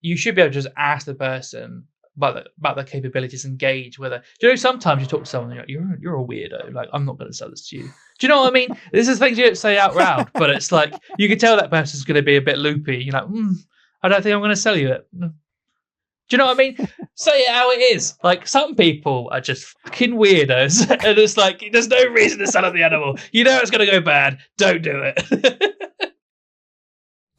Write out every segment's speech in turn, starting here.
you should be able to just ask the person about their capabilities, engage whether, sometimes you talk to someone and you're a weirdo, like, I'm not going to sell this to you. Do you know what I mean? This is things you don't say out loud, but it's like you can tell that person's going to be a bit loopy. You're like, I don't think I'm going to sell you it. Do you know what I mean? Say it how it is. Like, some people are just fucking weirdos, and it's like there's no reason to sell the animal. You know it's going to go bad. Don't do it.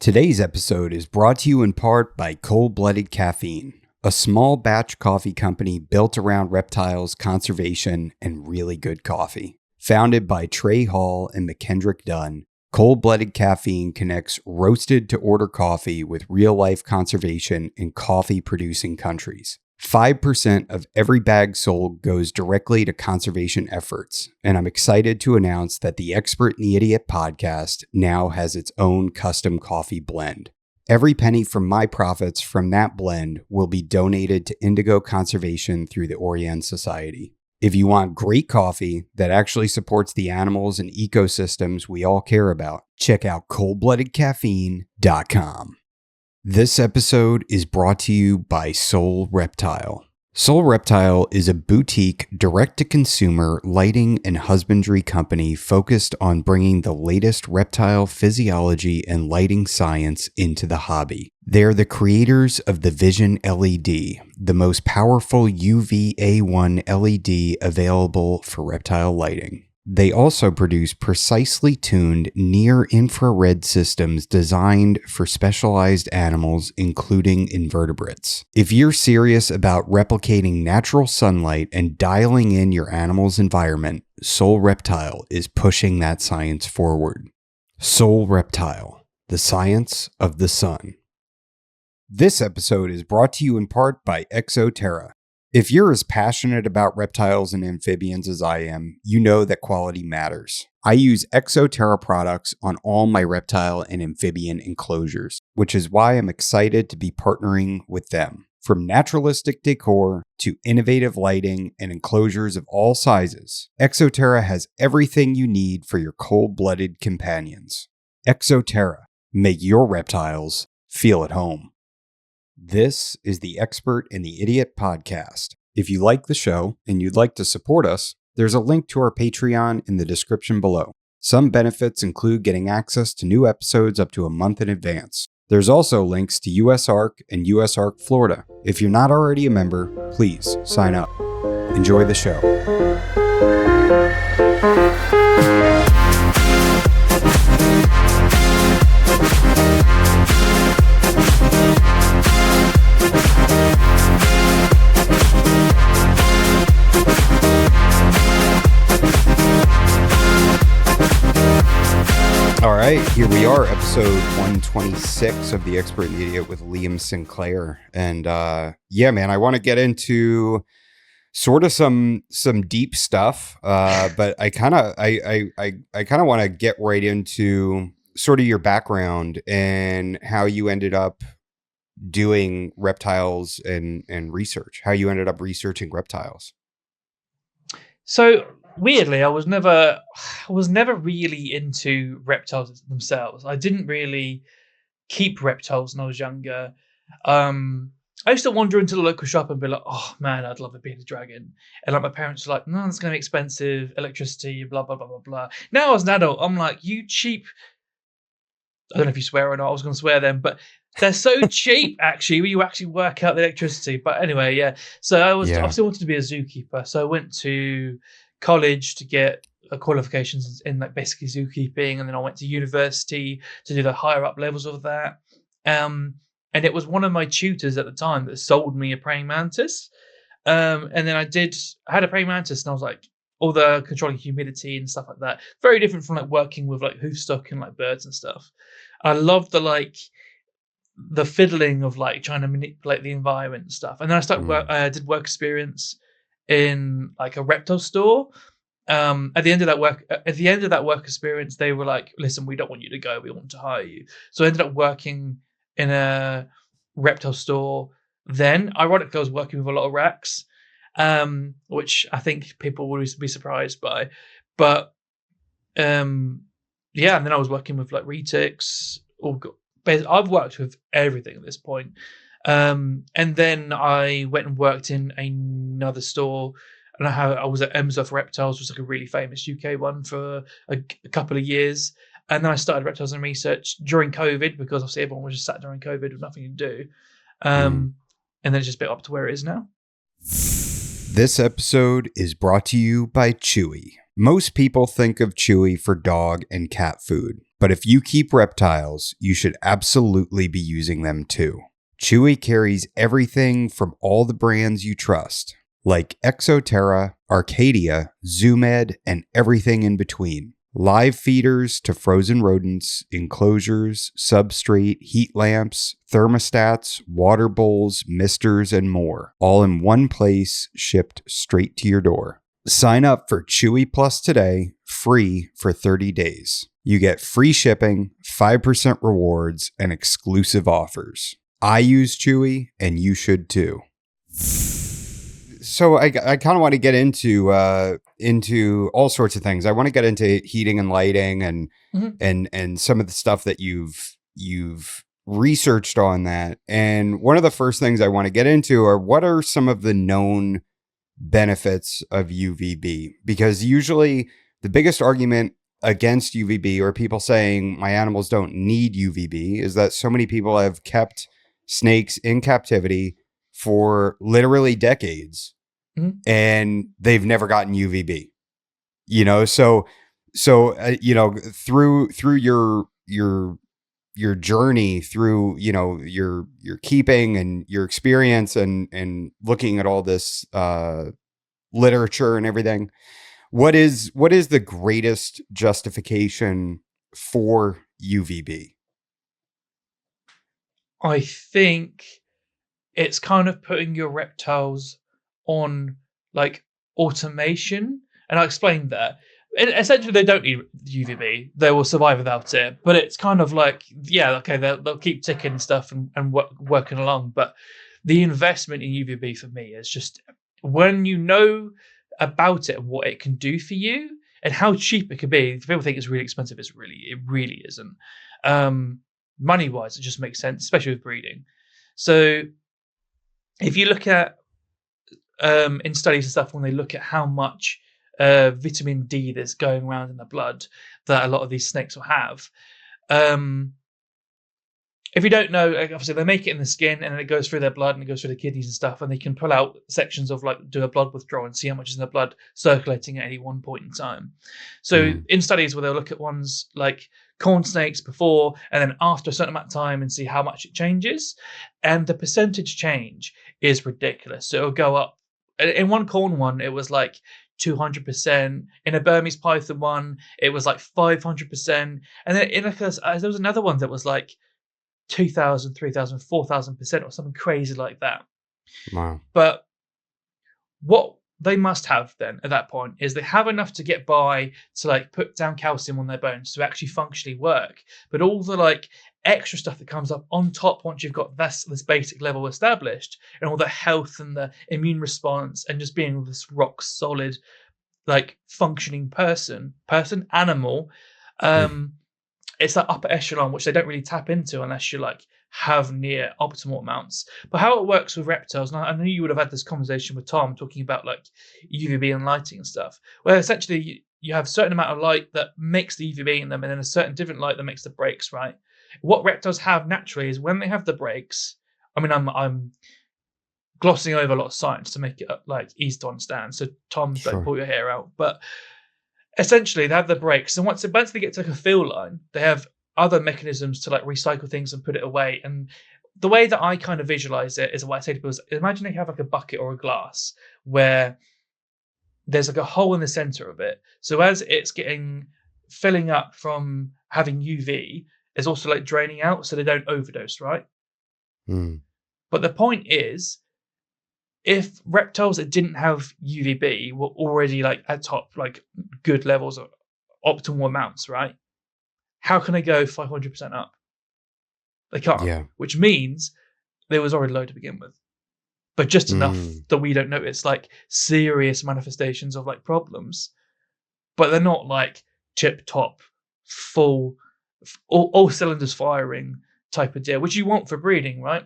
Today's episode is brought to you in part by Cold-Blooded Caffeine, a small batch coffee company built around reptiles, conservation, and really good coffee. Founded by Trey Hall and McKendrick Dunn, Cold-Blooded Caffeine connects roasted to order coffee with real-life conservation in coffee-producing countries. 5% of every bag sold goes directly to conservation efforts, and I'm excited to announce that the Expert and the Idiot podcast now has its own custom coffee blend. Every penny from my profits from that blend will be donated to indigo conservation through the Orient Society. If you want great coffee that actually supports the animals and ecosystems we all care about, check out coldbloodedcaffeine.com. This episode is brought to you by Soul Reptile. Soul Reptile is a boutique, direct-to-consumer lighting and husbandry company focused on bringing the latest reptile physiology and lighting science into the hobby. They're the creators of the Vision LED, the most powerful UVA1 LED available for reptile lighting. They also produce precisely tuned near-infrared systems designed for specialized animals, including invertebrates. If you're serious about replicating natural sunlight and dialing in your animal's environment, Soul Reptile is pushing that science forward. Soul Reptile, the science of the sun. This episode is brought to you in part by ExoTerra. If you're as passionate about reptiles and amphibians as I am, you know that quality matters. I use ExoTerra products on all my reptile and amphibian enclosures, which is why I'm excited to be partnering with them. From naturalistic decor to innovative lighting and enclosures of all sizes, ExoTerra has everything you need for your cold-blooded companions. ExoTerra, make your reptiles feel at home. This is the Expert and the Idiot podcast. If you like the show and you'd like to support us, there's a link to our Patreon in the description below. Some benefits include getting access to new episodes up to a month in advance. There's also links to USARK and USARK Florida. If you're not already a member, please sign up. Enjoy the show. All right, here we are, episode 126 of The Expert and the Idiot with Liam Sinclair. And yeah, man, I want to get into sort of some deep stuff, but I kind of want to get right into sort of your background and how you ended up doing reptiles and research, how you ended up researching reptiles. So weirdly, I was never really into reptiles themselves. I didn't really keep reptiles when I was younger. I used to wander into the local shop and be like, "Oh man, I'd love a bearded dragon," and like my parents were like, "No, it's going to be expensive, electricity, blah blah blah blah blah." Now as an adult, I'm like, "You cheap." I don't know if you swear or not. I was going to swear then, but they're so cheap actually when you actually work out the electricity. But anyway, yeah. So I still wanted to be a zookeeper, so I went to college to get qualifications in like basically zookeeping, and then I went to university to do the higher up levels of that. And it was one of my tutors at the time that sold me a praying mantis. And then I had a praying mantis, and I was like, all the controlling humidity and stuff like that. Very different from like working with like hoofstock and like birds and stuff. I loved the fiddling of like trying to manipulate the environment and stuff. And then I did work experience in like a reptile store. At the end of that work experience, they were like, "Listen, we don't want you to go. We want to hire you." So I ended up working in a reptile store. Then, ironically, I was working with a lot of racks, which I think people will be surprised by. But yeah, and then I was working with like retics. I've worked with everything at this point. And then I went and worked in another store, and I was at Sinclair of Reptiles, which was like a really famous UK one for a couple of years. And then I started Reptiles and Research during COVID because obviously everyone was just sat during COVID with nothing to do. Mm. And then it just built up to where it is now. This episode is brought to you by Chewy. Most people think of Chewy for dog and cat food, but if you keep reptiles, you should absolutely be using them too. Chewy carries everything from all the brands you trust, like Exoterra, Arcadia, Zoomed, and everything in between. Live feeders to frozen rodents, enclosures, substrate, heat lamps, thermostats, water bowls, misters, and more, all in one place, shipped straight to your door. Sign up for Chewy Plus today, free for 30 days. You get free shipping, 5% rewards, and exclusive offers. I use Chewy, and you should too. So I kind of want to get into all sorts of things. I want to get into heating and lighting and and some of the stuff that you've researched on that. And one of the first things I want to get into are what are some of the known benefits of UVB? Because usually the biggest argument against UVB or people saying my animals don't need UVB is that so many people have kept snakes in captivity for literally decades. And they've never gotten UVB, so through your journey through, your keeping and your experience and looking at all this, literature and everything, what is the greatest justification for UVB? I think it's kind of putting your reptiles on like automation, and I'll explain that. Essentially, they don't need UVB; they will survive without it. But it's kind of like, yeah, okay, they'll keep ticking stuff and working along. But the investment in UVB for me is just when you know about it, what it can do for you, and how cheap it can be. If people think it's really expensive, it really isn't. Money wise, it just makes sense, especially with breeding. So if you look at in studies and stuff, when they look at how much vitamin D that's going around in the blood that a lot of these snakes will have. If you don't know, obviously they make it in the skin and then it goes through their blood and it goes through the kidneys and stuff, and they can pull out sections of like do a blood withdrawal and see how much is in the blood circulating at any one point in time. So in studies where they'll look at ones like corn snakes before and then after a certain amount of time and see how much it changes, and the percentage change is ridiculous. So it'll go up. In one corn one, it was like 200%. In a Burmese python one, it was like 500%. And then there was another one that was like 2,000, 3,000, 4,000% or something crazy like that. Wow. But what they must have then at that point is they have enough to get by to like put down calcium on their bones to actually functionally work. But all the like extra stuff that comes up on top once you've got this basic level established, and all the health and the immune response and just being this rock solid, like functioning animal, it's that upper echelon which they don't really tap into unless you like have near optimal amounts. But how it works with reptiles, and I know you would have had this conversation with Tom talking about like UVB and lighting and stuff, where essentially you have a certain amount of light that makes the UVB in them, and then a certain different light that makes the breaks, right? What reptiles have naturally is when they have the breaks. I mean, I'm glossing over a lot of science to make it like easy to understand. So Tom, don't pull your hair out. But essentially, they have the breaks, and once they get to like a fill line, they have other mechanisms to like recycle things and put it away. And the way that I kind of visualize it is what I say to people is imagine you have like a bucket or a glass where there's like a hole in the center of it. So as it's filling up from having UV, it's also like draining out so they don't overdose, right? But the point is, if reptiles that didn't have UVB were already like at top, like good levels of optimal amounts, right? How can they go 500% up? They can't, which means there was already low to begin with, but just enough that we don't notice like serious manifestations of like problems. But they're not like tip top, full, all cylinders firing type of deal, which you want for breeding, right?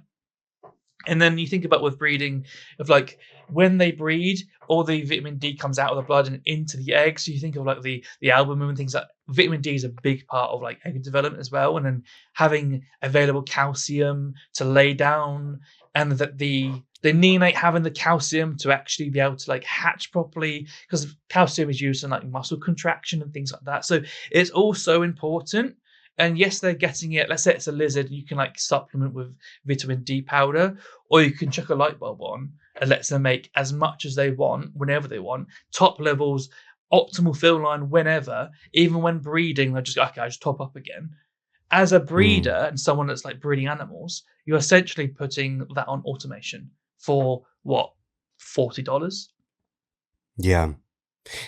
And then you think about with breeding, of like when they breed, all the vitamin D comes out of the blood and into the egg. So you think of like the albumin and things like vitamin D is a big part of like egg development as well. And then having available calcium to lay down, and that the neonate having the calcium to actually be able to like hatch properly, because calcium is used in like muscle contraction and things like that. So it's also important. And yes, they're getting it. Let's say it's a lizard, you can like supplement with vitamin D powder, or you can chuck a light bulb on and lets them make as much as they want, whenever they want, top levels, optimal fill line whenever, even when breeding, they're just okay, I just top up again. As a breeder and someone that's like breeding animals, you're essentially putting that on automation for what, $40? Yeah.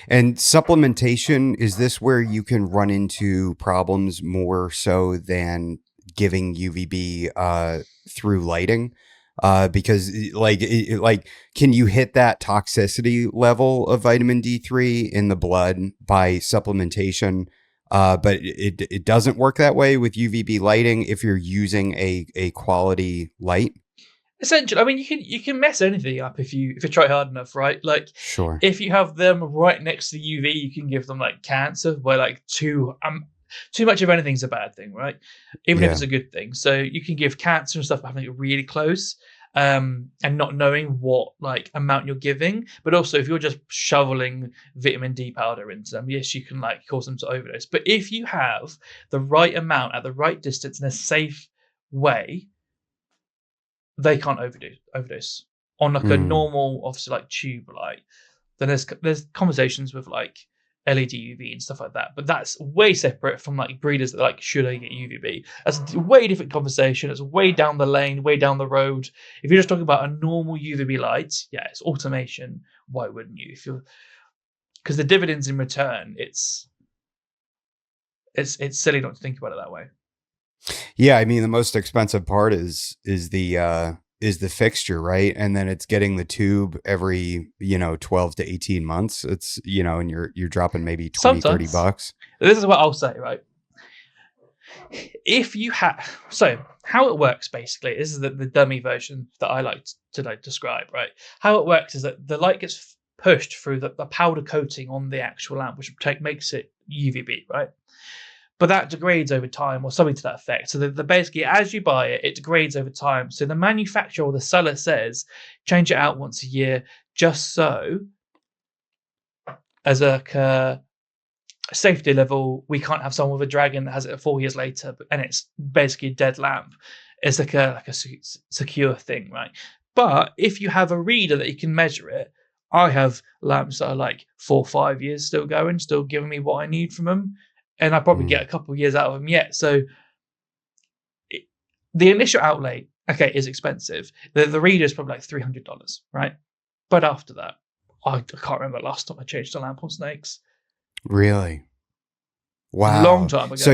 And supplementation, is this where you can run into problems more so than giving UVB through lighting? Because like, can you hit that toxicity level of vitamin D3 in the blood by supplementation? But it doesn't work that way with UVB lighting if you're using a quality light. Essentially, I mean, you can mess anything up if you try hard enough, right? Like, Sure. if you have them right next to UV, you can give them like cancer, where like too much of anything's a bad thing, right? Even if it's a good thing. So you can give cancer and stuff by having it really close, and not knowing what like amount you're giving. But also, if you're just shoveling vitamin D powder into them, yes, you can like cause them to overdose. But if you have the right amount at the right distance in a safe way, they can't overdose on like a normal, obviously like tube light. Then there's conversations with like LED UV and stuff like that, but that's way separate from like breeders that like, should I get UVB? That's a way different conversation. It's way down the lane, way down the road. If you're just talking about a normal UVB light, yeah, it's automation. Why wouldn't you? Because the dividends in return, it's silly not to think about it that way. Yeah, I mean the most expensive part is the fixture, right? And then it's getting the tube every, 12 to 18 months. It's, and you're dropping maybe 20, Sometimes. $30. This is what I'll say, right? If you have, so how it works basically, this is the dummy version that I like to like describe, right? How it works is that the light gets pushed through the powder coating on the actual lamp, which makes it UVB, right? But that degrades over time, or something to that effect. So the basically, as you buy it, it degrades over time. So the manufacturer or the seller says, change it out once a year, just so as a safety level, we can't have someone with a dragon that has it 4 years later, and it's basically a dead lamp. It's like a secure thing, right? But if you have a reader that you can measure it, I have lamps that are like 4 or 5 years still going, still giving me what I need from them. And I probably get a couple of years out of them yet. So the initial outlay, okay, is expensive. The reader is probably like $300, right? But after that, I can't remember the last time I changed a lamp on snakes. Really? Wow. Long time ago. So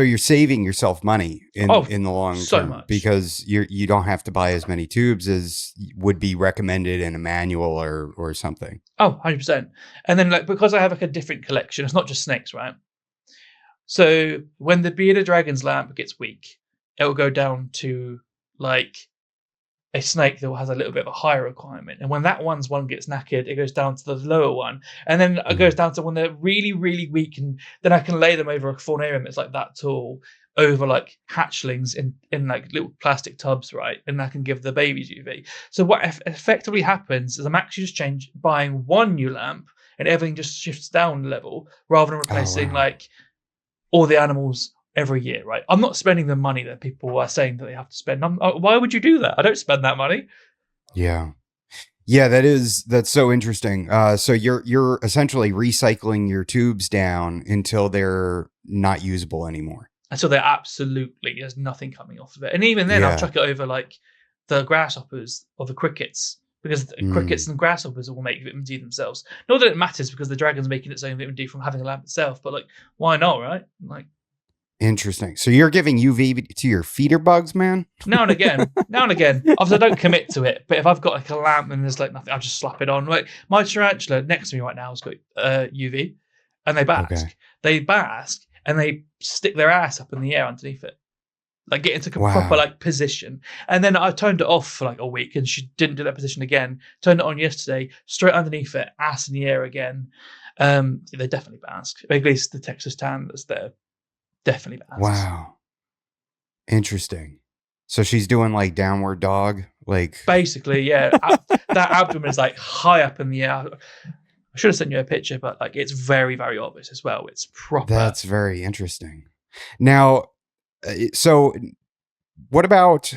you're saving yourself money in the long term, much. because you don't have to buy as many tubes as would be recommended in a manual or something. Oh, 100%. And then like, because I have like a different collection, it's not just snakes, right? So when the bearded dragon's lamp gets weak, it will go down to like a snake that has a little bit of a higher requirement. And when that one gets knackered, it goes down to the lower one. And then it goes down to when they're really, really weak. And then I can lay them over a faunarium that's like that tall, over like hatchlings in like little plastic tubs, right? And I can give the babies UV. So what effectively happens is I'm actually just buying one new lamp, and everything just shifts down level, rather than replacing like all the animals every year, right? I'm not spending the money that people are saying that they have to spend. Why would you do that? I don't spend that money. Yeah. Yeah, that's so interesting. So you're essentially recycling your tubes down until they're not usable anymore. Until there's nothing coming off of it. And even then, I'll chuck it over like the grasshoppers or the crickets, because the crickets and grasshoppers will make vitamin D themselves. Not that it matters, because the dragon's making its own vitamin D from having a lamp itself, but like, why not, right? Like, interesting. So you're giving UV to your feeder bugs, man? Now and again. Obviously, I don't commit to it, but if I've got like a lamp and there's like nothing, I'll just slap it on. Like my tarantula next to me right now has got UV, and they bask. Okay. They bask and they stick their ass up in the air underneath it. like get into a proper Wow. like position. And then I turned it off for like a week, and she didn't do that position again. Turned it on yesterday, straight underneath it, ass in the air again. They definitely bask. At least the Texas tan that's there definitely basks. Wow. Interesting. So she's doing like downward dog, like Basically, yeah, that abdomen is like high up in the air. I should have sent you a picture, but like it's very, very obvious as well. It's proper. that's very interesting. Now, so what about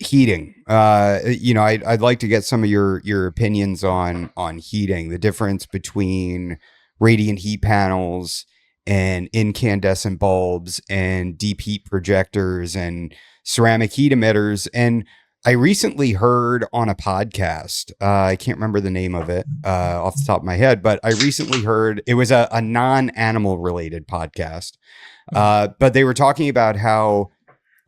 heating? I'd like to get some of your opinions on heating, the difference between radiant heat panels and incandescent bulbs and deep heat projectors and ceramic heat emitters. And I recently heard on a podcast, I can't remember the name of it off the top of my head, but I recently heard it was a non-animal related podcast. But they were talking about how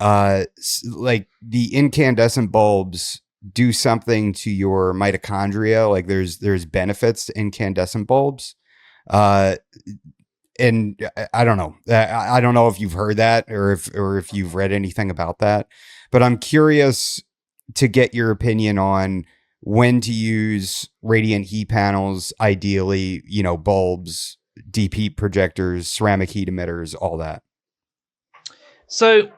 like the incandescent bulbs do something to your mitochondria. Like there's benefits to incandescent bulbs. And I don't know. I don't know if you've heard that or if you've read anything about that, but I'm curious to get your opinion on when to use radiant heat panels, ideally, bulbs, deep heat projectors, ceramic heat emitters, all that. So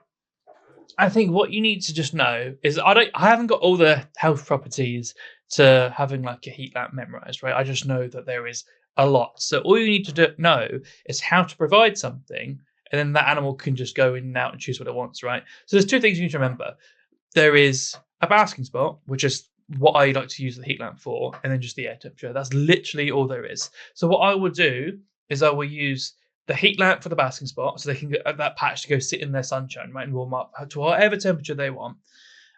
I think what you need to just know is I haven't got all the health properties to having like a heat lamp memorized, right? I just know that there is a lot. So all you need to know is how to provide something, and then that animal can just go in and out and choose what it wants, right? So there's two things you need to remember. There is a basking spot, which is what I like to use the heat lamp for, and then just the air temperature. That's literally all there is. So what I will do is I will use the heat lamp for the basking spot, so they can get that patch to go sit in their sunshine, right, and warm up to whatever temperature they want.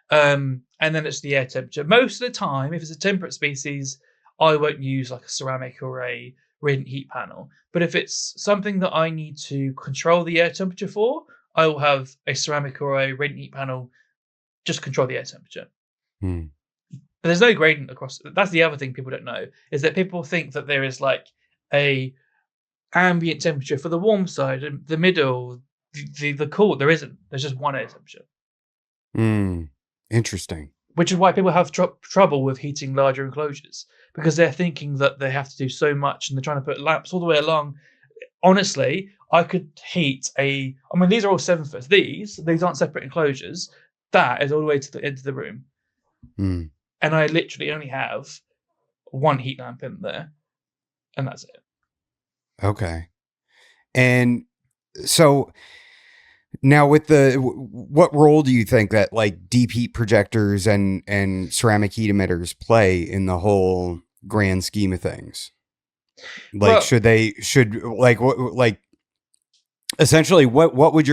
And then it's the air temperature. Most of the time, if it's a temperate species, I won't use like a ceramic or a radiant heat panel. But if it's something that I need to control the air temperature for, I will have a ceramic or a radiant heat panel just control the air temperature. Hmm. But there's no gradient across. That's the other thing people don't know, is that people think that there is like a ambient temperature for the warm side, the middle, the cool. There isn't. There's just one air temperature. Interesting. Which is why people have trouble with heating larger enclosures, because they're thinking that they have to do so much and they're trying to put lamps all the way along. Honestly, I could heat I mean, these are all 7 foot. These aren't separate enclosures. That is all the way to the end of the room. And I literally only have one heat lamp in there, and that's it. Okay. And so now with what role do you think that like deep heat projectors and ceramic heat emitters play in the whole grand scheme of things? Like, essentially what would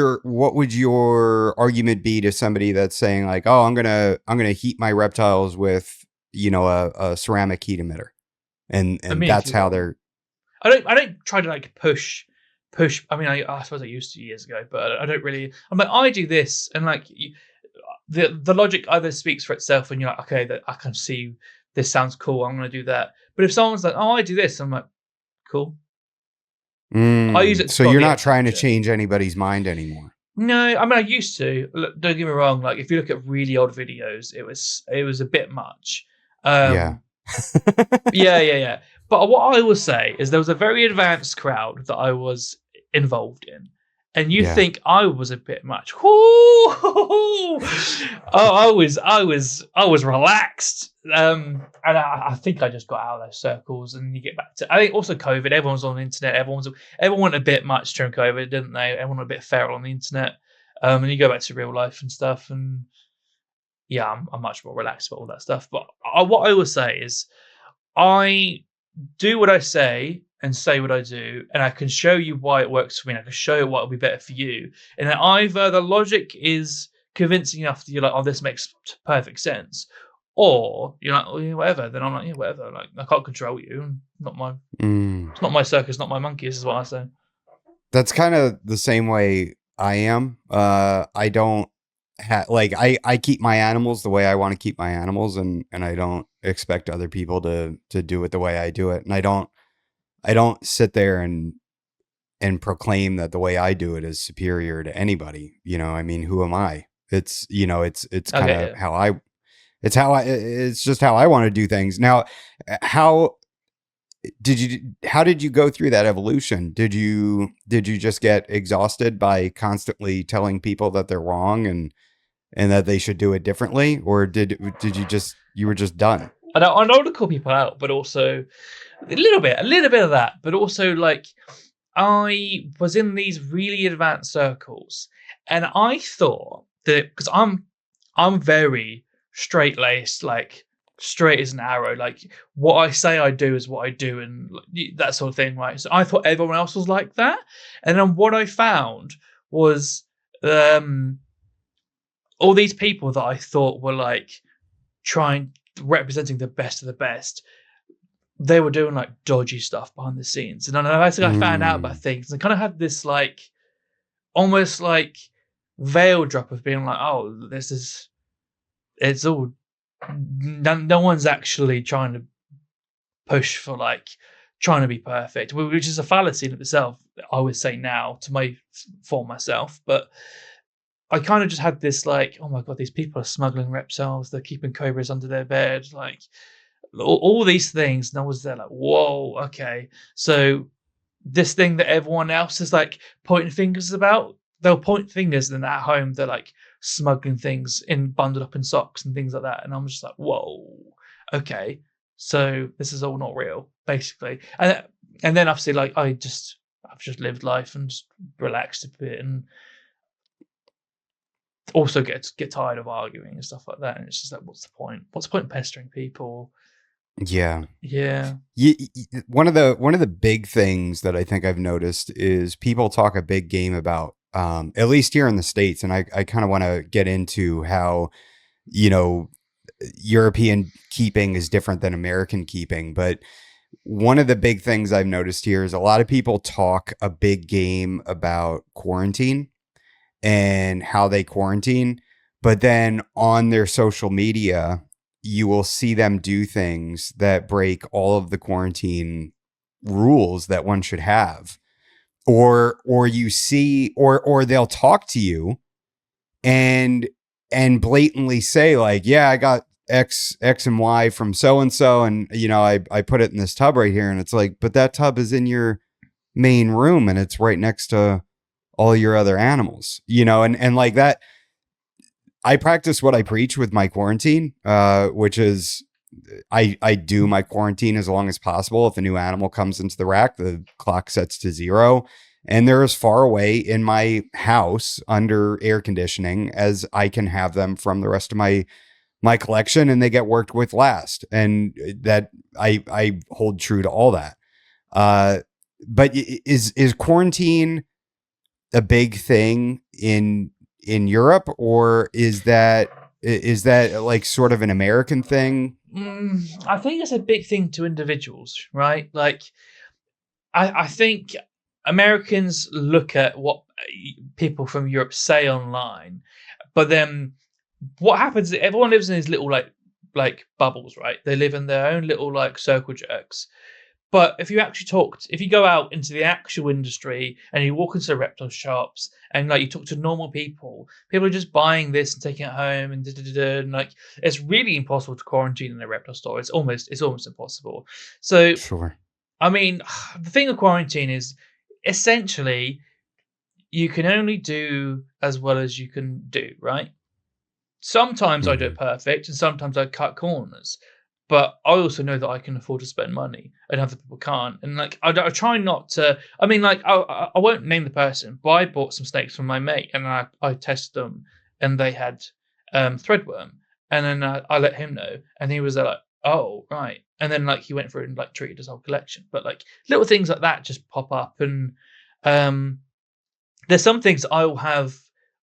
your argument be to somebody that's saying like, oh, I'm gonna heat my reptiles with, a ceramic heat emitter, and that's how they're. I don't try to like push. I mean, I suppose I used to years ago, but I don't really. I'm like, I do this, and like the logic either speaks for itself, and you're like, okay, that I can see this sounds cool. I'm going to do that. But if someone's like, oh, I do this, I'm like, cool. I use it. So you're not trying to change anybody's mind anymore. No, I mean, I used to. Look, don't get me wrong. Like, if you look at really old videos, it was a bit much. Yeah. Yeah. But what I will say is there was a very advanced crowd that I was involved in, and you think I was a bit much. I was relaxed, and I think I just got out of those circles. And you get back to, I think also COVID. Everyone was on the internet. Everyone went a bit much during COVID, didn't they? Everyone went a bit feral on the internet. And you go back to real life and stuff, and yeah, I'm much more relaxed about all that stuff. But what I will say is, I do what I say and say what I do, and I can show you why it works for me, and I can show you what will be better for you. And then either the logic is convincing enough that you're like, oh, this makes perfect sense, or you're like, oh, yeah, whatever. Then I'm like, yeah, whatever. Like, I can't control you. It's not my circus, not my monkeys, is what I say. That's kind of the same way I am. I don't I keep my animals the way I want to keep my animals, and I don't expect other people to do it the way I do it. And I don't sit there and and proclaim that the way I do it is superior to anybody. I mean, who am I? It's, it's kind Okay, of yeah. it's just how I want to do things. Now, how how did you go through that evolution? Did you just get exhausted by constantly telling people that they're wrong and that they should do it differently? Or did you were just done? I don't want to call people out, but also a little bit of that, but also like I was in these really advanced circles, and I thought that because I'm very straight laced, like straight as an arrow. Like what I say I do is what I do, and that sort of thing, right? So I thought everyone else was like that, and then what I found was um, all these people that I thought were like trying representing the best of the best, they were doing like dodgy stuff behind the scenes. And then I found out about Mm, things and kind of had this like almost like veil drop of being like, oh, this is it's all no one's actually trying to push for like trying to be perfect, which is a fallacy in itself. I would say now to my for myself, but I kind of just had this like, oh my god, these people are smuggling reptiles. They're keeping cobras under their bed, like all these things. And I was there like, whoa, okay. So this thing that everyone else is like pointing fingers about, they'll point fingers, and at home they're like smuggling things in bundled up in socks and things like that. And I'm just like, whoa, okay. So this is all not real, basically. And then obviously like I've just lived life and just relaxed a bit and also get tired of arguing and stuff like that. And it's just like, what's the point? What's the point in pestering people? yeah. Yeah. One of the big things that I think I've noticed is people talk a big game about, at least here in the States. And I kind of want to get into how, you know, European keeping is different than American keeping. But one of the big things I've noticed here is a lot of people talk a big game about quarantine and how they quarantine. But then on their social media, you will see them do things that break all of the quarantine rules that one should have. Or you see, or they'll talk to you and blatantly say like, yeah, I got X and Y from so and so, and I put it in this tub right here, and it's like, but that tub is in your main room and it's right next to all your other animals, and like that. I practice what I preach with my quarantine, which is I do my quarantine as long as possible. If a new animal comes into the rack, the clock sets to 0. And they're as far away in my house under air conditioning as I can have them from the rest of my collection, and they get worked with last. And that I hold true to all that. But is quarantine a big thing in Europe, or is that like sort of an American thing? I think it's a big thing to individuals, right? Like, I think Americans look at what people from Europe say online, but then what happens is everyone lives in these little like bubbles, right? They live in their own little like circle jerks. But if you actually if you go out into the actual industry and you walk into the reptile shops and like you talk to normal people are just buying this and taking it home and and like it's really impossible to quarantine in a reptile store. It's almost impossible. So Sure. I mean, the thing with quarantine is essentially you can only do as well as you can do, right? Sometimes I do it Mhm. perfect, and sometimes I cut corners. But I also know that I can afford to spend money, and other people can't. And like, I try not to. I mean, like, I won't name the person, but I bought some snakes from my mate, and I tested them, and they had threadworm. And then I let him know, and he was like, "Oh, right." And then like he went through and like treated his whole collection. But like little things like that just pop up, and um, there's some things I'll have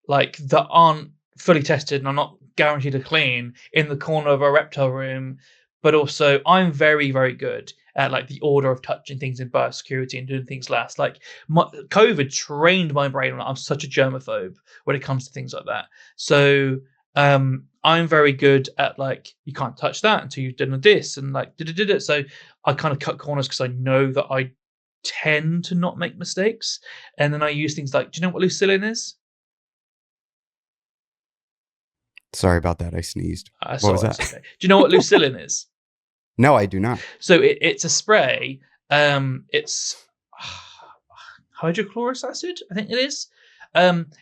like that aren't fully tested and I'm not guaranteed to clean in the corner of a reptile room. But also, I'm very, very good at like the order of touching things in biosecurity and doing things last. Like COVID trained my brain on I'm such a germaphobe when it comes to things like that. So I'm very good at like you can't touch that until you've done this and like did it. So I kind of cut corners because I know that I tend to not make mistakes. And then I use things like, do you know what lucillin is? Sorry about that. I sneezed. What was Sorry, that? it's okay. Do you know what lucillin is? No, I do not. So it's a spray. It's hydrochloric acid, I think it is.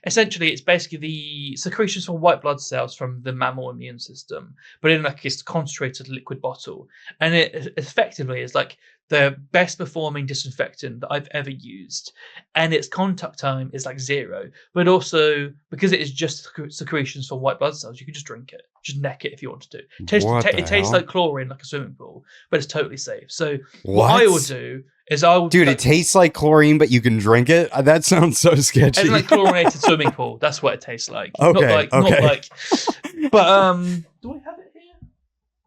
Essentially, it's basically the secretions from white blood cells from the mammal immune system, but in like this concentrated liquid bottle. And it effectively is like the best performing disinfectant that I've ever used. And its contact time is like 0. But also, because it is just secretions from white blood cells, you can just drink it, just neck it if you want to. It tastes like chlorine, like a swimming pool, but it's totally safe. So what I will do is Dude, it tastes like chlorine, but you can drink it? That sounds so sketchy. It's like chlorinated swimming pool. That's what it tastes like. Okay, Not like. But do I have it here?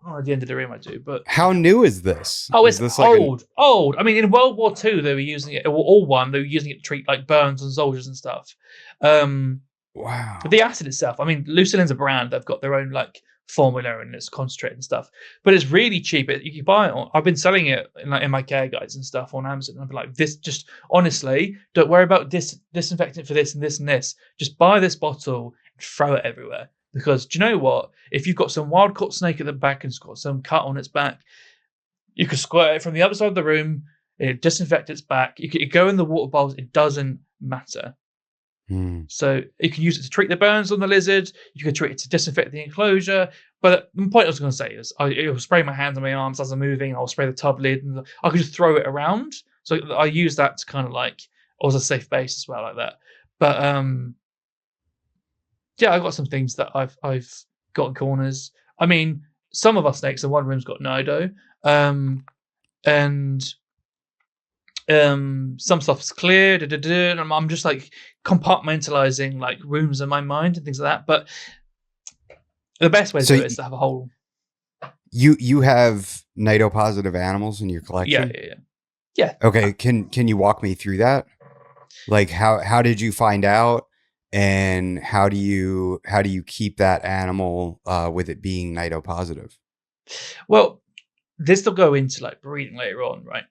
Oh, at the end of the room I do. But how new is this? Oh, it's this old. Old. I mean, in World War II, they were using it. All one, they were using it to treat like burns on soldiers and stuff. Wow. But the acid itself. I mean, Lucillin's a brand. They've got their own like formula and it's concentrated and stuff, but it's really cheap. You can buy it. I've been selling it in my care guides and stuff on Amazon. I've been like, this, just honestly, don't worry about disinfectant for this and this and this. Just buy this bottle and throw it everywhere. Because do you know what? If you've got some wild caught snake at the back and it's got some cut on its back, you can squirt it from the other side of the room. It disinfect its back. You can go in the water bowls. It doesn't matter. So you can use it to treat the burns on the lizard. You can treat it to disinfect the enclosure. But the point I was going to say is it will spray my hands and my arms as I'm moving. I'll spray the tub lid. And I can just throw it around. So I use that to kind of like, as a safe base as well, like that. But yeah, I've got some things that I've got in corners. I mean, some of our snakes in one room's got Nido. And some stuff's clear, and I'm just like compartmentalizing like rooms in my mind and things like that. But the best way to do it is to have a whole. You have Nido positive animals in your collection? Yeah. Okay, can you walk me through that? Like how did you find out, and how do you keep that animal with it being Nido positive? Well, this will go into like breeding later on, right?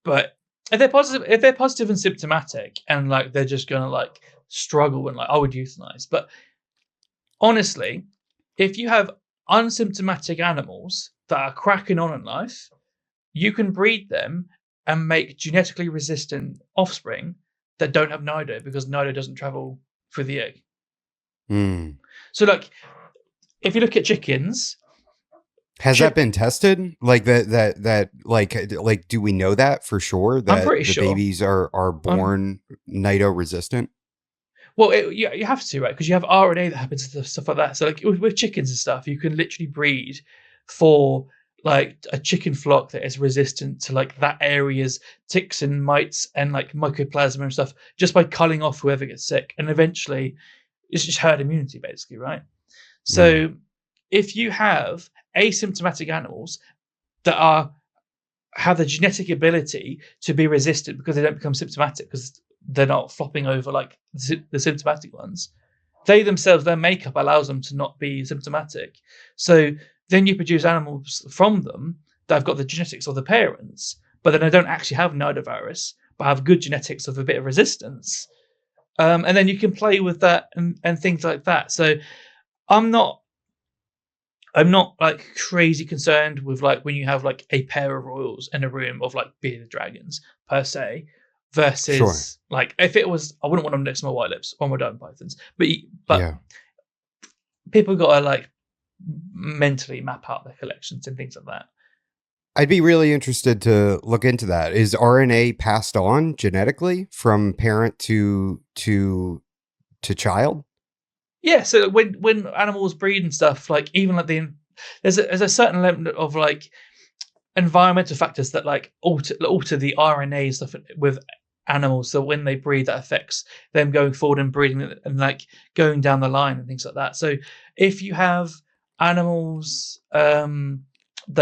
But if they're positive and symptomatic, and like they're just gonna like struggle, and like I would euthanize. But honestly, if you have unsymptomatic animals that are cracking on in life, you can breed them and make genetically resistant offspring that don't have Nido, because Nido doesn't travel through the egg. So like, if you look at chickens. Has that been tested? Like that like do we know that for sure that I'm pretty sure babies are born Nido resistant? Well, you have to, right? Because you have RNA that happens to stuff like that. So like with chickens and stuff, you can literally breed for like a chicken flock that is resistant to like that area's ticks and mites and like mycoplasma and stuff, just by culling off whoever gets sick. And eventually it's just herd immunity basically, right? So if you have asymptomatic animals that have the genetic ability to be resistant because they don't become symptomatic because they're not flopping over like the symptomatic ones, they themselves, their makeup allows them to not be symptomatic. So then you produce animals from them that have got the genetics of the parents, but then they don't actually have nidovirus, but have good genetics of a bit of resistance. And then you can play with that and things like that. So I'm not like crazy concerned with like when you have like a pair of royals in a room of like bearded dragons per se, versus like if it was, I wouldn't want them next to my white lips or my diamond pythons. But yeah. People got to like mentally map out their collections and things like that. I'd be really interested to look into that. Is RNA passed on genetically from parent to child? Yeah, so when animals breed and stuff, like even like there's a certain level of like environmental factors that like alter the RNA stuff with animals. So when they breed, that affects them going forward and breeding and like going down the line and things like that. So if you have animals that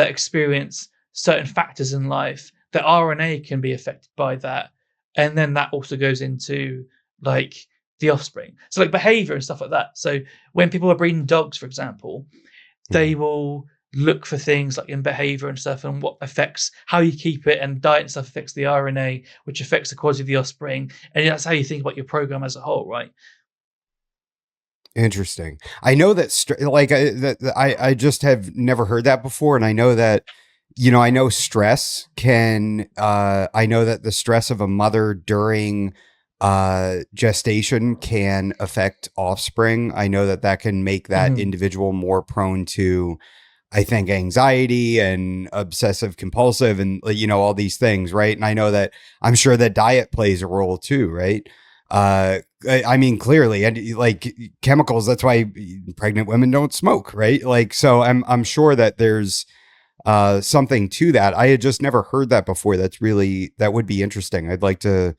experience certain factors in life, the RNA can be affected by that, and then that also goes into like the offspring. So like behavior and stuff like that. So when people are breeding dogs, for example, they will look for things like in behavior and stuff, and what affects how you keep it, and diet and stuff affects the RNA, which affects the quality of the offspring. And that's how you think about your program as a whole, right? Interesting. I know that, I just have never heard that before. And I know that, I know stress can, I know that the stress of a mother during gestation can affect offspring. I know that that can make that Mm-hmm. individual more prone to, I think, anxiety and obsessive compulsive and, all these things. Right. And I know that I'm sure that diet plays a role too. Right. I mean, clearly, and like chemicals, that's why pregnant women don't smoke. Right. Like, so I'm sure that there's something to that. I had just never heard that before. That would be interesting. I'd like to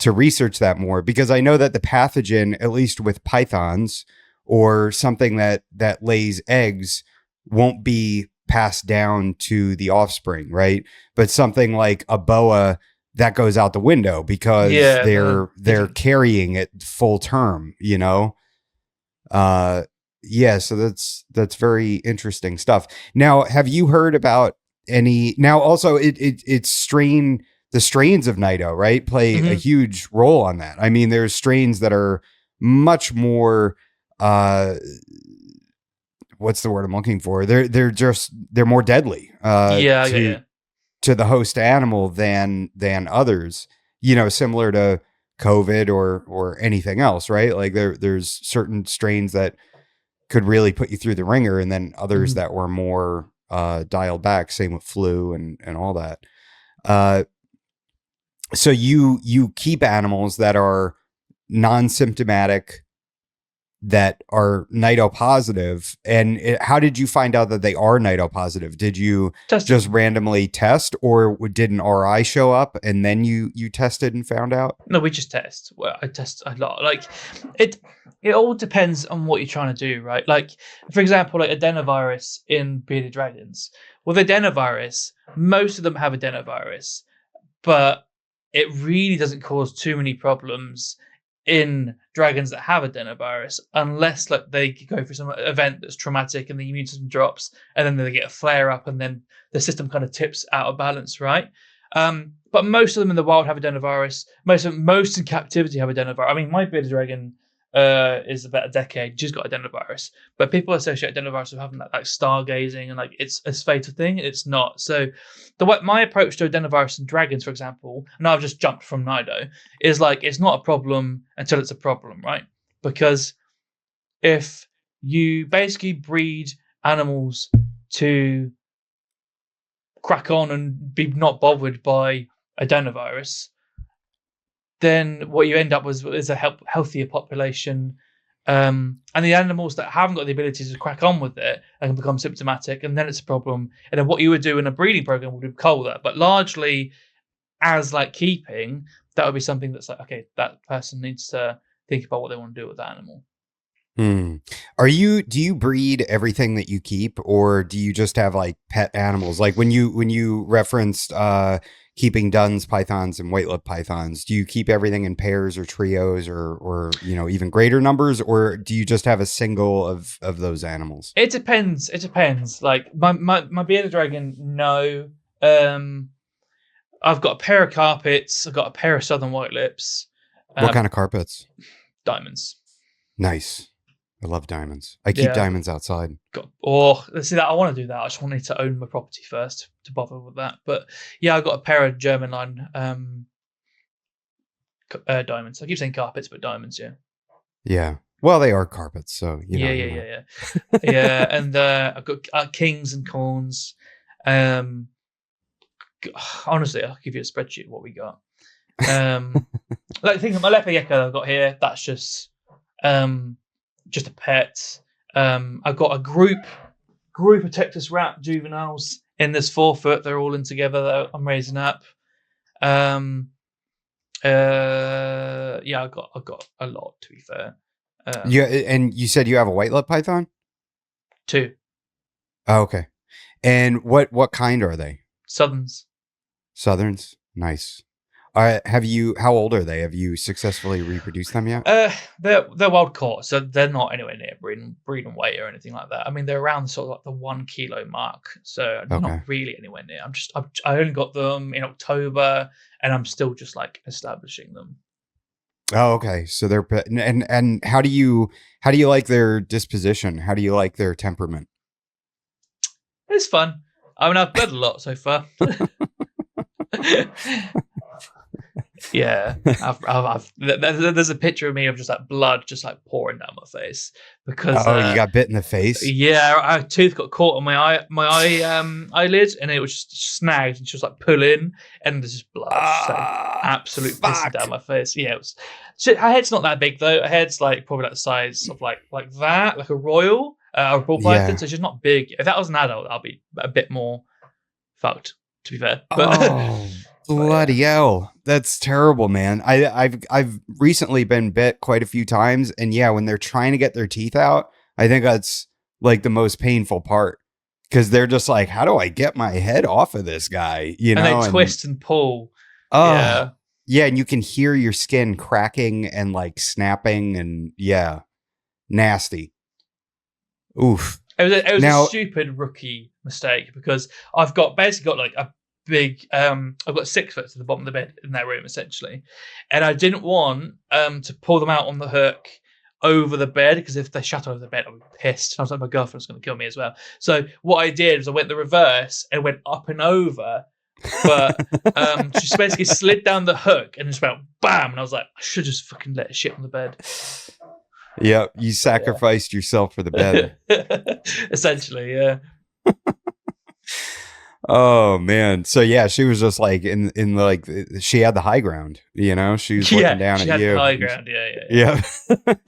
research that more, because I know that the pathogen, at least with pythons or something that lays eggs, won't be passed down to the offspring, right? But something like a boa, that goes out the window because Yeah, the they're different. carrying it full term, Uh yeah, so that's very interesting stuff. Now, have you heard about any, now also it's the strains of Nido, right, play a Mm-hmm. huge role on that. I mean, there's strains that are much more uh what's the word I'm looking for? They're more deadly Yeah, yeah. to the host animal than others, similar to COVID or anything else, right? Like there's certain strains that could really put you through the ringer, and then others Mm-hmm. that were more dialed back. Same with flu and all that. Uh, so you keep animals that are non-symptomatic, that are NITO positive, and how did you find out that they are NITO positive? Did you just Testing. randomly test, or did an RI show up and then you tested and found out? No, we just test. Well, I test a lot. Like it, it all depends on what you're trying to do, right? Like, for example, like adenovirus in bearded dragons. With adenovirus, most of them have adenovirus, but it really doesn't cause too many problems in dragons that have adenovirus, unless like they go through some event that's traumatic and the immune system drops, and then they get a flare up, and then the system kind of tips out of balance, right? But most of them in the wild have adenovirus. Most in captivity have adenovirus. I mean, my bearded dragon is about a decade. She's got adenovirus, but people associate adenovirus with having that like stargazing and like it's a fatal thing. It's not. So, my approach to adenovirus in dragons, for example, and I've just jumped from Nido, is like it's not a problem until it's a problem, right? Because if you basically breed animals to crack on and be not bothered by adenovirus, then what you end up with is a healthier population. And the animals that haven't got the ability to crack on with it and can become symptomatic, and then it's a problem. And then what you would do in a breeding program would be cull that. But largely, as like keeping, that would be something that's like, okay, that person needs to think about what they want to do with the animal. Hmm. Do you breed everything that you keep, or do you just have like pet animals? Like when you referenced keeping duns, pythons, and white-lipped pythons, do you keep everything in pairs or trios, or even greater numbers, or do you just have a single of those animals? It depends. It depends. Like my bearded dragon, no. Um, I've got a pair of carpets. I've got a pair of southern white lips. What Uh, kind of carpets? diamonds. Nice. I love diamonds. I keep Yeah, diamonds outside. got. Oh, see that I want to do that. I just wanted to own my property first to bother with that. But yeah, I got a pair of German line diamonds. I keep saying carpets, but diamonds. Yeah. Yeah. Well, they are carpets, so Yeah, yeah, you yeah, know. yeah, yeah. And I've got kings and corns. Um, honestly, I'll give you a spreadsheet of what we got. Um, like think of my leopard gecko I've got here. That's um just a pet. I've got a group of Texas rat juveniles in this 4 foot. They're all in together that I'm raising up. Um, yeah, I got a lot to be fair. Yeah, Um, and you said you have a white-lipped python? two Oh, okay. And what kind are they? southerns. Southerns? Nice. Have you? How old are they? Have you successfully reproduced them yet? They're wild caught, so they're not anywhere near breeding weight or anything like that. I mean, they're around sort of like the 1 kilo mark, so not Okay. really anywhere near. I only got them in October, and I'm still just like establishing them. Oh, okay. So they're and how do you like their disposition? How do you like their temperament? It's fun. I mean, I've bled a lot so far. Yeah, there's a picture of me of just like blood just like pouring down my face because You got bit in the face. yeah, a tooth got caught on my eyelid and it was just snagged and she was like pulling and there's just blood just like absolute pissing down my face. Yeah, it was. Her head's not that big though. Her head's like probably like the size of like that, like a royal or a ball python. So she's not big. If that was an adult, I'll be a bit more fucked. To be fair, but bloody hell, that's terrible, man. I've recently been bit quite a few times, and yeah, when they're trying to get their teeth out, I think that's like the most painful part because they're just like, how do I get my head off of this guy? You know, and they twist and pull. Oh, yeah, and you can hear your skin cracking and like snapping, and yeah, nasty. Oof. It was a stupid rookie mistake because I've basically got like a big I've got 6 foot to the bottom of the bed in that room essentially, and I didn't want to pull them out on the hook over the bed because if they shut over the bed I'd be pissed. I was like, my girlfriend's going to kill me as well. So what I did was I went the reverse and went up and over, but she basically slid down the hook and just went bam, and I was like, I should just fucking let it shit on the bed. Yeah, you sacrificed yourself for the bed. Essentially, yeah. Oh man. So yeah, she was just like in like she had the high ground, you know? She was looking down at you. The high ground, yeah.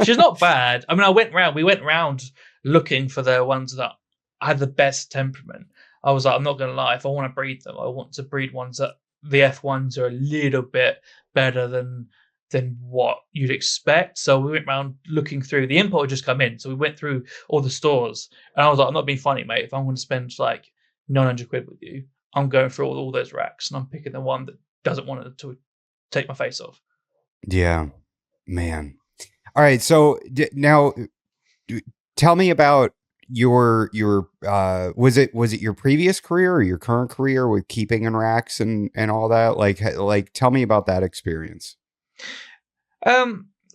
She's not bad. I mean, we went round looking for the ones that had the best temperament. I was like, I'm not gonna lie, if I want to breed them, I want to breed ones that the F1s are a little bit better than what you'd expect. So we went around looking through. The import had just come in, so we went through all the stores, and I was like, I'm not being funny, mate. If I'm going to spend like 900 quid with you, I'm going through all those racks, and I'm picking the one that doesn't want to take my face off. Yeah, man. All right, so now tell me about your was it your previous career or your current career with keeping in racks and all that? Like tell me about that experience.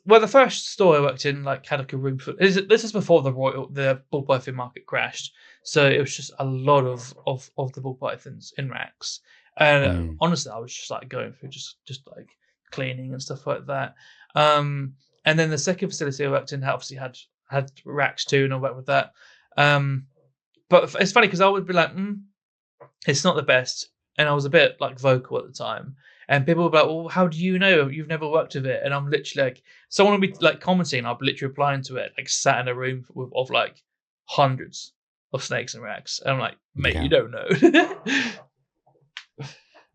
Well, the first store I worked in like had like a room for this is before the ball python market crashed, so it was just a lot of the ball pythons in racks, and honestly, I was just like going through just like cleaning and stuff like that. And then the second facility I worked in obviously had racks too, and I worked with that. But it's funny because I would be like, it's not the best, and I was a bit like vocal at the time. And people were like, well, how do you know? You've never worked with it. And I'm literally like, someone would be like commenting, I'll be literally replying to it, like sat in a room of like hundreds of snakes and racks. And I'm like, mate, you don't know.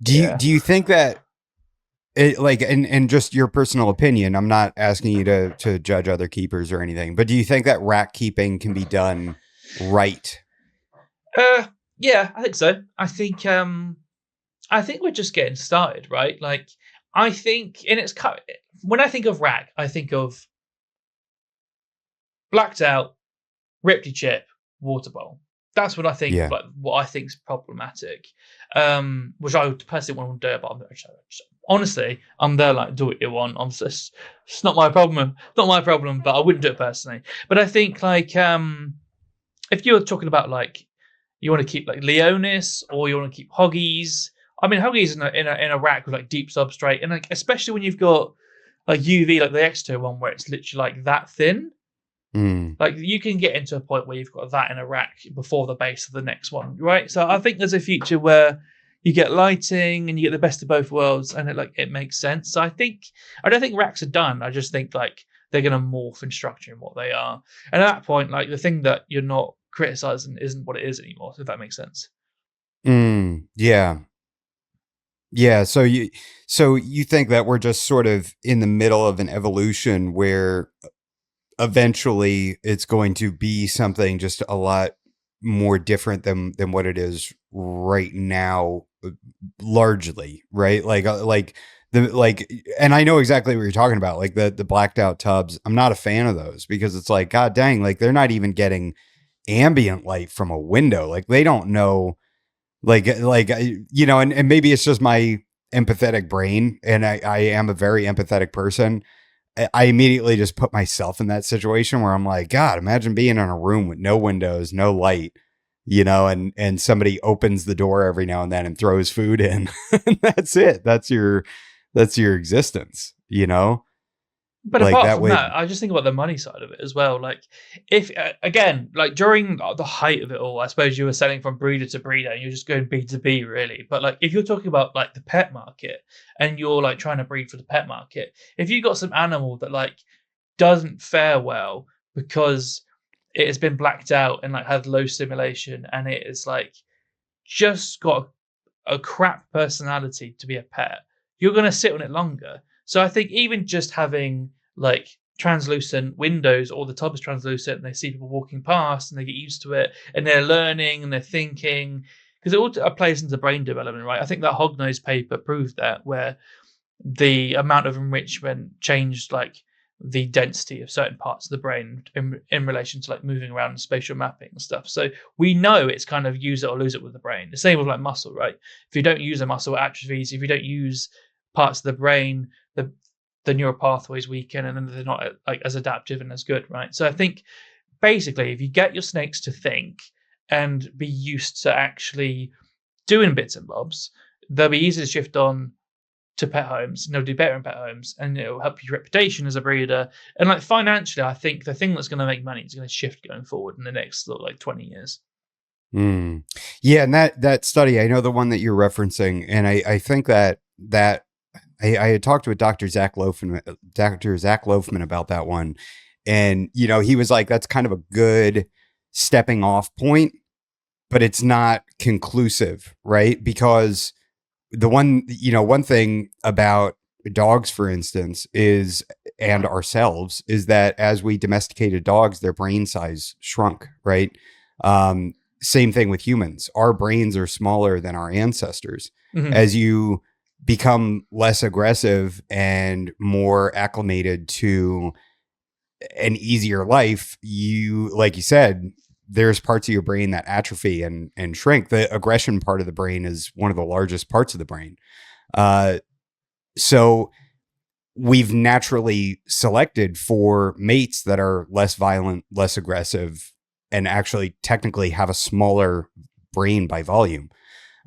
Do you think that it like, and just your personal opinion, I'm not asking you to judge other keepers or anything, but do you think that rack keeping can be done right? Yeah, I think so. I think we're just getting started, right? Like, I think, when I think of rack, I think of blacked out, Reptile chip, water bowl. That's what I think. Yeah. Like, what I think is problematic, which I would personally want to do. But honestly, I'm there like, do what you want. It's not my problem. Not my problem. But I wouldn't do it personally. But I think like, if you're talking about like, you want to keep like Leonis or you want to keep Hoggies. I mean, Huggies in a rack with like deep substrate, and like especially when you've got like UV, like the X2 one, where it's literally like that thin. Like you can get into a point where you've got that in a rack before the base of the next one, right? So I think there's a future where you get lighting and you get the best of both worlds, and it makes sense. So I don't think racks are done. I just think like they're going to morph in structure and what they are, and at that point, like the thing that you're not criticizing isn't what it is anymore. If that makes sense. Yeah. Yeah, so you think that we're just sort of in the middle of an evolution where eventually it's going to be something just a lot more different than what it is right now, largely, right? Like And I know exactly what you're talking about, like the blacked out tubs. I'm not a fan of those because it's like, God dang, like they're not even getting ambient light from a window. Like they don't know, and maybe it's just my empathetic brain, and I am a very empathetic person. I immediately just put myself in that situation where I'm like, God, imagine being in a room with no windows, no light, and somebody opens the door every now and then and throws food in. And that's it. That's your existence, But like apart that from way. that, I just think about the money side of it as well. Like, if again, like during the height of it all, I suppose you were selling from breeder to breeder, and you're just going B to B, really. But like, if you're talking about like the pet market, and you're like trying to breed for the pet market, if you got some animal that like doesn't fare well because it has been blacked out and like had low stimulation, and it is like just got a crap personality to be a pet, you're going to sit on it longer. So I think even just having like translucent windows, or the tub is translucent, and they see people walking past and they get used to it, and they're learning and they're thinking, because it all plays into brain development, right? I think that Hognose paper proved that, where the amount of enrichment changed like the density of certain parts of the brain in relation to like moving around and spatial mapping and stuff. So we know it's kind of use it or lose it with the brain. The same with like muscle, right? If you don't use a muscle, it atrophies. If you don't use parts of the brain, the neural pathways weaken, and then they're not like as adaptive and as good, right? So I think basically, if you get your snakes to think and be used to actually doing bits and bobs, they'll be easy to shift on to pet homes, and they'll do better in pet homes, and it'll help your reputation as a breeder. And like financially, I think the thing that's going to make money is going to shift going forward in the next like 20 years. Yeah, and that study, I know the one that you're referencing, and I think that I had talked with Dr. Zach Loafman about that one, and he was like, that's kind of a good stepping off point, but it's not conclusive, right? Because one thing about dogs, for instance, and ourselves, is that as we domesticated dogs, their brain size shrunk, right? Same thing with humans. Our brains are smaller than our ancestors. Mm-hmm. As you become less aggressive and more acclimated to an easier life, like you said, there's parts of your brain that atrophy and shrink. The aggression part of the brain is one of the largest parts of the brain. So we've naturally selected for mates that are less violent, less aggressive, and actually technically have a smaller brain by volume.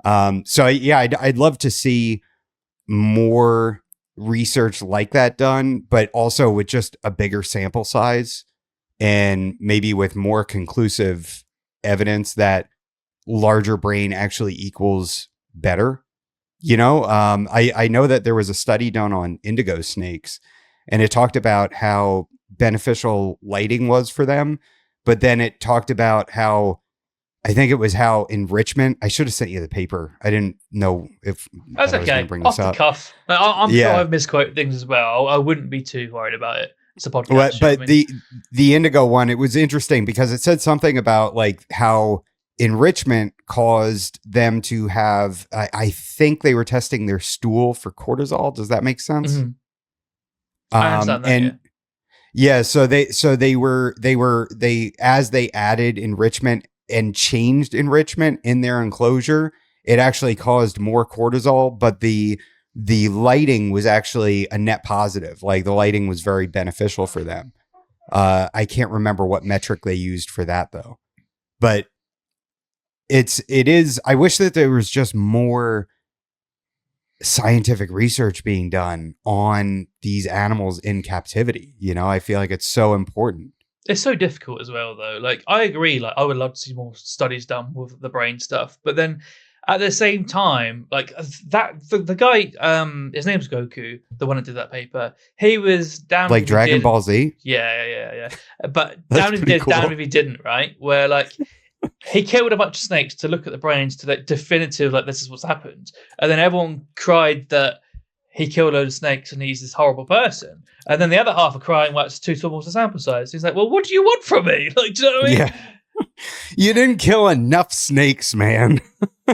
I'd love to see more research like that done, but also with just a bigger sample size, and maybe with more conclusive evidence that larger brain actually equals better. I know that there was a study done on indigo snakes, and it talked about how beneficial lighting was for them. But then it talked about how enrichment. I should have sent you the paper. I didn't know if that's okay. I was going to bring this off the cuff. I'm sure I've misquoted things as well. I wouldn't be too worried about it. It's a podcast. But the indigo one, it was interesting because it said something about like how enrichment caused them to have. I think they were testing their stool for cortisol. Does that make sense? Mm-hmm. I understand that. So they as they added enrichment and changed enrichment in their enclosure, it actually caused more cortisol, but the lighting was actually a net positive. Like the lighting was very beneficial for them. I can't remember what metric they used for that though, but it is, I wish that there was just more scientific research being done on these animals in captivity. I feel like it's so important. It's so difficult as well, though. Like, I agree. Like, I would love to see more studies done with the brain stuff. But then, at the same time, like the guy, his name's Goku, the one that did that paper. He was down like Dragon Ball Z. Yeah. But down if he did, down if he didn't. Right, where like he killed a bunch of snakes to look at the brains to like definitive, like this is what's happened, and then everyone cried that he killed a load of snakes and he's this horrible person. And then the other half are crying, well, it's too small a sample size. He's like, well, what do you want from me? Like, do you know what I mean? Yeah. You didn't kill enough snakes, man.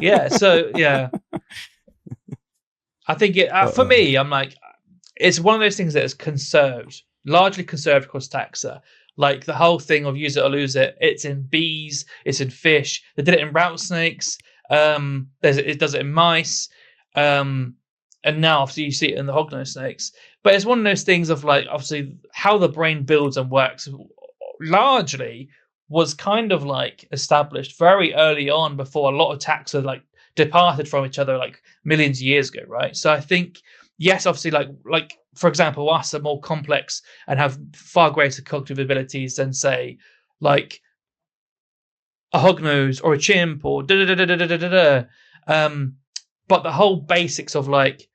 Yeah. So, yeah. I think for me, I'm like, it's one of those things that is conserved, largely conserved across taxa. Like the whole thing of use it or lose it. It's in bees, it's in fish. They did it in rattlesnakes. It does it in mice, and now obviously you see it in the hognose snakes. But it's one of those things of like obviously how the brain builds and works. Largely was kind of like established very early on before a lot of taxa like departed from each other like millions of years ago, right? So I think yes, obviously, like for example, us are more complex and have far greater cognitive abilities than say, like a hognose or a chimp or da da da da da da da da. But the whole basics of like,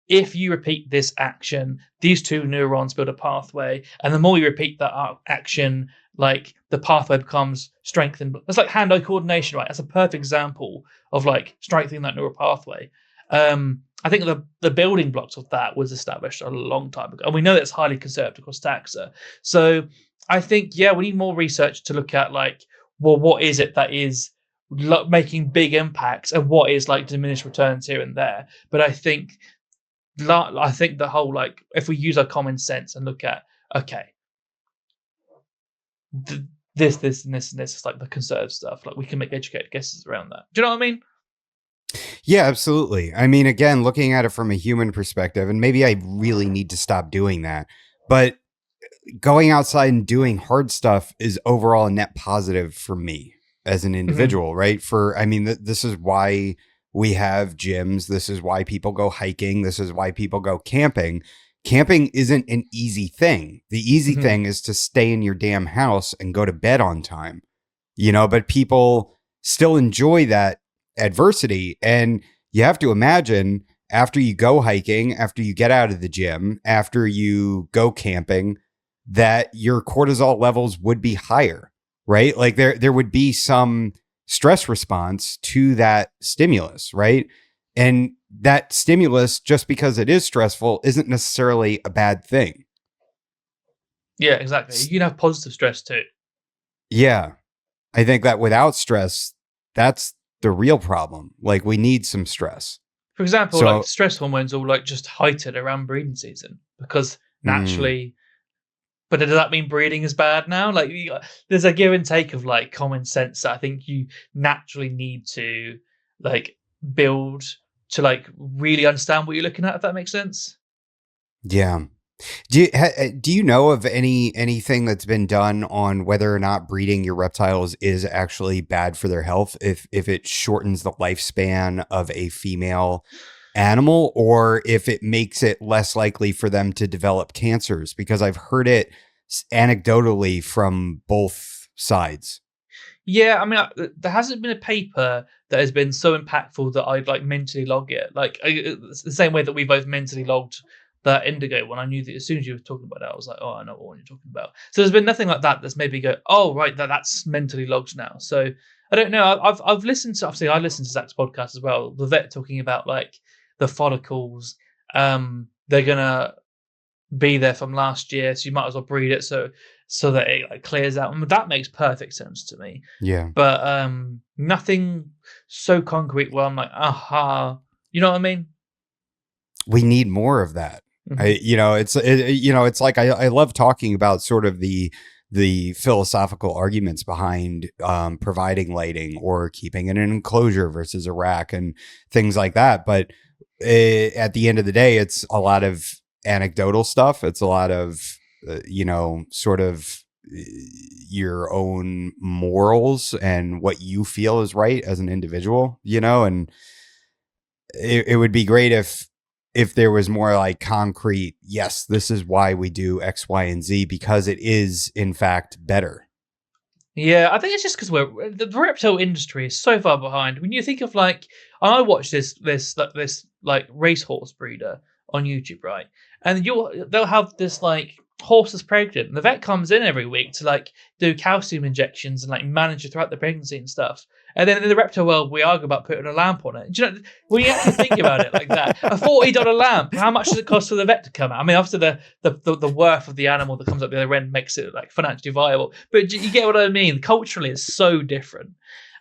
if you repeat this action, these two neurons build a pathway, and the more you repeat that action, like the pathway becomes strengthened. It's like hand-eye coordination, right? That's a perfect example of like strengthening that neural pathway. I think the building blocks of that was established a long time ago, and we know it's highly conserved across taxa. So I think we need more research to look at like, well, what is it that is making big impacts, and what is like diminished returns here and there. But I think the whole like, if we use our common sense and look at this and this and this is like the conserved stuff, like we can make educated guesses around that. Do you know what I mean? Yeah, absolutely. I mean, again, looking at it from a human perspective, and maybe I really need to stop doing that, but going outside and doing hard stuff is overall a net positive for me as an individual, right? This is why we have gyms. This is why people go hiking. This is why people go camping. Camping isn't an easy thing. The easy thing is to stay in your damn house and go to bed on time, but people still enjoy that adversity. And you have to imagine, after you go hiking, after you get out of the gym, after you go camping, that your cortisol levels would be higher, right? Like there would be some stress response to that stimulus, right? And that stimulus, just because it is stressful, isn't necessarily a bad thing. Yeah, exactly. You can have positive stress too. Yeah. I think that without stress, that's the real problem. Like, we need some stress. For example, like stress hormones all like just heightened around breeding season because naturally. But does that mean breeding is bad now? Like, there's a give and take of like common sense that I think you naturally need to like build to like really understand what you're looking at. If that makes sense. Yeah. Do you know of anything that's been done on whether or not breeding your reptiles is actually bad for their health, if it shortens the lifespan of a female animal, or if it makes it less likely for them to develop cancers? Because I've heard it anecdotally from both sides. Yeah, I mean, there hasn't been a paper that has been so impactful that I'd like mentally log it. Like it's the same way that we both mentally logged that indigo one. I knew that as soon as you were talking about it, I was like, oh, I know what one you're talking about. So there's been nothing like that that's made me go, oh, right, that's mentally logged now. So I don't know. I've listened to, obviously I listened to Zach's podcast as well. The vet talking about like the follicles. They're gonna be there from last year, so you might as well breed it so that it like clears out. And that makes perfect sense to me. Yeah. But nothing so concrete where I'm like, aha, you know what I mean? We need more of that. It's like I love talking about sort of the philosophical arguments behind providing lighting or keeping it in an enclosure versus a rack and things like that. But at the end of the day, it's a lot of anecdotal stuff. It's a lot of, sort of your own morals and what you feel is right as an individual, and it would be great if there was more like concrete, yes, this is why we do X, Y, and Z, because it is in fact better. Yeah, I think it's just because the reptile industry is so far behind. When you think of like, I watched this like racehorse breeder on YouTube, right? And they'll have this like horse is pregnant, and the vet comes in every week to like do calcium injections and like manage it throughout the pregnancy and stuff. And then in the reptile world, we argue about putting a lamp on it. Do you know, when you actually think about it like that, a $40 lamp, how much does it cost for the vet to come out? I mean, obviously the worth of the animal that comes up the other end makes it like financially viable. But you get what I mean? Culturally, it's so different.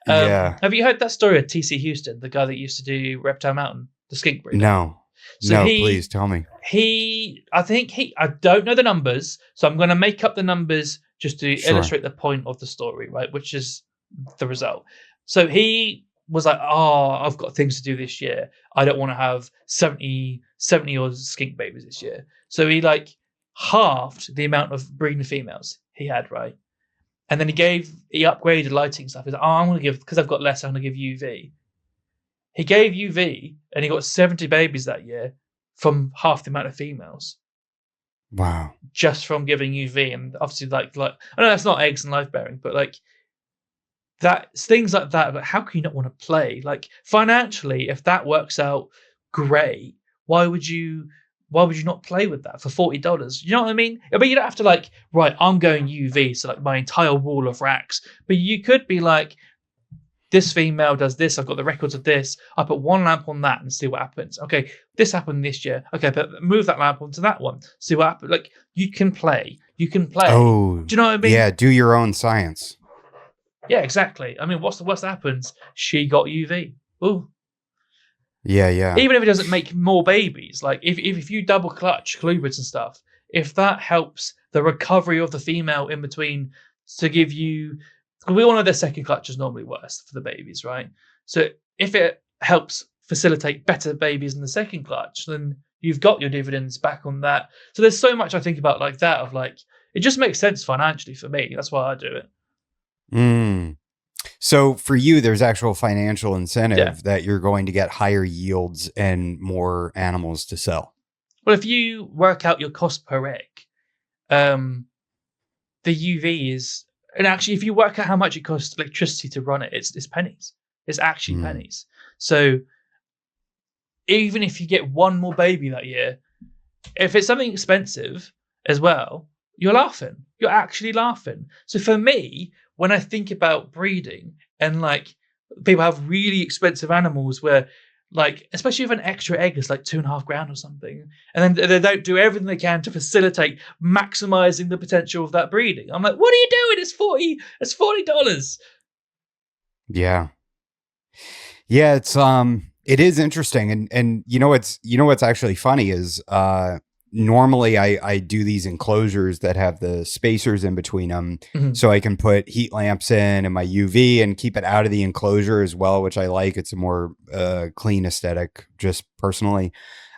Yeah. Have you heard that story of TC Houston, the guy that used to do Reptile Mountain, the skink breeder? No. So No, please tell me. I don't know the numbers, so I'm going to make up the numbers just to Sure. illustrate the point of the story, right? Which is the result. So he was like, "Oh, I've got things to do this year. I don't want to have 70 odd skink babies this year." So he like halved the amount of breeding females he had, right? And then he upgraded lighting stuff. He's like, "Oh, I'm going to give, because I've got less, I'm going to give UV." He gave UV and he got 70 babies that year from half the amount of females Wow. just from giving UV. And obviously, I know that's not eggs and live bearing, but like that, things like that. But how can you not want to play? Like financially, if that works out great, why would you? Why would you not play with that for $40? You know what I mean? I mean, you don't have to like, right, I'm going UV, so like my entire wall of racks. But you could be like, this female does this. I've got the records of this. I put one lamp on that and see what happens. Okay, this happened this year. Okay, but move that lamp onto that one. See what happens. Like you can play. You can play. Oh, Do you know what I mean? yeah. Do your own science. Yeah, exactly. I mean, what's the worst that happens? She got UV. Ooh. Yeah, yeah. Even if it doesn't make more babies, like if you double clutch clubrids and stuff, if that helps the recovery of the female in between to give you, we all know the second clutch is normally worse for the babies, right? So if it helps facilitate better babies in the second clutch, then you've got your dividends back on that. So there's so much I think about like that of like, it just makes sense financially for me. That's why I do it. Mm. So for you, there's actual financial incentive Yeah. that you're going to get higher yields and more animals to sell. Well, if you work out your cost per egg, um, the UV is, and actually, if you work out how much it costs electricity to run it, it's pennies. It's actually Mm. pennies. So even if you get one more baby that year, if it's something expensive as well, you're laughing. You're actually laughing. So for me, when I think about breeding and like people have really expensive animals where like, especially if an extra egg is like $2.5 grand or something, and then they don't do everything they can to facilitate maximizing the potential of that breeding. I'm like, what are you doing? It's $40. Yeah. Yeah, it is interesting. And what's actually funny is normally I do these enclosures that have the spacers in between them Mhm. so I can put heat lamps in and my UV and keep it out of the enclosure as well, which I like. It's a more clean aesthetic, just personally.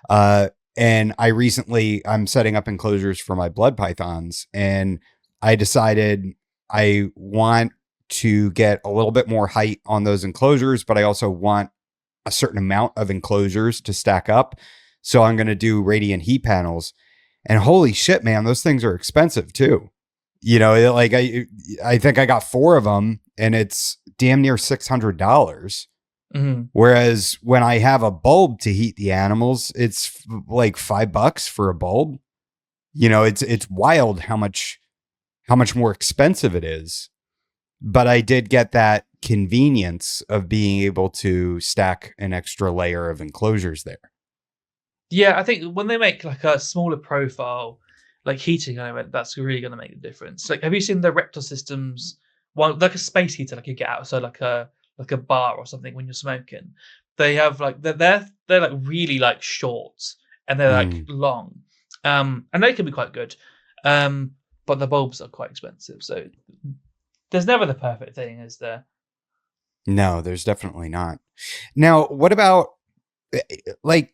And I'm setting up enclosures for my blood pythons, and I decided I want to get a little bit more height on those enclosures, but I also want a certain amount of enclosures to stack up. So I'm going to do radiant heat panels, and holy shit, man, those things are expensive too. Like I think I got 4 of them and it's damn near $600. Mhm. Whereas when I have a bulb to heat the animals, it's like $5 for a bulb. It's wild how much more expensive it is. But I did get that convenience of being able to stack an extra layer of enclosures there. Yeah, I think when they make like a smaller profile, like heating element, that's really going to make a difference. Like, have you seen the Reptile systems? One like a space heater, like you get out, so like a bar or something when you're smoking. They have like they're like really like short and they're like Mm. long, and they can be quite good, but the bulbs are quite expensive. So there's never the perfect thing, is there? No, there's definitely not. Now, what about like,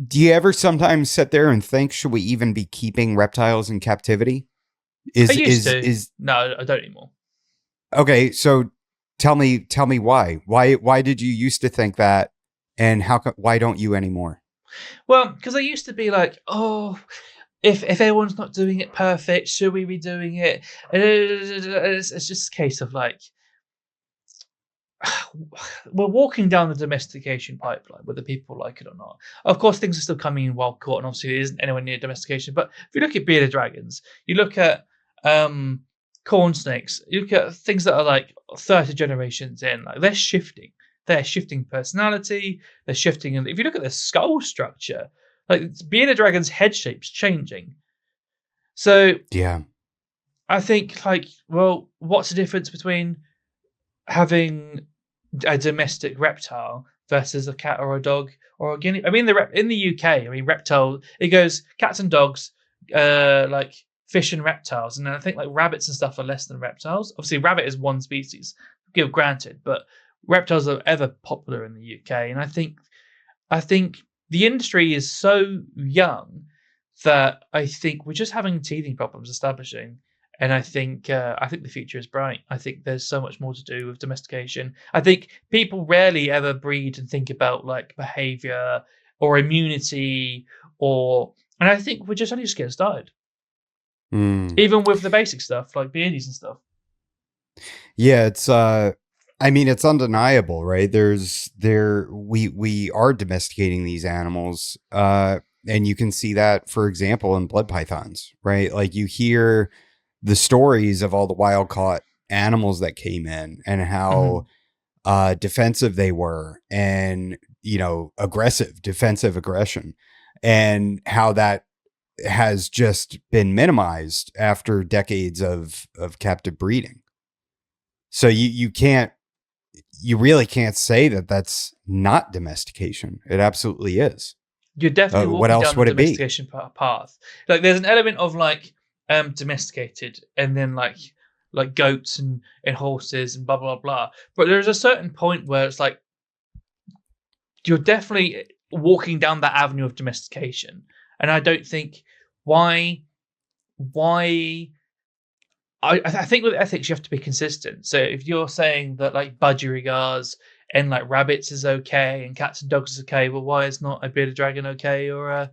do you ever sometimes sit there and think, should we even be keeping reptiles in captivity? I Is used is to. is No, I don't anymore. okay, so tell me why. Why did you used to think that, and why don't you anymore? Well, because I used to be like, oh, if everyone's not doing it perfect, should we be doing it? And it's just a case of like, we're walking down the domestication pipeline, whether people like it or not. Of course, things are still coming in wild caught, and obviously, it isn't anywhere near domestication. But if you look at bearded dragons, you look at corn snakes, you look at things that are like 30 generations in, like they're shifting. They're shifting personality. They're shifting, and if you look at their skull structure, like bearded dragon's head shape's changing. So Yeah. I think, like, well, what's the difference between having a domestic reptile versus a cat or a dog or a guinea. I mean, in the UK, I mean, reptile, it goes cats and dogs, like fish and reptiles, and then I think like rabbits and stuff are less than reptiles. Obviously, rabbit is one species, give granted, but reptiles are ever popular in the UK, and I think the industry is so young that I think we're just having teething problems establishing. And I think the future is bright. I think there's so much more to do with domestication. I think people rarely ever breed and think about like behavior or immunity and I think we're just only just getting started. Even with the basic stuff like beardies and stuff. Yeah, it's I mean, it's undeniable, right? We are domesticating these animals, and you can see that, for example, in blood pythons, right? Like you hear the stories of all the wild caught animals that came in and how defensive they were, and defensive aggression, and how that has just been minimized after decades of captive breeding. So you really can't say that that's not domestication. It absolutely is. You're definitely What walking else down the would it be? domestication path. Like there's an element of like domesticated, and then like goats and horses and blah blah blah. But there's a certain point where it's like you're definitely walking down that avenue of domestication, and I don't think why. I think with ethics you have to be consistent. So if you're saying that like budgerigars and like rabbits is okay and cats and dogs is okay, well, why is not a bearded dragon okay? Or I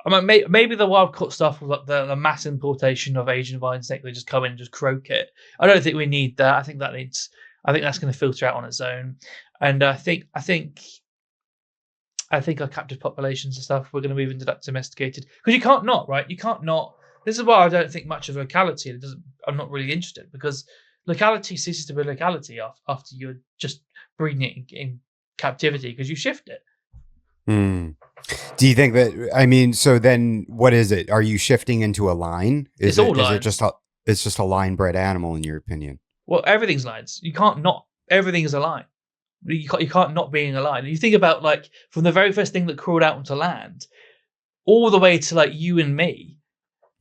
mean, maybe the wild caught stuff with like the mass importation of Asian vine snake, they just come in and just croak it. I don't think we need that. I think that's going to filter out on its own. And I think our captive populations and stuff, we're going to move into that domesticated, because you can't not, right? You can't not. This is why I don't think much of locality. I'm not really interested, because locality ceases to be locality after you're just breeding it in captivity, because you shift it. Do you think that? I mean, so then what is it? Are you shifting into a line? Is it just a line bred animal in your opinion? Well, everything's lines. You can't not. Everything is a line. You can't not being a line. And you think about like from the very first thing that crawled out onto land, all the way to like you and me.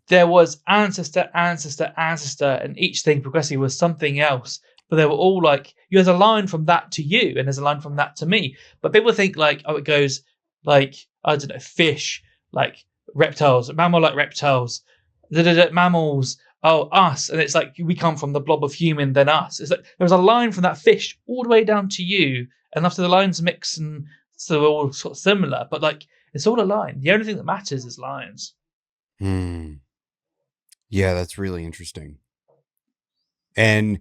There was ancestor, and each thing progressively was something else. But they were all like, you had a line from that to you, and there's a line from that to me. But people think like, oh, it goes like, I don't know, fish, like reptiles, mammal-like reptiles, mammals, oh, us. And it's like, we come from the blob of human, then us. It's like, there was a line from that fish all the way down to you. And after the lines mix, and so they're all sort of similar. But like, it's all a line. The only thing that matters is lines. Yeah, that's really interesting. And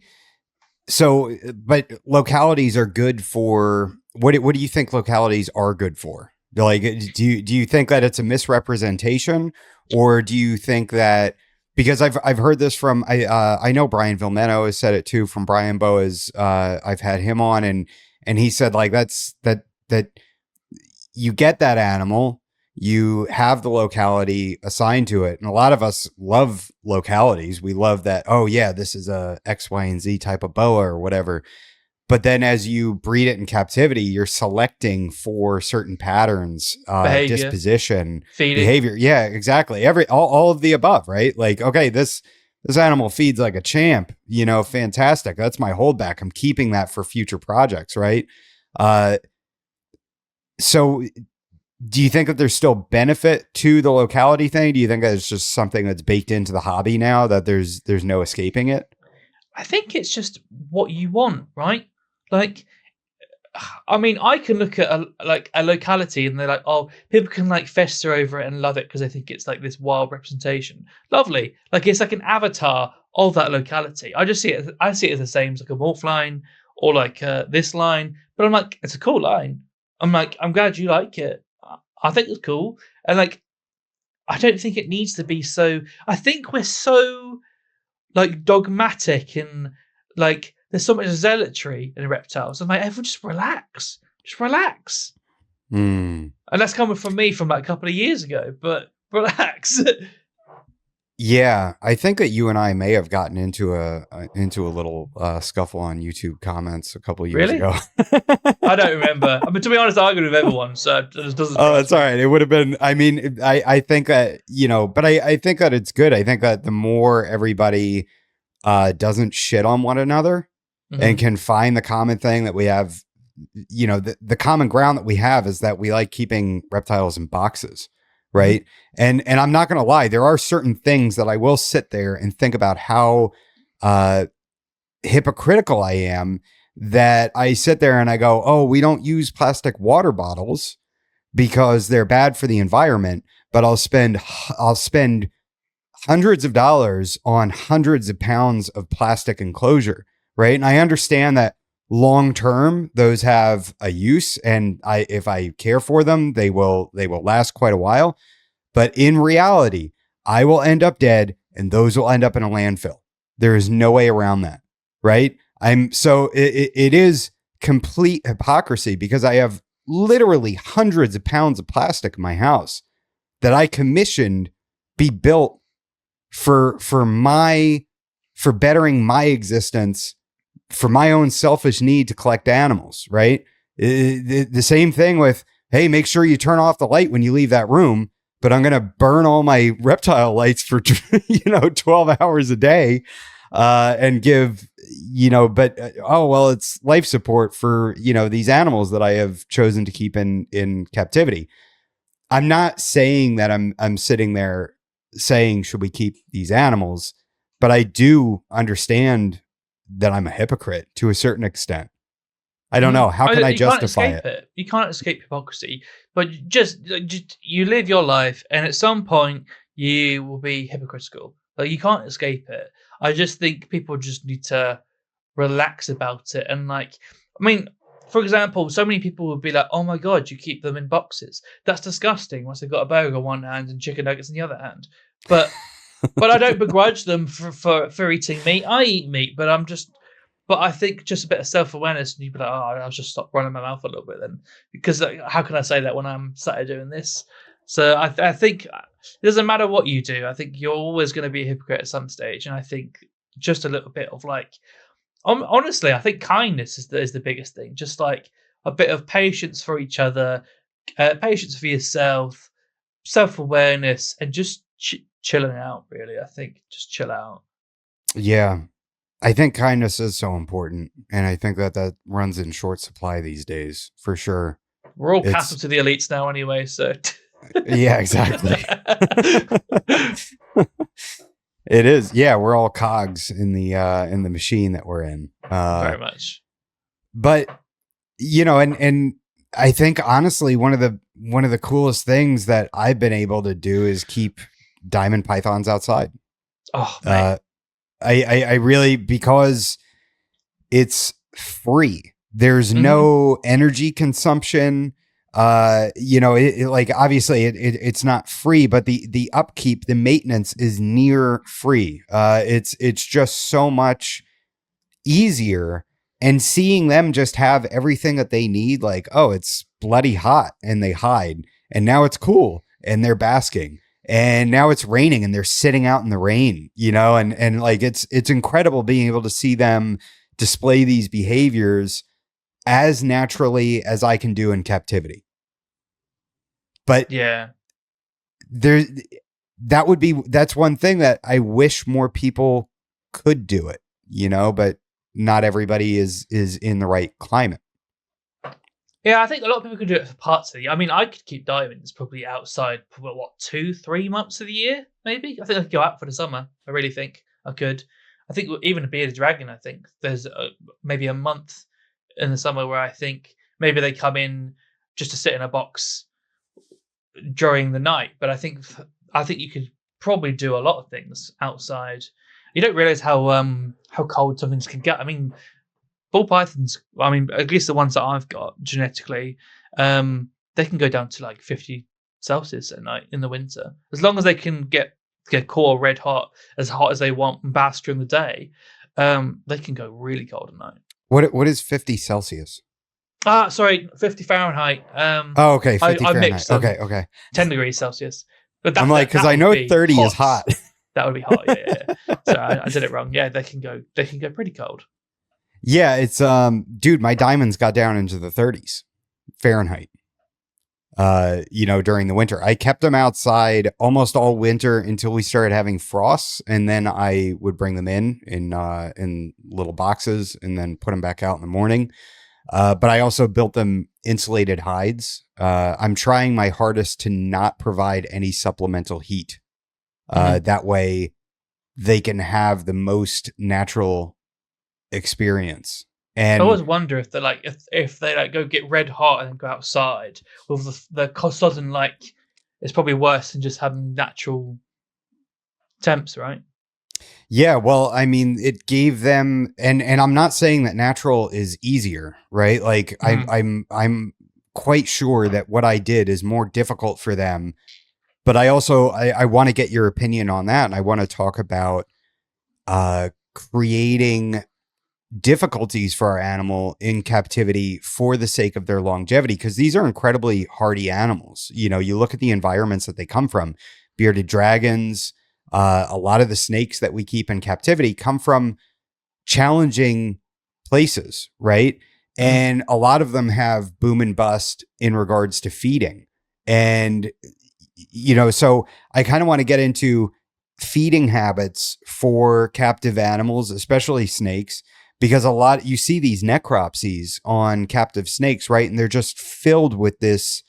so, but localities are good for what do you think localities are good for? Like, do you think that it's a misrepresentation, or do you think that, because I've heard this from, I know Brian Vilmeno has said it too, from Brian Boas. I've had him on, and he said like that you get that animal, you have the locality assigned to it. And a lot of us love localities. We love that, oh yeah, this is a X, Y, and Z type of boa or whatever. But then as you breed it in captivity, you're selecting for certain patterns, behavior, disposition, feeding, behavior. Yeah, exactly. All of the above, right? Like, okay, this animal feeds like a champ, fantastic. That's my holdback. I'm keeping that for future projects, right? So do you think that there's still benefit to the locality thing? Do you think that it's just something that's baked into the hobby now, that there's no escaping it? I think it's just what you want, right? Like, I mean, I can look at a locality and they're like, oh, people can like fester over it and love it because they think it's like this wild representation. Lovely. Like it's like an avatar of that locality. I see it as the same as like a morph line or like this line, but I'm like, it's a cool line. I'm like, I'm glad you like it. I think it's cool. And like, I don't think it needs to be so. I think we're so like dogmatic and like there's so much zealotry in reptiles. I'm like, everyone just relax. Just relax. And that's coming from me from like a couple of years ago, but relax. Yeah, I think that you and I may have gotten into a little scuffle on YouTube comments a couple years Really? ago. I don't remember. I mean, to be honest, I can remember one, so it just doesn't Oh, surprise that's all me. right. It would have been. I mean, I think that but I think that it's good. I think that the more everybody doesn't shit on one another and Hmm. can find the common thing that we have, the common ground that we have is that we like keeping reptiles in boxes, Hmm. right? And I'm not going to lie, there are certain things that I will sit there and think about how uh, hypocritical I am, that I sit there and I go, oh, we don't use plastic water bottles because they're bad for the environment, but I'll spend hundreds of dollars on hundreds of pounds of plastic enclosure, right? And I understand that long term those have a use, and if I care for them, they will last quite a while. But in reality, I will end up dead and those will end up in a landfill. There is no way around that, right? It is complete hypocrisy because I have literally hundreds of pounds of plastic in my house that I commissioned be built for for bettering my existence, for my own selfish need to collect animals, right? The same thing with, hey, make sure you turn off the light when you leave that room, but I'm going to burn all my reptile lights for 12 hours a day and give, but oh well, it's life support for these animals that I have chosen to keep in captivity. I'm not saying that I'm sitting there saying should we keep these animals, but I do understand that I'm a hypocrite to a certain extent. I don't know. How can I You can't justify escape it? it. You can't escape hypocrisy. But just you live your life, and at some point you will be hypocritical. Like you can't escape it. I just think people just need to relax about it. And like, I mean, for example, so many people would be like, "Oh my god, you keep them in boxes? That's disgusting." Once they've got a burger in one hand and chicken nuggets in the other hand, but I don't begrudge them for eating meat. I eat meat, but I think just a bit of self awareness, and you'd be like, oh, I'll just stop running my mouth a little bit then, because like, how can I say that when I'm sat here doing this? So I think it doesn't matter what you do. I think you're always going to be a hypocrite at some stage, and I think just a little bit of like, honestly, I think kindness is the biggest thing. Just like a bit of patience for each other, patience for yourself, self awareness, and just chilling out. Really, I think just chill out. Yeah. I think kindness is so important. And I think that runs in short supply these days, for sure. We're all cattle It's, to the elites now, anyway. So yeah, exactly. It is. Yeah. We're all cogs in the machine that we're in. very much. But, and I think honestly, one of the coolest things that I've been able to do is keep diamond pythons outside. Oh, Uh, mate. I really, because it's free. There's Hmm. no energy consumption. Like obviously it's not free, but the upkeep, the maintenance is near free. It's just so much easier. And seeing them just have everything that they need, like, oh, it's bloody hot and they hide, and now it's cool and they're basking, and now it's raining and they're sitting out in the rain, and like it's incredible being able to see them display these behaviors as naturally as I can do in captivity. But Yeah. there that's one thing that I wish more people could do it, but not everybody is in the right climate. Yeah, I think a lot of people can do it for parts of the year. I mean, I could keep diamonds probably outside for what 2, 3 months of the year, maybe. I think I could go out for the summer. I really think I could. I think even a bearded dragon. I think there's maybe a month in the summer where I think maybe they come in just to sit in a box during the night. But I think you could probably do a lot of things outside. You don't realize how cold some things can get. I mean, ball pythons. I mean, at least the ones that I've got genetically, they can go down to like 50 Celsius at night in the winter, as long as they can get core red hot as they want, and bask during the day. They can go really cold at night. What is 50 Celsius? Sorry, 50 Fahrenheit. Oh, okay, 50 I Fahrenheit. mixed them. Okay. 10 degrees Celsius. But I'm like, because that I would know be 30 is hot. hot. That would be hot. Yeah. So I did it wrong. Yeah, they can go pretty cold. Yeah, it's dude, my diamonds got down into the 30s Fahrenheit. During the winter. I kept them outside almost all winter until we started having frosts, and then I would bring them in little boxes and then put them back out in the morning. But I also built them insulated hides. I'm trying my hardest to not provide any supplemental heat. That way they can have the most natural experience. And I always wonder if they if they like go get red hot and then go outside with the sudden it's probably worse than just having natural temps, right? yeah, well, I mean, it gave them, and I'm not saying that natural is easier, right? Like I'm quite sure that what I did is more difficult for them. But I also I want to get your opinion on that, and I want to talk about creating difficulties for our animal in captivity for the sake of their longevity, because these are incredibly hardy animals. You look at the environments that they come from. Bearded dragons, a lot of the snakes that we keep in captivity come from challenging places, right? And a lot of them have boom and bust in regards to feeding. And so I kind of want to get into feeding habits for captive animals, especially snakes, because you see these necropsies on captive snakes, right? And they're just filled with this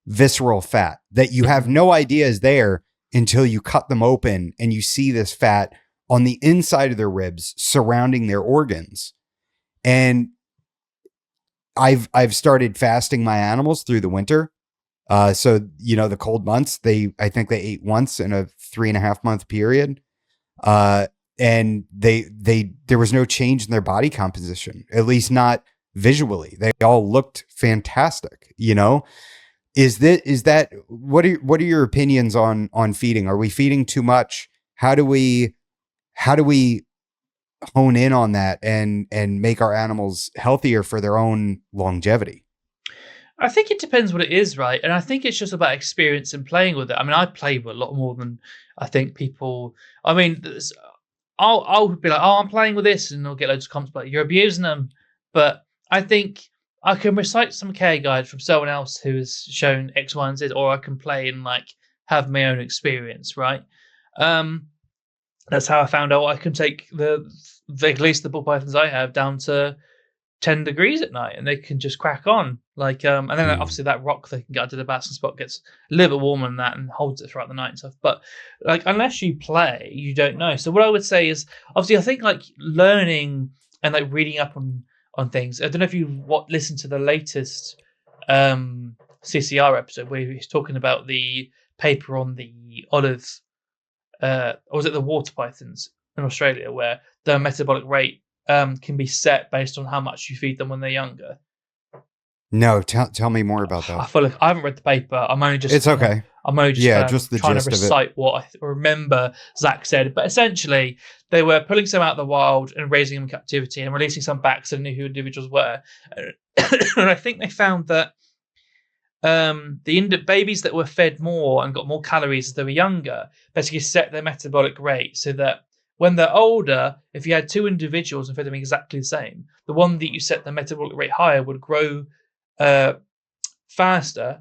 visceral fat that you have no idea is there until you cut them open and you see this fat on the inside of their ribs surrounding their organs. And I've started fasting my animals through the winter. So the cold months, I think they ate once in a 3.5 month period. And there was no change in their body composition, at least not visually. They all looked fantastic. Is that what are your opinions on feeding? Are we feeding too much? How do we hone in on that and make our animals healthier for their own longevity? I think it depends what it is, right? And I think it's just about experience and playing with it. I mean, I play with a lot more than I think people. I mean, I'll be like, oh, I'm playing with this, and I'll get loads of comments like, you're abusing them. But I think I can recite some care guide from someone else who has shown X, Y, and Z, or I can play and have my own experience, right? That's how I found out I can take at least the ball pythons I have down to 10 degrees at night, and they can just crack on. And then obviously that rock they can get under the basking spot gets a little bit warmer than that and holds it throughout the night and stuff. But unless you play, you don't know. So what I would say is, obviously, I think learning and reading up on things. I don't know if you listened to the latest CCR episode where he's talking about the paper on the olive, or was it the water pythons in Australia, where the metabolic rate can be set based on how much you feed them when they're younger. No, tell me more about that. I feel like I haven't read the paper. I'm only just. It's okay. I'm only just, just the trying gist to recite what I remember Zach said. But essentially, they were pulling some out of the wild and raising them in captivity and releasing some back so they knew who individuals were. And I think they found that the babies that were fed more and got more calories as they were younger basically set their metabolic rate so that when they're older, if you had two individuals and fed them exactly the same, the one that you set the metabolic rate higher would grow faster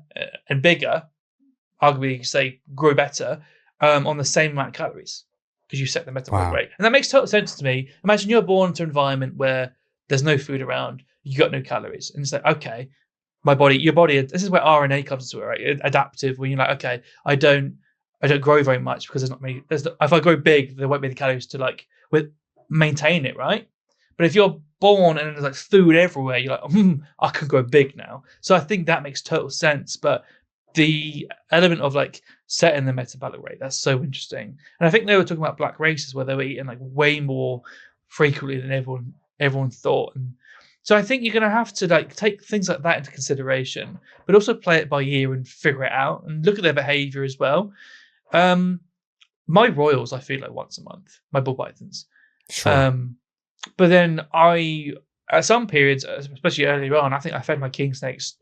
and bigger, arguably you could say grow better, on the same amount of calories because you set the metabolic rate. And that makes total sense to me. Imagine you're born into an environment where there's no food around, you got no calories. And it's like, okay, your body, this is where RNA comes into it, right? Adaptive, when you're like, okay, I don't grow very much because there's not many. If I grow big, there won't be the calories to maintain it, right? But if you're born and there's food everywhere, you're like, I can grow big now. So I think that makes total sense. But the element of setting the metabolic rate, that's so interesting. And I think they were talking about black races where they were eating way more frequently than everyone thought. And so I think you're going to have to take things like that into consideration, but also play it by ear and figure it out and look at their behavior as well. My royals, I feed once a month, my bull pythons. Sure. But then at some periods, especially earlier on, I think I fed my king snakes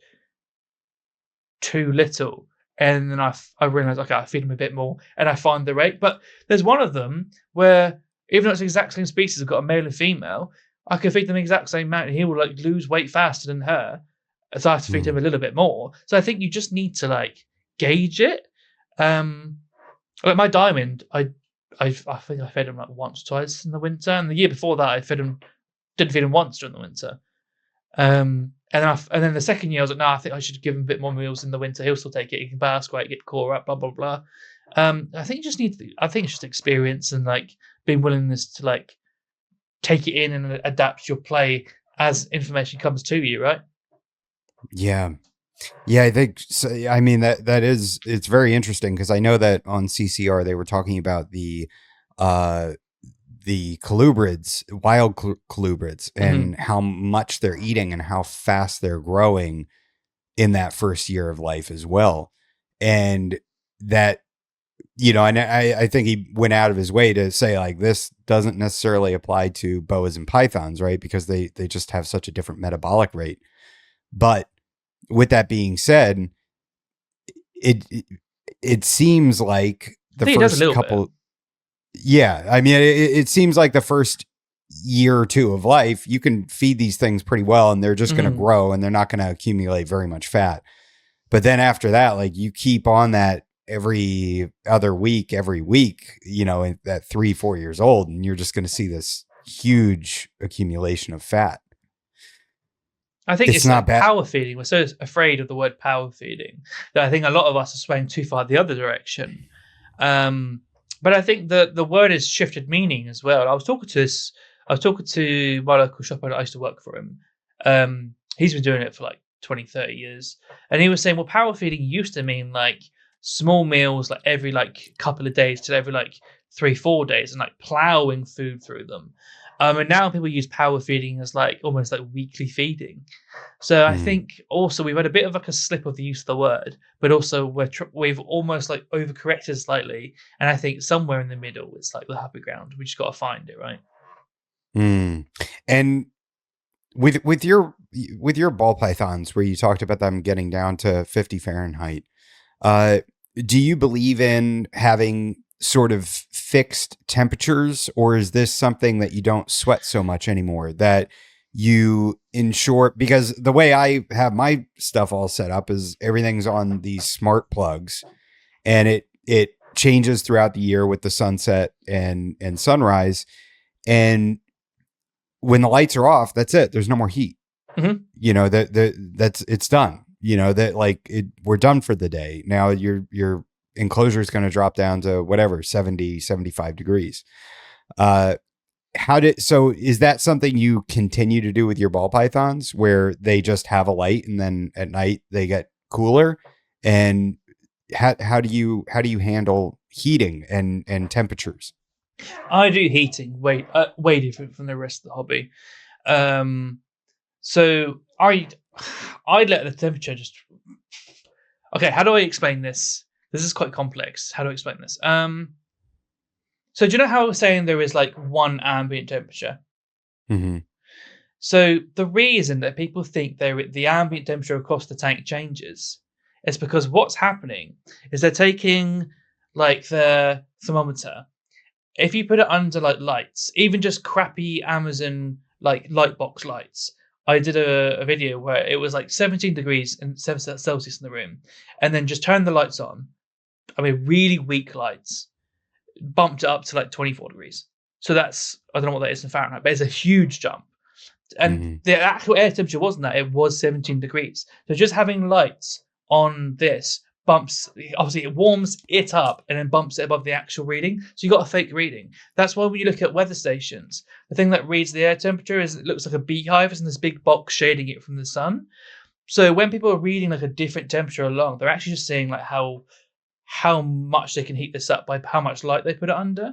too little. and then I realized, okay, I feed them a bit more, and I find the rate. But there's one of them where, even though it's the exact same species, I've got a male and female, I can feed them the exact same amount, and he will like lose weight faster than her. So I have to feed him a little bit more. So I think you just need to like gauge it. Like my diamond, I think I fed him like once, twice in the winter, and the year before that I didn't feed him once during the winter. And then the second year I was like, no, I think I should give him a bit more meals in the winter. He'll still take it. He can bask, right, get core up, blah blah blah. I think I think it's just experience and like being willingness to like take it in and adapt your play as information comes to you, right? Yeah. Yeah, I think so. I mean, it's very interesting because I know that on CCR they were talking about the colubrids, wild colubrids, and how much they're eating and how fast they're growing in that first year of life as well. And that, and I think he went out of his way to say like, this doesn't necessarily apply to boas and pythons, right? Because they just have such a different metabolic rate. But with that being said, it seems like the first couple bit. Yeah, I mean, it seems like the first year or two of life, you can feed these things pretty well and they're just going to grow and they're not going to accumulate very much fat. But then after that, like you keep on that every other week, every week, at 3-4 years old, and you're just going to see this huge accumulation of fat. I think it's not like power feeding. We're so afraid of the word power feeding that I think a lot of us are swaying too far the other direction. But I think the word has shifted meaning as well. I was talking to my local shopper. I used to work for him. He's been doing it for like 20, 30 years. And he was saying, well, power feeding used to mean like small meals, like every like couple of days to every like 3-4 days, and like plowing food through them. And now people use power feeding as like almost like weekly feeding. So I think also we've had a bit of like a slip of the use of the word, but also we've almost like overcorrected slightly. And I think somewhere in the middle, it's like the happy ground. We just got to find it, right? And with your ball pythons, where you talked about them getting down to 50 Fahrenheit, do you believe in having sort of fixed temperatures, or is this something that you don't sweat so much anymore, that you ensure? Because the way I have my stuff all set up is everything's on these smart plugs, and it changes throughout the year with the sunset and sunrise. And when the lights are off, that's it. There's no more heat. That's it's done. We're done for the day. Now your enclosure is going to drop down to whatever, 70, 75 degrees. So is that something you continue to do with your ball pythons, where they just have a light and then at night they get cooler? And how do you handle heating and temperatures? I do heating way different from the rest of the hobby. So I'd let the temperature just. Okay, how do I explain this? This is quite complex. How do I explain this? So do you know how I was saying there is like one ambient temperature? So the reason that people think the ambient temperature across the tank changes is because what's happening is they're taking like the thermometer. If you put it under like lights, even just crappy Amazon like light box lights. I did a video where it was like 17 degrees and Celsius in the room, and then just turned the lights on. I mean, really weak lights, bumped it up to like 24 degrees. So that's, I don't know what that is in Fahrenheit, but it's a huge jump. And the actual air temperature wasn't that, it was 17 degrees. So just having lights on this obviously it warms it up and then bumps it above the actual reading. So you got a fake reading. That's why when you look at weather stations, the thing that reads the air temperature is it looks like a beehive, and this big box shading it from the sun. So when people are reading like a different temperature along, they're actually just seeing like how much they can heat this up by how much light they put it under.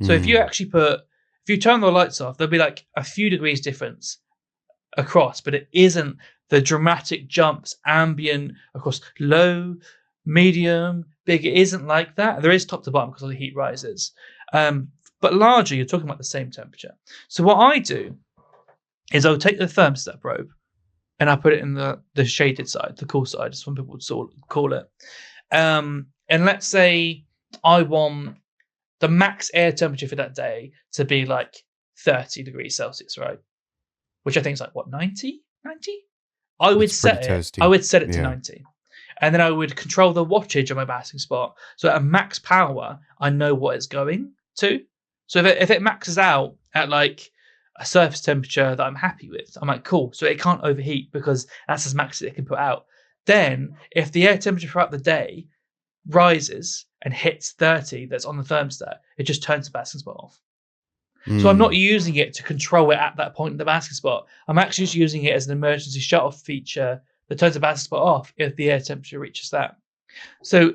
So if you turn the lights off, there'll be like a few degrees difference across, but it isn't the dramatic jumps ambient across low, medium, big. It isn't like that. There is top to bottom because of the heat rises. But largely, you're talking about the same temperature. So what I do is I'll take the thermostat probe and I put it in the shaded side, the cool side, as some people would call it. And let's say I want the max air temperature for that day to be like 30 degrees Celsius, right? Which I think is like what, 90? I would It's pretty set it. I toasty. would set it to Yeah. 90. And then I would control the wattage of my basking spot. So at max power, I know what it's going to. So if it maxes out at like a surface temperature that I'm happy with, I'm like, cool. So it can't overheat because that's as max as it can put out. Then if the air temperature throughout the day rises and hits 30 that's on the thermostat, it just turns the basking spot off. So I'm not using it to control it at that point in the basking spot. I'm actually just using it as an emergency shut-off feature that turns the basking spot off if the air temperature reaches that. So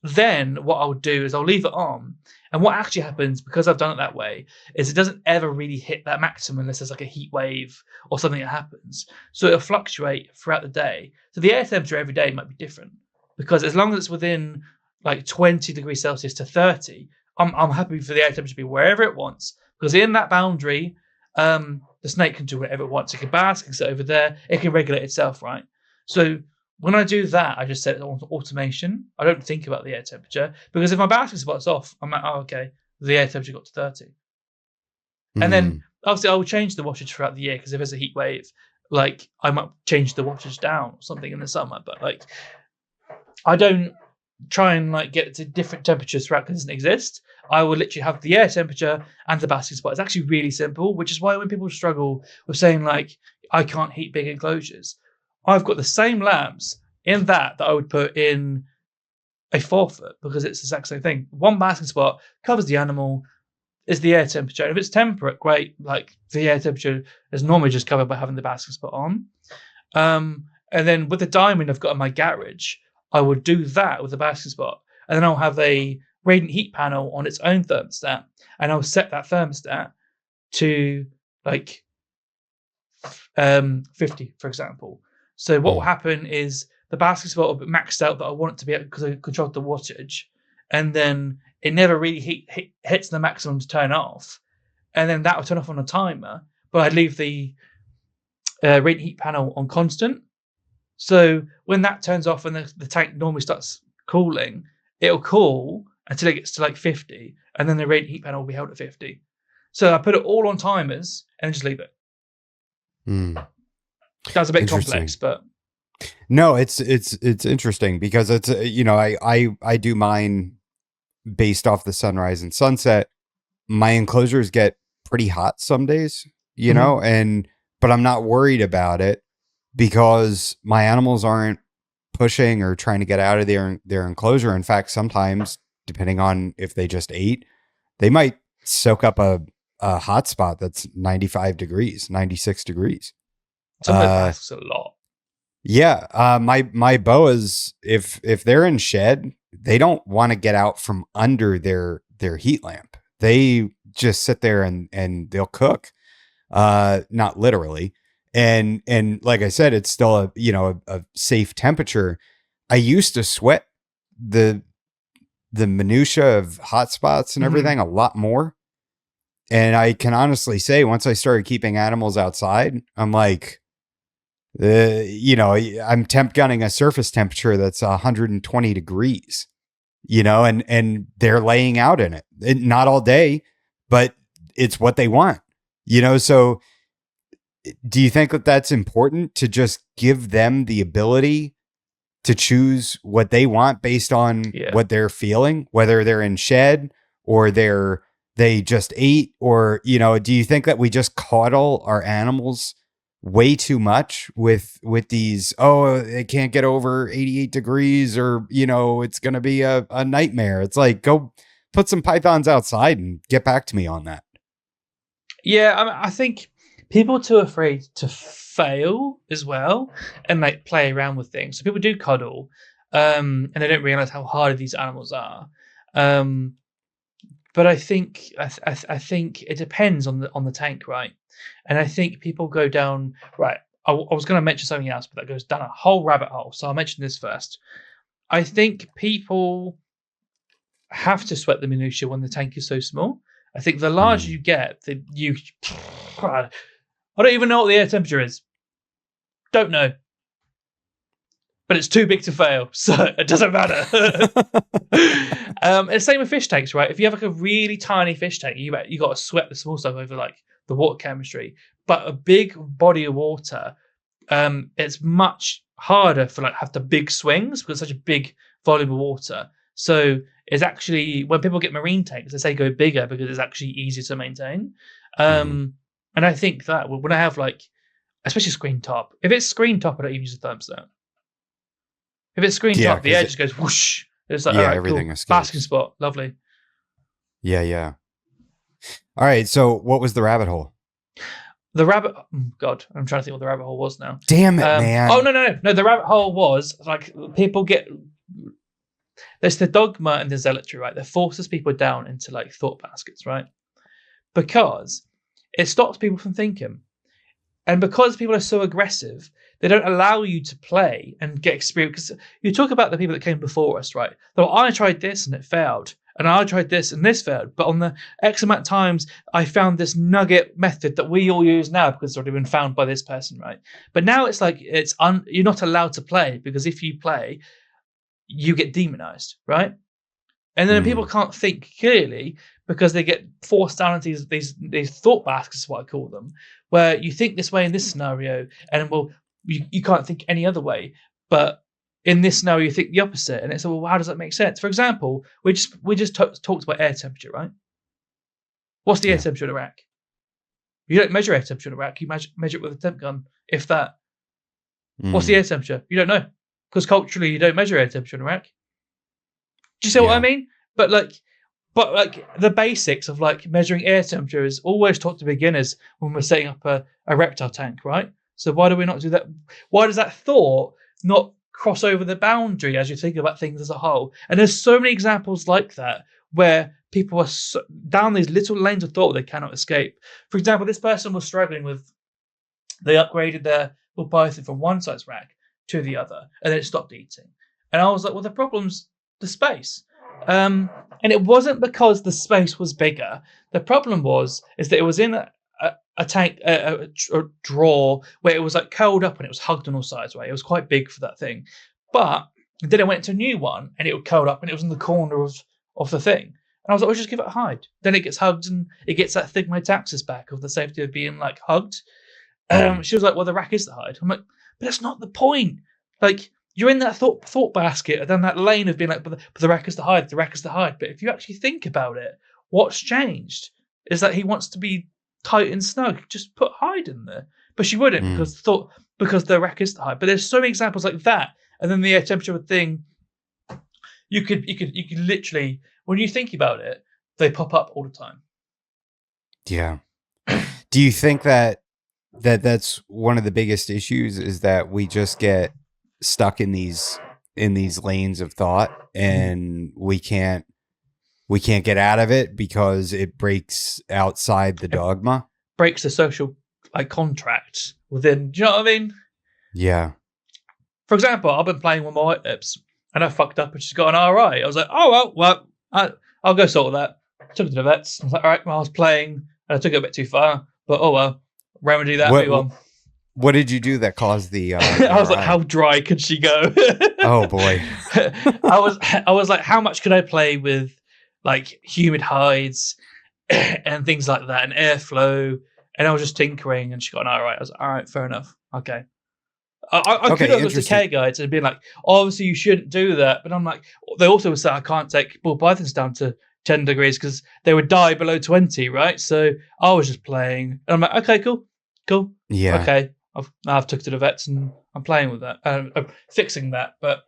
then what I'll do is I'll leave it on. And what actually happens, because I've done it that way, is it doesn't ever really hit that maximum unless there's like a heat wave or something that happens. So it'll fluctuate throughout the day. So the air temperature every day might be different, because as long as it's within like 20 degrees Celsius to 30, I'm happy for the air temperature to be wherever it wants. Because in that boundary, the snake can do whatever it wants. It can bask, it can sit over there, it can regulate itself, right? So when I do that, I just set it on automation. I don't think about the air temperature, because if my basking spot's off, I'm like, oh, okay, the air temperature got to 30. And then obviously I will change the wattage throughout the year, because if there's a heat wave, like I might change the wattage down or something in the summer. But like I don't try and like get to different temperatures throughout, because it doesn't exist. I will literally have the air temperature and the basking spot. It's actually really simple, which is why when people struggle with saying like, I can't heat big enclosures, I've got the same lamps in that I would put in a 4-foot, because it's the exact same thing. One basking spot covers the animal, is the air temperature. And if it's temperate, great. Like the air temperature is normally just covered by having the basking spot on. And then with the diamond I've got in my garage, I would do that with the basking spot. And then I'll have a radiant heat panel on its own thermostat. And I'll set that thermostat to like 50, for example. So what will happen is the basket spot will be maxed out that I want it to be because I controlled the wattage, and then it never really hits the maximum to turn off, and then that will turn off on a timer. But I'd leave the radiant heat panel on constant. So when that turns off and the tank normally starts cooling, it'll cool until it gets to like 50, and then the radiant heat panel will be held at 50. So I put it all on timers and just leave it. That's a bit complex, but no, it's interesting, because it's I do mine based off the sunrise and sunset. My enclosures get pretty hot some days, but I'm not worried about it, because my animals aren't pushing or trying to get out of their enclosure. In fact, sometimes, depending on if they just ate, they might soak up a hot spot that's 95 degrees, 96 degrees. That's a lot. Yeah. My boas, if they're in shed, they don't want to get out from under their heat lamp. They just sit there and they'll cook. Not literally. And like I said, it's still a safe temperature. I used to sweat the minutia of hot spots and everything a lot more. And I can honestly say, once I started keeping animals outside, I'm like, I'm temp gunning a surface temperature that's 120 degrees, and they're laying out in it. Not all day, but it's what they want, so do you think that that's important, to just give them the ability to choose what they want based on what they're feeling, whether they're in shed or they just ate, or, do you think that we just coddle our animals way too much with these, it can't get over 88 degrees, or, it's going to be a nightmare? It's like, go put some pythons outside and get back to me on that. Yeah, I think people are too afraid to fail as well, and like play around with things. So people do coddle, and they don't realize how hard these animals are. But I think I think it depends on the tank, right? And I think people go down right. I was going to mention something else, but that goes down a whole rabbit hole. So I'll mention this first. I think people have to sweat the minutia when the tank is so small. I think the larger you get, I don't even know what the air temperature is. Don't know. but it's too big to fail, so it doesn't matter. And same with fish tanks, right? If you have like a really tiny fish tank, you got to sweat the small stuff over like the water chemistry. But a big body of water, it's much harder for like have the big swings because it's such a big volume of water. So it's actually when people get marine tanks, they say go bigger because it's actually easier to maintain. And I think that when I have like, especially screen top, if it's screen top, I don't even use a thermostat. If it's screen top, the air just goes whoosh. It's like, all right, everything cool. escapes. Basking spot, lovely. Yeah. All right, so what was the rabbit hole? The rabbit, God, I'm trying to think what the rabbit hole was now. Damn it, man. Oh, no. The rabbit hole was like people get, there's the dogma and the zealotry, right? That forces people down into like thought baskets, right? Because it stops people from thinking. And because people are so aggressive, they don't allow you to play and get experience. Because you talk about the people that came before us, right? So I tried this and it failed. And I tried this and this failed. But on the X amount of times, I found this nugget method that we all use now because it's already been found by this person, right? But now it's like you're not allowed to play because if you play, you get demonized, right? And then people can't think clearly because they get forced down into these thought baskets, is what I call them, where you think this way in this scenario, and you can't think any other way. But in this scenario, you think the opposite, and it's well, how does that make sense? For example, we just talked about air temperature, right? What's the air temperature in a rack? You don't measure air temperature in a rack. You measure it with a temp gun, if that. What's the air temperature? You don't know because culturally you don't measure air temperature in a rack. Do you see what I mean? But the basics of like measuring air temperature is always taught to beginners when we're setting up a reptile tank, right? So why do we not do that? Why does that thought not cross over the boundary as you think about things as a whole? And there's so many examples like that where people are down these little lanes of thought they cannot escape. For example, this person was struggling with, they upgraded their bull python from one size rack to the other, and then it stopped eating. And I was like, well, the problem's the space. And it wasn't because the space was bigger. The problem is that it was in a tank, a drawer where it was like curled up and it was hugged on all sides, right? It was quite big for that thing. But then I went to a new one and it was curled up and it was in the corner of the thing. And I was like, well, just give it a hide. Then it gets hugged and it gets that thigmotaxis back of the safety of being like hugged. She was like, well, the rack is the hide. I'm like, but that's not the point. Like, you're in that thought basket and then that lane of being like, but the rack is the hide, the rack is the hide. But if you actually think about it, what's changed is that he wants to be tight and snug. Just put hide in there. But she wouldn't because the rack is the hide. But there's so many examples like that. And then the air temperature thing, you could literally, when you think about it, they pop up all the time. Yeah. Do you think that's one of the biggest issues is that we just get stuck in these lanes of thought and we can't get out of it because it breaks outside the dogma? Breaks the social contract within. Do you know what I mean? Yeah. For example, I've been playing with my white lips and I fucked up and she's got an RI. I was like, oh well, I'll go sort that. Took it to the vets. I was like, all right, well, I was playing and I took it a bit too far, but oh well, remedy that. What did you do that caused the? I was like, how dry could she go? Oh boy. I was like, how much could I play with like humid hides and things like that and airflow? And I was just tinkering and she got an all right. I was like, all right, fair enough. Okay. I could have looked at care guides and been like, obviously you shouldn't do that. But I'm like, they also would say I can't take bull pythons down to 10 degrees because they would die below 20, right? So I was just playing. And I'm like, okay, cool. Yeah. Okay. I've took it to the vets and I'm playing with that. I'm fixing that. But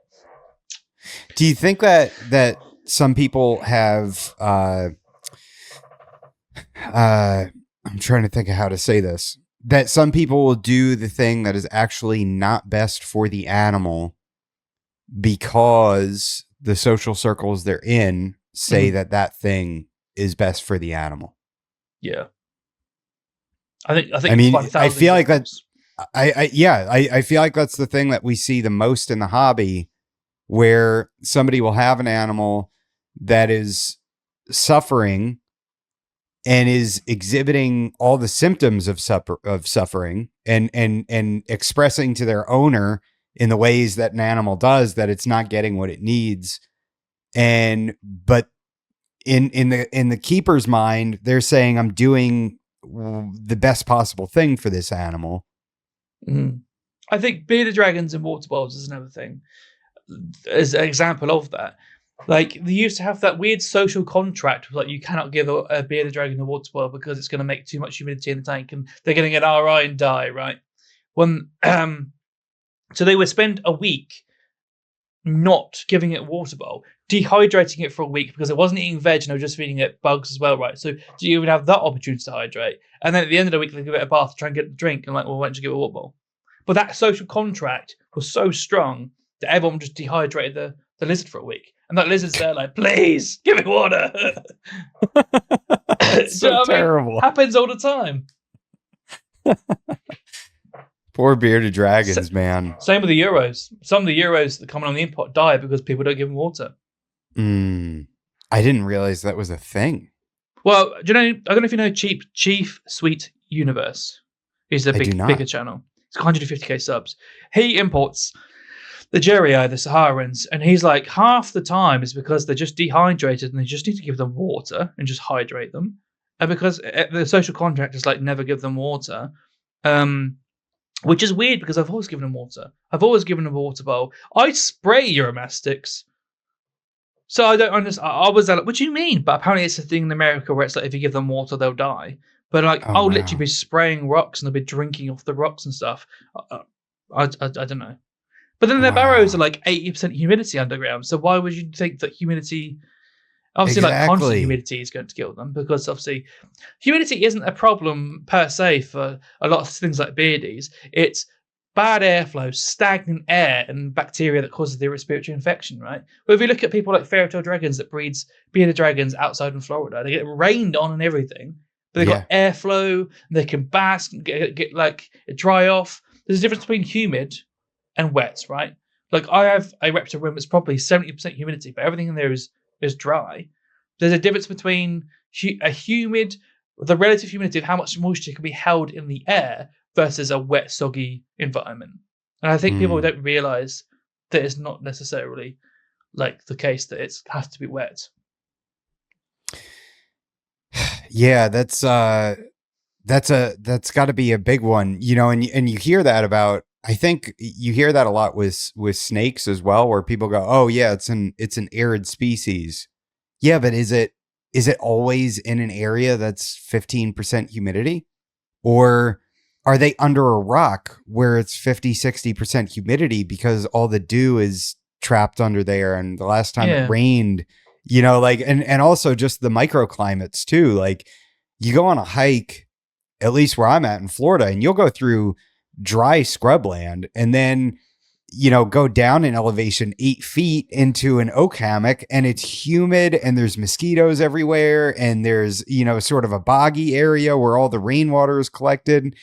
do you think that some people have I'm trying to think of how to say this, that some people will do the thing that is actually not best for the animal because the social circles they're in say that thing is best for the animal? Yeah. I mean, I feel like that's, I feel like that's the thing that we see the most in the hobby, where somebody will have an animal that is suffering and is exhibiting all the symptoms of suffering and expressing to their owner, in the ways that an animal does, that it's not getting what it needs. But in the keeper's mind, they're saying, I'm doing the best possible thing for this animal. Mm. I think bearded dragons and water bowls is another thing, as an example of that. Like, they used to have that weird social contract, like you cannot give a bearded dragon a water bowl because it's going to make too much humidity in the tank, and they're going to get RI and die, right? So they would spend a week not giving it a water bowl, dehydrating it for a week because it wasn't eating veg and they were just feeding it bugs as well, right? So you would have that opportunity to hydrate, and then at the end of the week they give it a bath to try and get a drink, and like, well, why don't you give it a water bowl? But that social contract was so strong that everyone just dehydrated the lizard for a week. And that lizard's there like, please, give me water. It's so terrible. Happens all the time. Poor bearded dragons, man. Same with the Euros. Some of the Euros that come on the import die because people don't give them water. I didn't realize that was a thing. Well, do you know, I don't know if you know Chief Sweet Universe. He's a bigger channel. It's 150k subs. He imports the Jerry, the Saharans, and he's like, half the time is because they're just dehydrated and they just need to give them water and just hydrate them. And because the social contract is like, never give them water. Which is weird because I've always given them water. I've always given them a water bowl. I spray Uromastics. So I don't understand. I was like, what do you mean? But apparently it's a thing in America where it's like, if you give them water, they'll die. But like, I'll literally be spraying rocks and they'll be drinking off the rocks and stuff. I don't know. But then their burrows are like 80% humidity underground. So why would you think that humidity, obviously like constant humidity is going to kill them? Because obviously humidity isn't a problem per se for a lot of things like beardies. It's bad airflow, stagnant air, and bacteria that causes the respiratory infection, right? But if you look at people like fairytale dragons that breeds bearded dragons outside in Florida, they get rained on and everything. But they've got airflow, they can bask, get like dry off. There's a difference between humid and wet, right? Like, I have a reptile room that's probably 70% humidity, but everything in there is dry. There's a difference between the relative humidity of how much moisture can be held in the air versus a wet, soggy environment. And I think people don't realize that it's not necessarily like the case that it has to be wet. Yeah, that's got to be a big one, you know, and you hear that about, I think you hear that a lot with snakes as well, where people go, oh yeah, it's an arid species. Yeah, but is it always in an area that's 15% humidity? Or are they under a rock where it's 50, 60% humidity because all the dew is trapped under there? And the last time it rained, you know, like, and also just the microclimates too. Like, you go on a hike, at least where I'm at in Florida, and you'll go through dry scrubland and then, you know, go down in elevation 8 feet into an oak hammock, and it's humid and there's mosquitoes everywhere. And there's, you know, sort of a boggy area where all the rainwater is collected.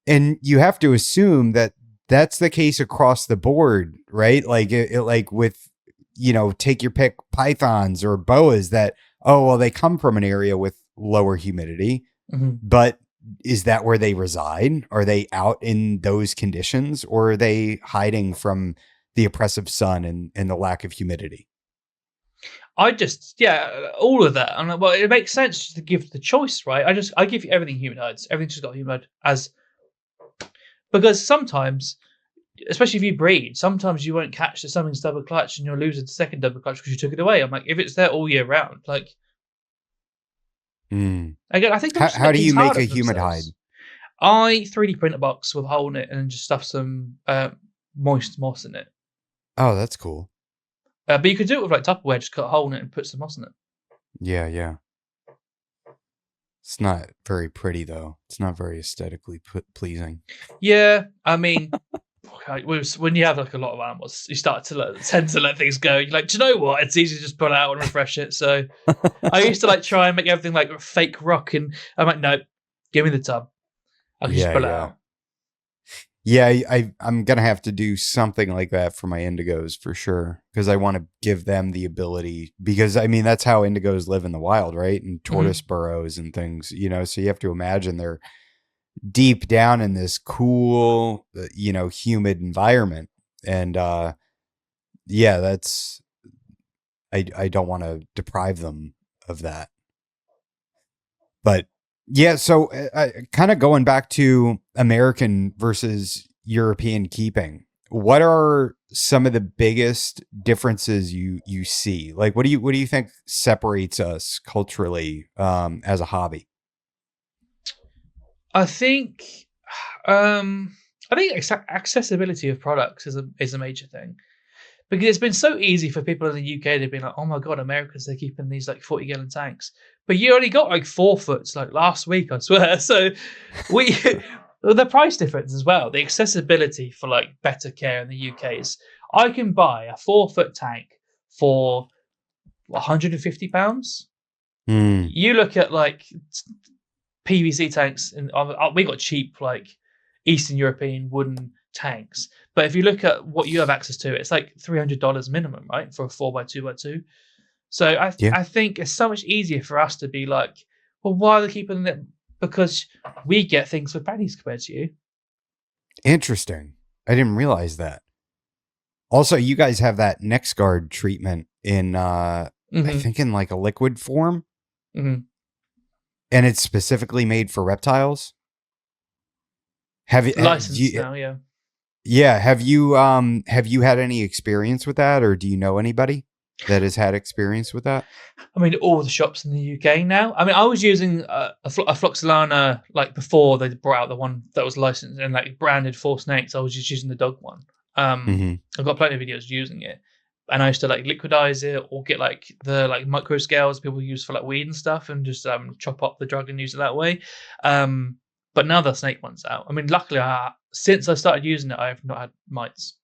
And you have to assume that that's the case across the board, right? Like like with, you know, take your pick, pythons or boas that, oh, well, they come from an area with lower humidity, but is that where they reside? Are they out in those conditions, or are they hiding from the oppressive sun and the lack of humidity? All of that. And well, it makes sense to give the choice, right? I give you everything humid hides. Everything's just got humid because sometimes, especially if you breed, sometimes you won't catch something's double clutch and you'll lose a second double clutch because you took it away. I'm like, if it's there all year round, like. Again, I think how do you make a humid hide? I 3D print a box with a hole in it and just stuff some moist moss in it. Oh, that's cool. But you could do it with like Tupperware, just cut a hole in it and put some moss in it. Yeah. It's not very pretty though. It's not very aesthetically pleasing. Yeah, I mean, when you have like a lot of animals, you start to tend to let things go. You're like, do you know what? It's easy to just pull out and refresh it. So I used to like try and make everything like fake rock, and I'm like, no, give me the tub. I can just pull it out. Yeah, I'm gonna have to do something like that for my indigos for sure, because I want to give them the ability. Because I mean, that's how indigos live in the wild, right? And tortoise burrows and things, you know. So you have to imagine they're deep down in this cool, humid environment. And yeah, that's I don't want to deprive them of that. But yeah, so kind of going back to American versus European keeping, what are some of the biggest differences you see? Like, what do you think separates us culturally as a hobby? I think, um, I think accessibility of products is a major thing. Because it's been so easy for people in the UK to be like, oh my god, Americans, they're keeping these like 40-gallon tanks. But you only got like 4 foots like last week, I swear. So we the price difference as well, the accessibility for like better care in the UK is I can buy a 4 foot tank for £150. Mm, You look at like PVC tanks, and we got cheap like Eastern European wooden tanks. But if you look at what you have access to, it's like $300 minimum, right, for a 4x2x2. So yeah, I think it's so much easier for us to be like, well, why are they keeping it? Because we get things for pennies compared to you. interesting. I didn't realize that. Also, you guys have that NexGuard treatment in, I Hmm. think, in like a liquid form, Hmm. and it's specifically made for reptiles. Have you, Licensed now, yeah. yeah, have you had any experience with that, or do you know anybody that has had experience with that? I mean, all the shops in the UK now. I mean, I was using a Floxolana like before they brought out the one that was licensed and like branded for snakes. I was just using the dog one. Hmm. I've got plenty of videos using it, and I used to like liquidize it or get like the like micro scales people use for like weed and stuff, and just chop up the drug and use it that way. Um, but now the snake one's out. I mean, luckily, since I started using it, I have not had mites.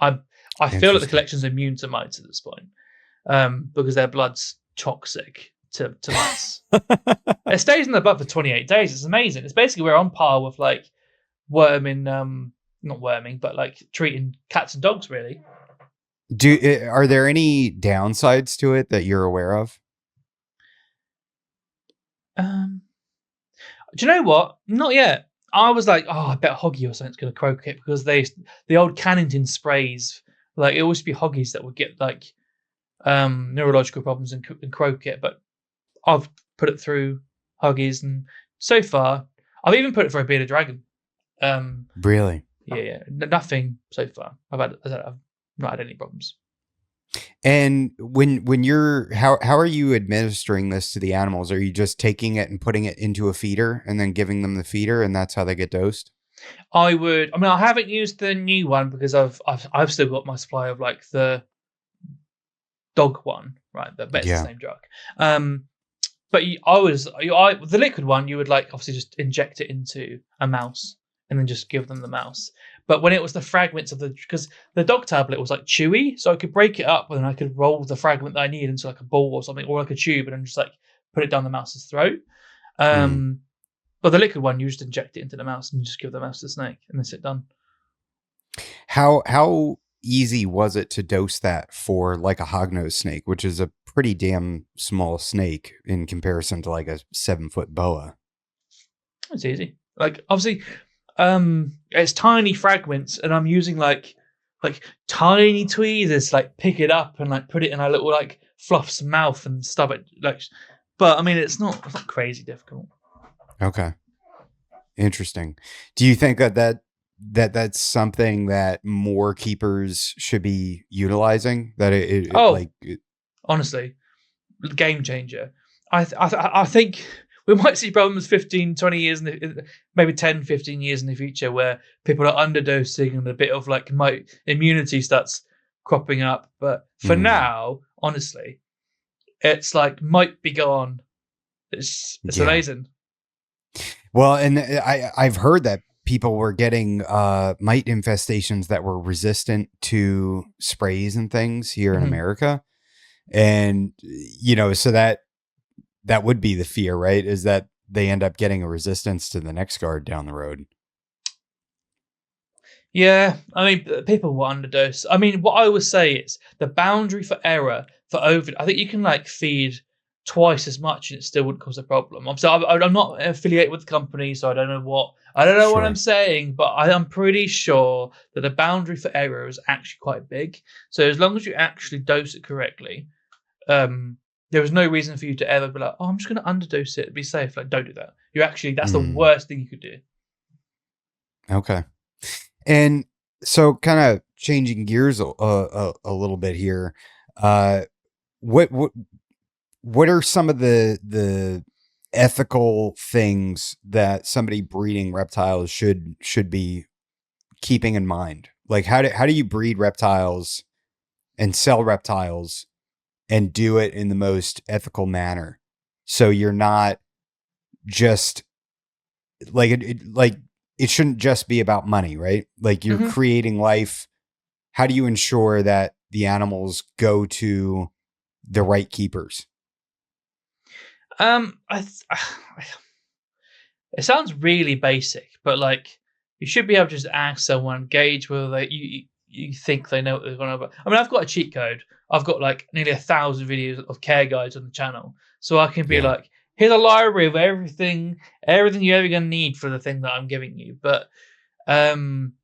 I I feel that the Interesting. collection's immune to mites at this point, because their blood's toxic to mice. It stays in the blood for 28 days. It's amazing. It's basically we're on par with like worming, not worming, but like treating cats and dogs. Really. Are there any downsides to it that you're aware of? Um, do you know what? Not yet. I was like, oh, I bet Hoggy or something's gonna croak it because the old Cannington sprays. Like it always be Hoggies that would get like neurological problems and croak it, but I've put it through Huggies, and so far, I've even put it through a bearded dragon. Um, Really? yeah, nothing so far. I've not had any problems. And when you're how are you administering this to the animals? Are you just taking it and putting it into a feeder and then giving them the feeder and that's how they get dosed? I would. I mean, I haven't used the new one because I've still got my supply of like the dog one, right? But it's the Yeah. same drug. Um, but the liquid one, you would like obviously just inject it into a mouse and then just give them the mouse. But when it was the fragments of because the dog tablet was like chewy, so I could break it up and then I could roll the fragment that I need into like a ball or something, or like a tube, and then just like put it down the mouse's throat. Mm. Um, but the liquid one, you just inject it into the mouse and just give the mouse to the snake, and then sit done. How easy was it to dose that for like a hognose snake, which is a pretty damn small snake in comparison to like a 7 foot boa? It's easy. Like obviously, it's tiny fragments, and I'm using like tiny tweezers, to, like pick it up and like put it in a little like fluff's mouth and stuff it like. But I mean, it's not crazy difficult. Okay. Interesting. Do you think that's something that more keepers should be utilizing? That Oh, honestly, game changer. I think we might see problems 15, 20 years, maybe 10, 15 years in the future where people are underdosing and a bit of like immunity starts cropping up. But for mm, now, honestly, it's like might be gone. It's yeah. amazing. Well, and I've heard that people were getting mite infestations that were resistant to sprays and things here in Mhm. America. And so that would be the fear, right? Is that they end up getting a resistance to the next guard down the road. Yeah, I mean, people will underdose. I mean, what I would say is the boundary for error for over. I think you can like feed twice as much and it still wouldn't cause a problem. I'm not affiliated with the company, so I don't know what I'm Sure. saying, but I am pretty sure that the boundary for error is actually quite big. So as long as you actually dose it correctly, there is no reason for you to ever be like, oh, I'm just going to underdose it, be safe. Like, don't do that. That's the Mm. worst thing you could do. Okay. And so, kind of changing gears a little bit here. What what are some of the ethical things that somebody breeding reptiles should be keeping in mind? Like, how do you breed reptiles and sell reptiles and do it in the most ethical manner, so you're not just like it shouldn't just be about money, right? Like, you're Mm-hmm. creating life. How do you ensure that the animals go to the right keepers? I It sounds really basic, but like you should be able to just ask someone, gauge whether you think they know what they're going about. I mean, I've got a cheat code. I've got like nearly 1,000 videos of care guides on the channel, so I can be Yeah. like, here's a library of everything you're ever gonna need for the thing that I'm giving you. But um,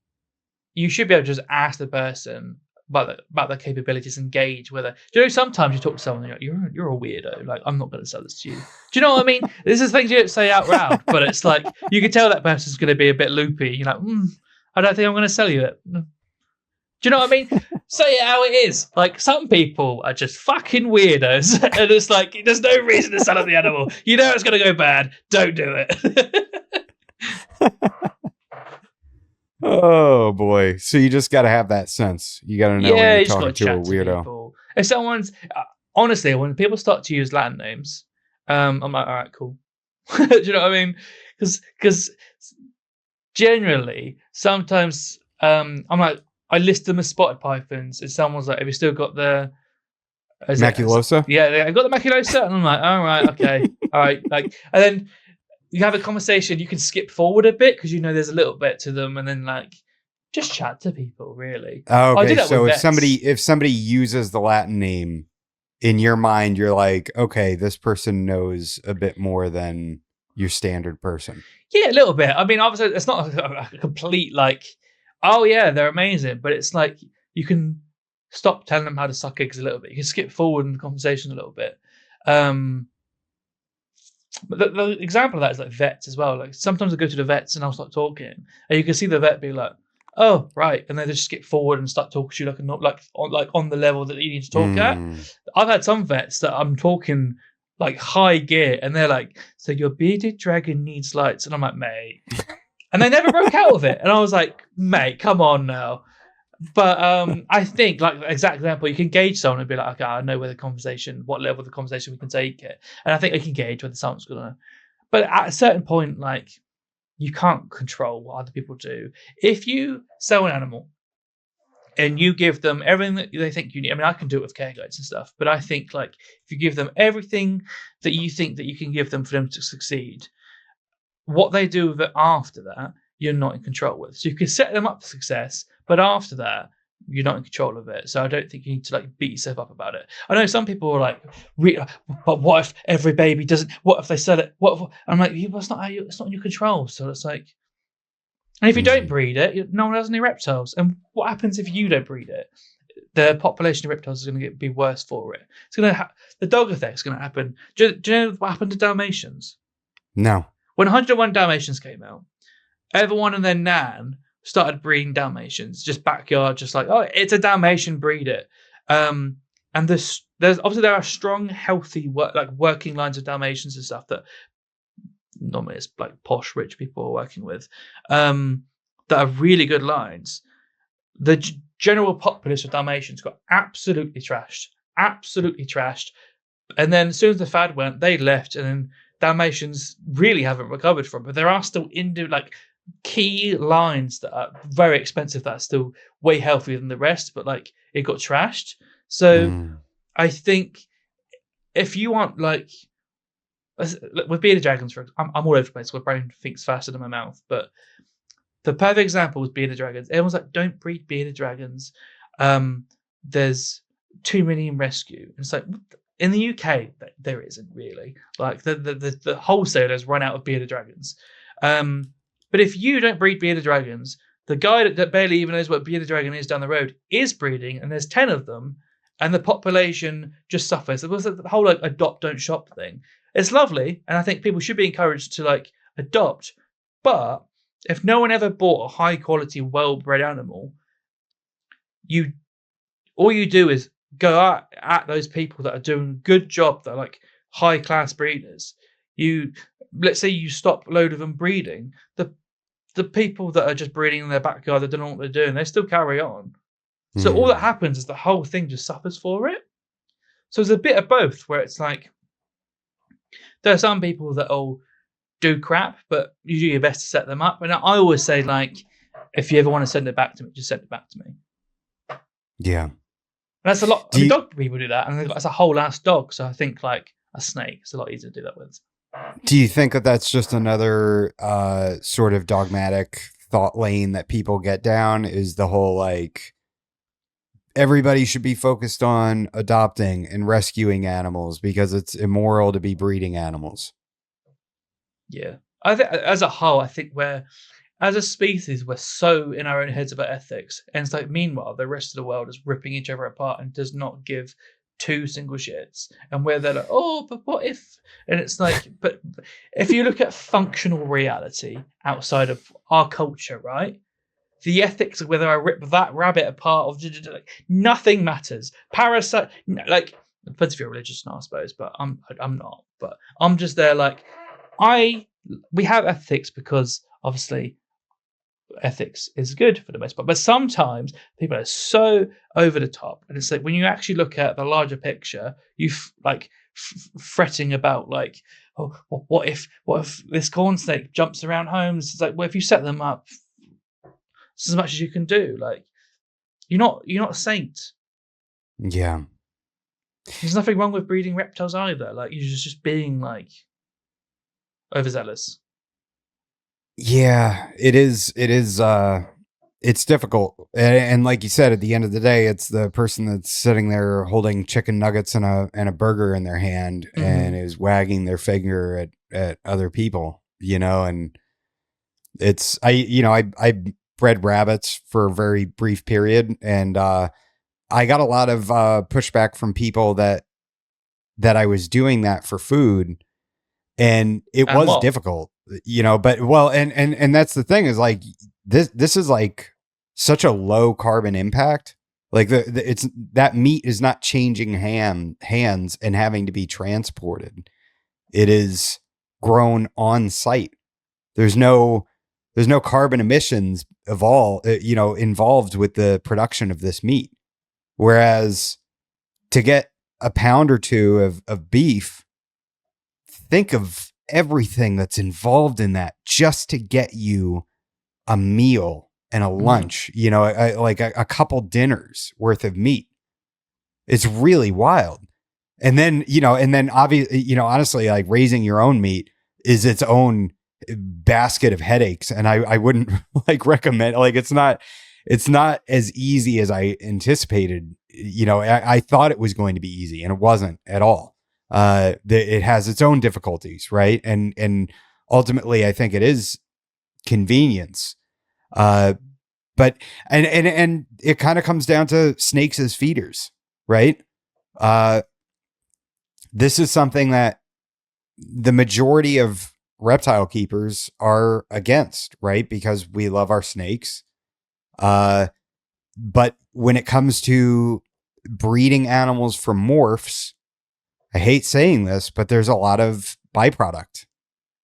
you should be able to just ask the person about their capabilities and gauge whether. Do you know, sometimes you talk to someone and you're a weirdo. Like, I'm not going to sell this to you. Do you know what I mean? This is things you don't say out loud, but it's like you can tell that person's going to be a bit loopy. You're like, I don't think I'm going to sell you it. Do you know what I mean? Say it how it is. Like, some people are just fucking weirdos, and it's like there's no reason to sell them the animal. You know it's going to go bad. Don't do it. Oh boy. So you just got to have that sense. You got to know when Yeah, you're you just got talking to to a chat to weirdo. people. If someone's honestly, when people start to use Latin names, I'm like, all right, cool. Do you know what I mean? Because generally, sometimes I'm like, I list them as spotted pythons, and someone's like, have you still got the? Maculosa? Yeah, I got the maculosa, and I'm like, all right, okay, all right, like, and then you have a conversation. You can skip forward a bit because you know there's a little bit to them, and then like just chat to people. Really, Oh, I do okay. that with So vets. if somebody uses the Latin name in your mind, you're like, okay, this person knows a bit more than your standard person. Yeah, a little bit. I mean, obviously, it's not a complete like, oh yeah, they're amazing, but it's like you can stop telling them how to suck eggs a little bit. You can skip forward in the conversation a little bit. Um, but the example of that is like vets as well. Like sometimes I go to the vets and I'll start talking, and you can see the vet be like, "Oh, right," and they just skip forward and start talking to you like on the level that you need to talk at. Mm. I've had some vets that I'm talking like high gear, and they're like, "So your bearded dragon needs lights," and I'm like, "Mate," and they never broke out of it, and I was like, "Mate, come on now." But I think, like exact example, you can gauge someone and be like, okay, I know where the conversation, what level of the conversation we can take it, and I think I can gauge whether someone's gonna. But at a certain point, like you can't control what other people do. If you sell an animal and you give them everything that they think you need, I mean, I can do it with care guides and stuff, but I think like if you give them everything that you think that you can give them for them to succeed, what they do with it after that, you're not in control with. So you can set them up for success, but after that, you're not in control of it. So I don't think you need to like beat yourself up about it. I know some people are like, but what if every baby doesn't? What if they sell it? What if, I'm like, well, it's not it's not in your control. So it's like, and if you don't Mm. breed it, no one has any reptiles. And what happens if you don't breed it? The population of reptiles is going to be worse for it. It's going to the dog effect is going to happen. Do you know what happened to Dalmatians? No. When 101 Dalmatians came out, everyone and their nan started breeding Dalmatians, just backyard, just like, oh, it's a Dalmatian, breed it. And there's obviously there are strong, healthy working lines of Dalmatians and stuff that normally it's like posh, rich people are working with, that are really good lines. The general populace of Dalmatians got absolutely trashed. And then as soon as the fad went, they left, and then Dalmatians really haven't recovered from. But there are still like key lines that are very expensive that are still way healthier than the rest, but like it got trashed. So Mm. I think if you want like with bearded dragons, I'm all over the place. My brain thinks faster than my mouth, but the perfect example was bearded dragons. Everyone's like, don't breed bearded dragons. There's too many in rescue. And it's like, in the UK, there isn't really. Like the wholesalers run out of bearded dragons. But if you don't breed bearded dragons, the guy that barely even knows what bearded dragon is down the road is breeding, and there's 10 of them, and the population just suffers. There was the whole like adopt don't shop thing. It's lovely, and I think people should be encouraged to like adopt. But if no one ever bought a high quality, well bred animal, you all you do is go at those people that are doing a good job, that are like high class breeders. You let's say you stop a load of them breeding, the people that are just breeding in their backyard that don't know what they're doing, they still carry on. So all that happens is the whole thing just suffers for it. So there's a bit of both where it's like there are some people that will do crap, but you do your best to set them up. And I always say, like, if you ever want to send it back to me, just send it back to me. Yeah. And that's a lot. Dog people do that, and that's a whole ass dog. So I think like a snake, it's a lot easier to do that with. Do you think that that's just another sort of dogmatic thought lane that people get down? Is the whole like everybody should be focused on adopting and rescuing animals because it's immoral to be breeding animals? Yeah, I think as a whole, I think as a species, we're so in our own heads about ethics, and it's like meanwhile the rest of the world is ripping each other apart and does not give two single shits, and where they're like, oh, but what if? And it's like, but if you look at functional reality outside of our culture, right? The ethics of whether I rip that rabbit apart or like, nothing matters. Parasite, like, depends if you're religious, I suppose, but I'm not. But I'm just there, like, we have ethics because obviously ethics is good for the most part, but sometimes people are so over the top, and it's like when you actually look at the larger picture, you fretting about like, oh, what if this corn snake jumps around homes? It's like, well, if you set them up, it's as much as you can do. Like, you're not a saint. Yeah, there's nothing wrong with breeding reptiles either. Like, you're just being like overzealous. Yeah, it is. It's difficult. And like you said, at the end of the day, it's the person that's sitting there holding chicken nuggets and a burger in their hand and is wagging their finger at other people, and I bred rabbits for a very brief period. And, I got a lot of, pushback from people that I was doing that for food, and it was difficult. But well, and that's the thing is like this is like such a low carbon impact. Like it's that meat is not changing hands and having to be transported. It is grown on site. There's no carbon emissions involved with the production of this meat. Whereas to get a pound or two of beef, think of everything that's involved in that just to get you a meal and a lunch, like a couple dinners worth of meat. It's really wild. And then, obviously, honestly, like raising your own meat is its own basket of headaches. And I wouldn't like recommend, like, it's not as easy as I anticipated. I thought it was going to be easy, and it wasn't at all. It has its own difficulties, right? And ultimately, I think it is convenience. But it kind of comes down to snakes as feeders, right? This is something that the majority of reptile keepers are against, right? Because we love our snakes. But when it comes to breeding animals from morphs, I hate saying this, but there's a lot of byproduct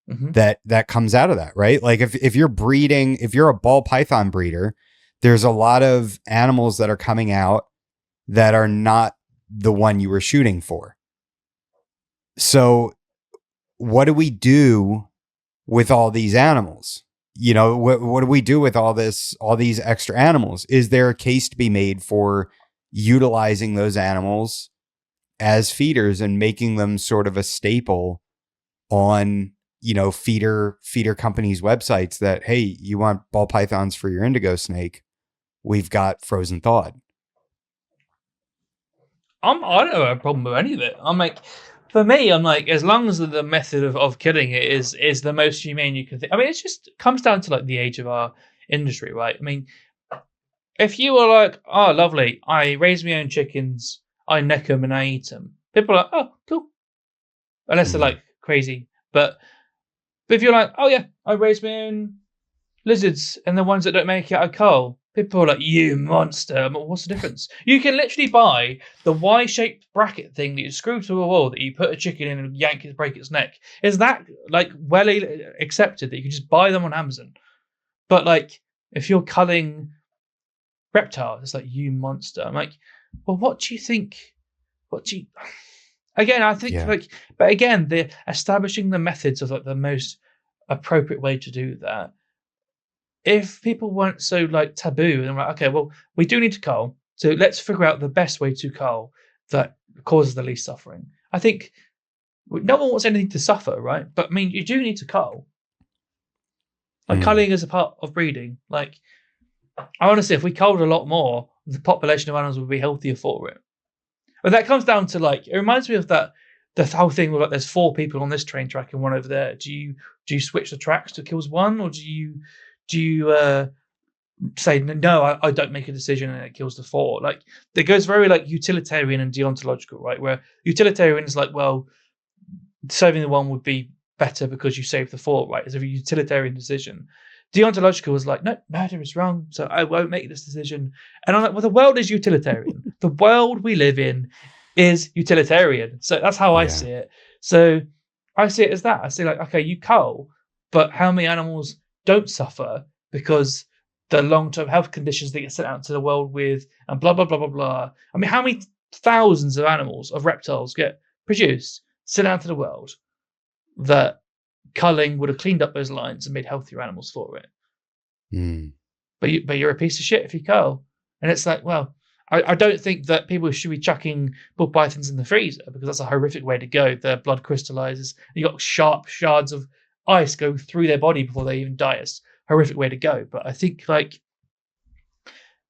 that comes out of that, right? Like if you're a ball python breeder, there's a lot of animals that are coming out that are not the one you were shooting for. So what do we do with all these animals? What do we do with all these extra animals? Is there a case to be made for utilizing those animals as feeders and making them sort of a staple on, feeder companies' websites that, hey, you want ball pythons for your indigo snake? We've got frozen thawed. I don't have a problem with any of it. I'm like, for me, I'm like, as long as the method of killing it is the most humane you can think. I mean, it just comes down to like the age of our industry, right? I mean, if you were like, oh, lovely, I raise my own chickens, I neck them and I eat them, people are like, oh, cool. Unless they're Mm. like crazy. But if you're like, oh yeah, I raise my own lizards and the ones that don't make it out of coal, people are like, you monster. But what's the difference? You can literally buy the Y-shaped bracket thing that you screw to a wall that you put a chicken in and yank it, break its neck. Is that like well accepted that you can just buy them on Amazon? But like, if you're culling reptiles, it's like, you monster. I'm like, well, what do you think? What do you? Again, I think Yeah. but again, the establishing the methods of like the most appropriate way to do that. If people weren't so like taboo and like, okay, well, we do need to cull, so let's figure out the best way to cull that causes the least suffering. I think no one wants anything to suffer, right? But I mean, you do need to cull. Like Mm. culling is a part of breeding. Like, I honestly, if we culled a lot more, the population of animals would be healthier for it. But that comes down to like, it reminds me of that the whole thing with like, there's 4 people on this train track and one over there. Do you switch the tracks to kills one, or do you say no? I don't make a decision and it kills the 4. Like, it goes very like utilitarian and deontological, right? Where utilitarian is like, well, saving the one would be better because you saved the 4, right? It's a utilitarian decision. Deontological is like, no, murder is wrong, so I won't make this decision. And I'm like, well, the world is utilitarian. The world we live in is utilitarian. So that's how I Yeah. see it. So I see it as that. I see like, okay, you cull, but how many animals don't suffer because the long-term health conditions they get sent out to the world with, and blah blah blah blah blah. I mean, how many thousands of animals, of reptiles, get produced, sent out to the world that culling would have cleaned up those lines and made healthier animals for it. Mm. But you're a piece of shit if you cull. And it's like, well, I don't think that people should be chucking bull pythons in the freezer because that's a horrific way to go. Their blood crystallizes. You got sharp shards of ice go through their body before they even die. It's a horrific way to go. But I think like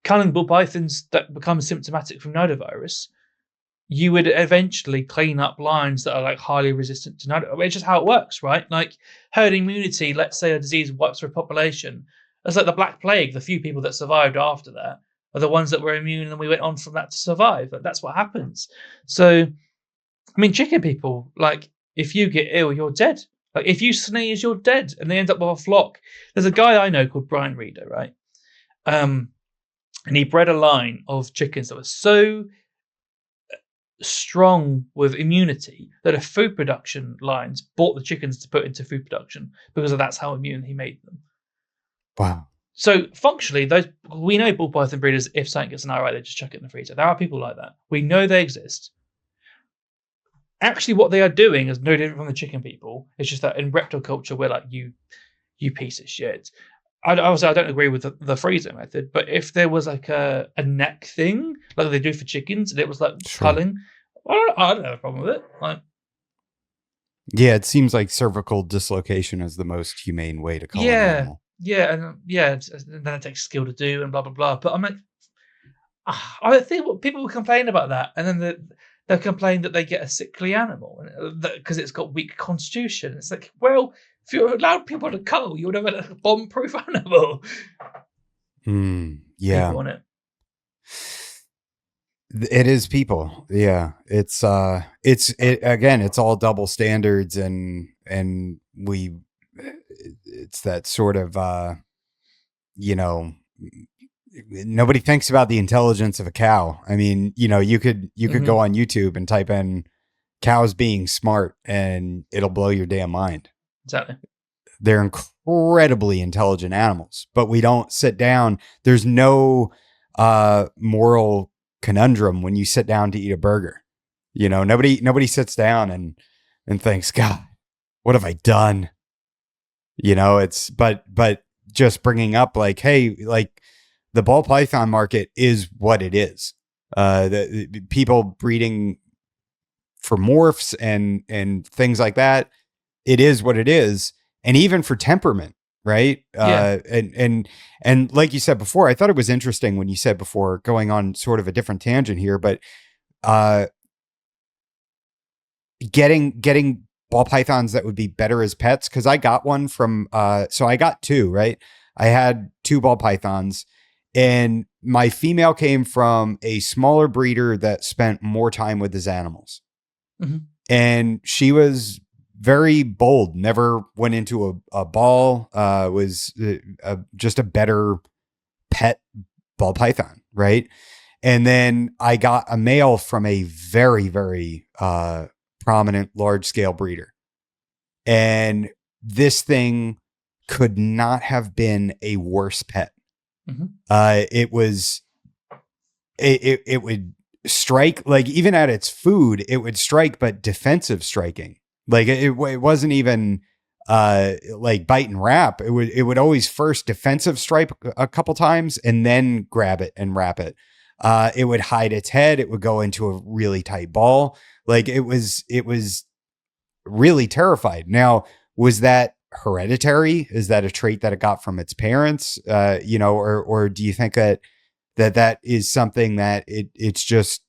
culling bull pythons that become symptomatic from nidovirus, you would eventually clean up lines that are like highly resistant to nidovirus. It's just how it works, right? Like herd immunity, let's say a disease wipes through a population. It's like the Black Plague, the few people that survived after that are the ones that were immune and we went on from that to survive. Like, that's what happens. So, I mean, chicken people, like, if you get ill, you're dead. Like, if you sneeze, you're dead. And they end up with a flock. There's a guy I know called Brian Reader, right? And he bred a line of chickens that were so strong with immunity that if food production lines bought the chickens to put into food production because that's how immune he made them. Wow. So functionally, those we know bull python breeders, if something gets an eye right, they just chuck it in the freezer. There are people like that. We know they exist. Actually, what they are doing is no different from the chicken people. It's just that in reptile culture, we're like, you piece of shit. Obviously, I don't agree with the freezer method, but if there was like a neck thing, like they do for chickens, and it was like Sure. culling, I don't have a problem with it. Like, Yeah, it seems like cervical dislocation is the most humane way to cull an animal. and then it takes skill to do, and blah blah blah. But I'm like, I think what people will complain about that, and then they'll complain that they get a sickly animal because it's got weak constitution. It's like, well, if you allowed people to cull, you would have a bomb-proof animal. Yeah. People on it. It is people. Yeah. It's again, it's all double standards and it's that sort of, nobody thinks about the intelligence of a cow. I mean, you could go on YouTube and type in cows being smart and it'll blow your damn mind. Exactly. They're incredibly intelligent animals, but we don't sit down. There's no moral conundrum when you sit down to eat a burger. Nobody sits down and thinks, God, what have I done? It's but just bringing up like, hey, like the ball python market is what it is. The people breeding for morphs and things like that, it is what it is. And even for temperament, right? Yeah. And like you said before, I thought it was interesting when you said before, going on sort of a different tangent here, but getting ball pythons that would be better as pets, because I got one from so I got two, right? I had two ball pythons, and my female came from a smaller breeder that spent more time with his animals. Mhm. And she was very bold, never went into a ball, was just a better pet ball python, right? And then I got a male from a very, very prominent large scale breeder. And this thing could not have been a worse pet. Mhm. It was, it would strike, like even at its food, it would strike, but defensive striking. Like it wasn't even like bite and wrap. It would always first defensive strike a couple times and then grab it and wrap it. It would hide its head. It would go into a really tight ball. Like it was really terrified. Now, was that hereditary? Is that a trait that it got from its parents? Or do you think that is something that it's just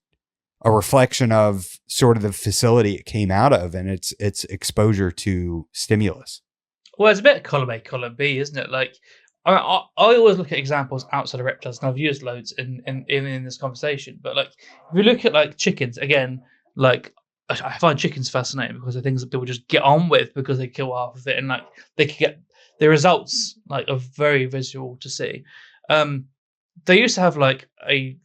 a reflection of sort of the facility it came out of and its exposure to stimulus? Well, it's a bit of column A, column B, isn't it? Like, I always look at examples outside of reptiles, and I've used loads in this conversation. But like, if you look at like chickens again, like I find chickens fascinating because they're things that people just get on with because they kill half of it, and like they can get the results like are very visual to see. They used to have like a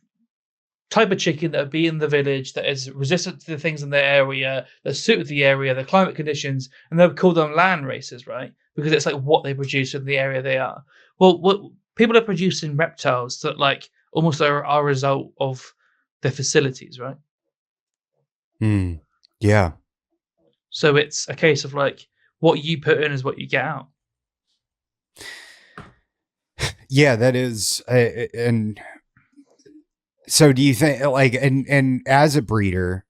type of chicken that would be in the village that is resistant to the things in their area, that suited the area, the climate conditions, and they would call them land races, right? Because it's like what they produce in the area they are. Well, what people are producing reptiles that like almost are a result of their facilities, right? Yeah. So it's a case of like what you put in is what you get out. Yeah, that is, and so do you think like, and as a breeder,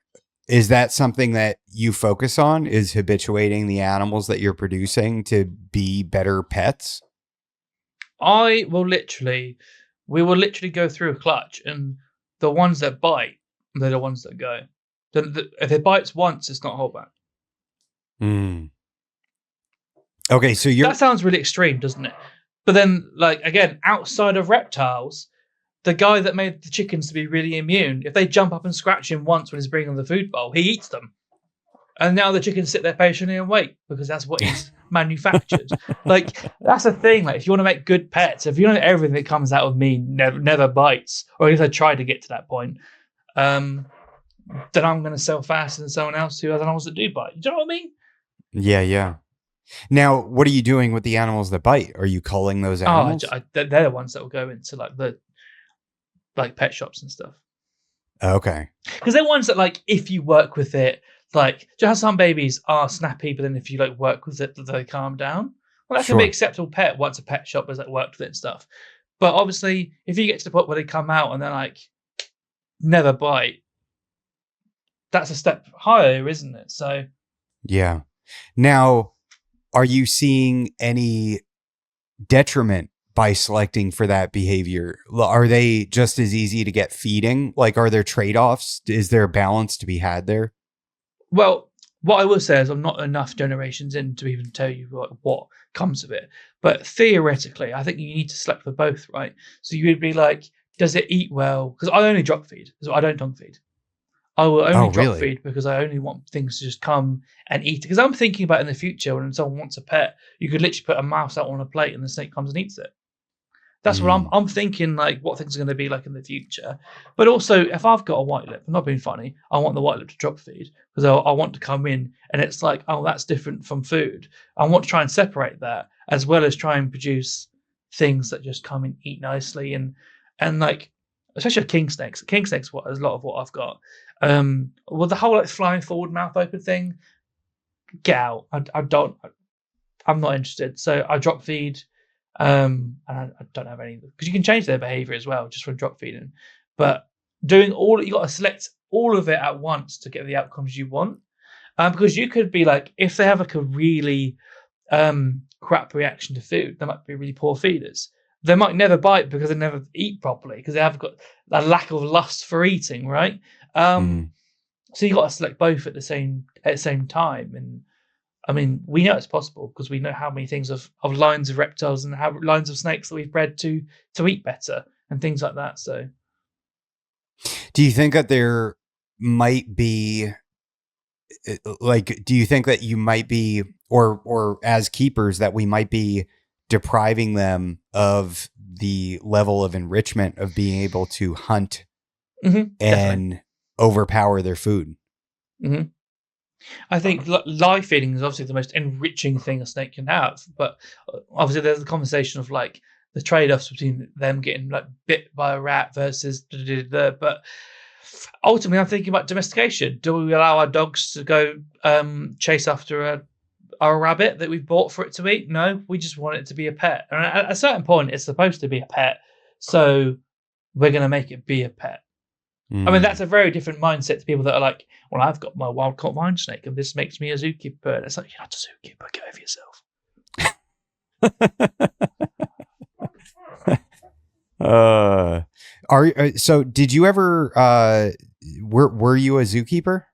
is that something that you focus on, is habituating the animals that you're producing to be better pets? I will literally, we will literally go through a clutch, and the ones that bite, they're the ones that go. If it bites once, it's not holdback. Mm. Okay, so That sounds really extreme, doesn't it? But then, like again, outside of reptiles, the guy that made the chickens to be really immune, if they jump up and scratch him once when he's bringing the food bowl, he eats them. And now the chickens sit there patiently and wait because that's what he's manufactured. Like that's the thing. Like if you want to make good pets, if you know everything that comes out of me never bites, or at least I try to get to that point, then I'm going to sell faster than someone else who has animals that do bite. Do you know what I mean? Yeah. Now, what are you doing with the animals that bite? Are you culling those animals? They're the ones that will go into like the pet shops and stuff. Okay. Because they're ones that like if you work with it, like just some babies are snappy, but then if you like work with it, they calm down. Well, that can be acceptable pet once a pet shop has like worked with it and stuff. But obviously, if you get to the point where they come out and they're like never bite, that's a step higher, isn't it? So yeah. Now, are you seeing any detriment by selecting for that behavior? Are they just as easy to get feeding? Like, are there trade-offs? Is there a balance to be had there? well, what I will say is I'm not enough generations in to even tell you what comes of it. But theoretically, I think you need to select for both, right? So you would be like, does it eat well? Because I only drop feed, so I don't tongue feed. I will only drop feed because I only want things to just come and eat it. Because I'm thinking about in the future when someone wants a pet, you could literally put a mouse out on a plate and the snake comes and eats it. That's what I'm thinking, like what things are going to be like in the future. But also, if I've got a white lip, I'm not being funny, I want the white lip to drop feed because I want to come in and it's like, oh, that's different from food. I want to try and separate that as well as try and produce things that just come and eat nicely and like, especially king snakes. King snakes what is a lot of what I've got. Well, the whole like flying forward, mouth open thing, get out. I'm not interested. So I drop feed. And I don't have any because you can change their behavior as well just from drop feeding. But doing all you got to select all of it at once to get the outcomes you want. Because you could be like, if they have like a really crap reaction to food, they might be really poor feeders. They might never bite because they never eat properly because they have got a lack of lust for eating, right? Mm. So you got to select both at the same time. And I mean, we know it's possible because we know how many things of lines of reptiles and how lines of snakes that we've bred to eat better and things like that. So, Do you think that there might be like, do you think that you might be, or as keepers, that we might be depriving them of the level of enrichment of being able to hunt definitely. and overpower their food? hmm I think live feeding is obviously the most enriching thing a snake can have, but obviously there's the conversation of like the trade-offs between them getting like bit by a rat versus but ultimately I'm thinking about domestication. Do we allow our dogs to go chase after a rabbit that we've bought for it to eat? No, we just want it to be a pet. And at a certain point it's supposed to be a pet, so we're going to make it be a pet. I mean, that's a very different mindset to people that are like, well, I've got my wild caught vine snake and this makes me a zookeeper. And it's like, you're not a zookeeper, get over yourself. So did you ever were you a zookeeper?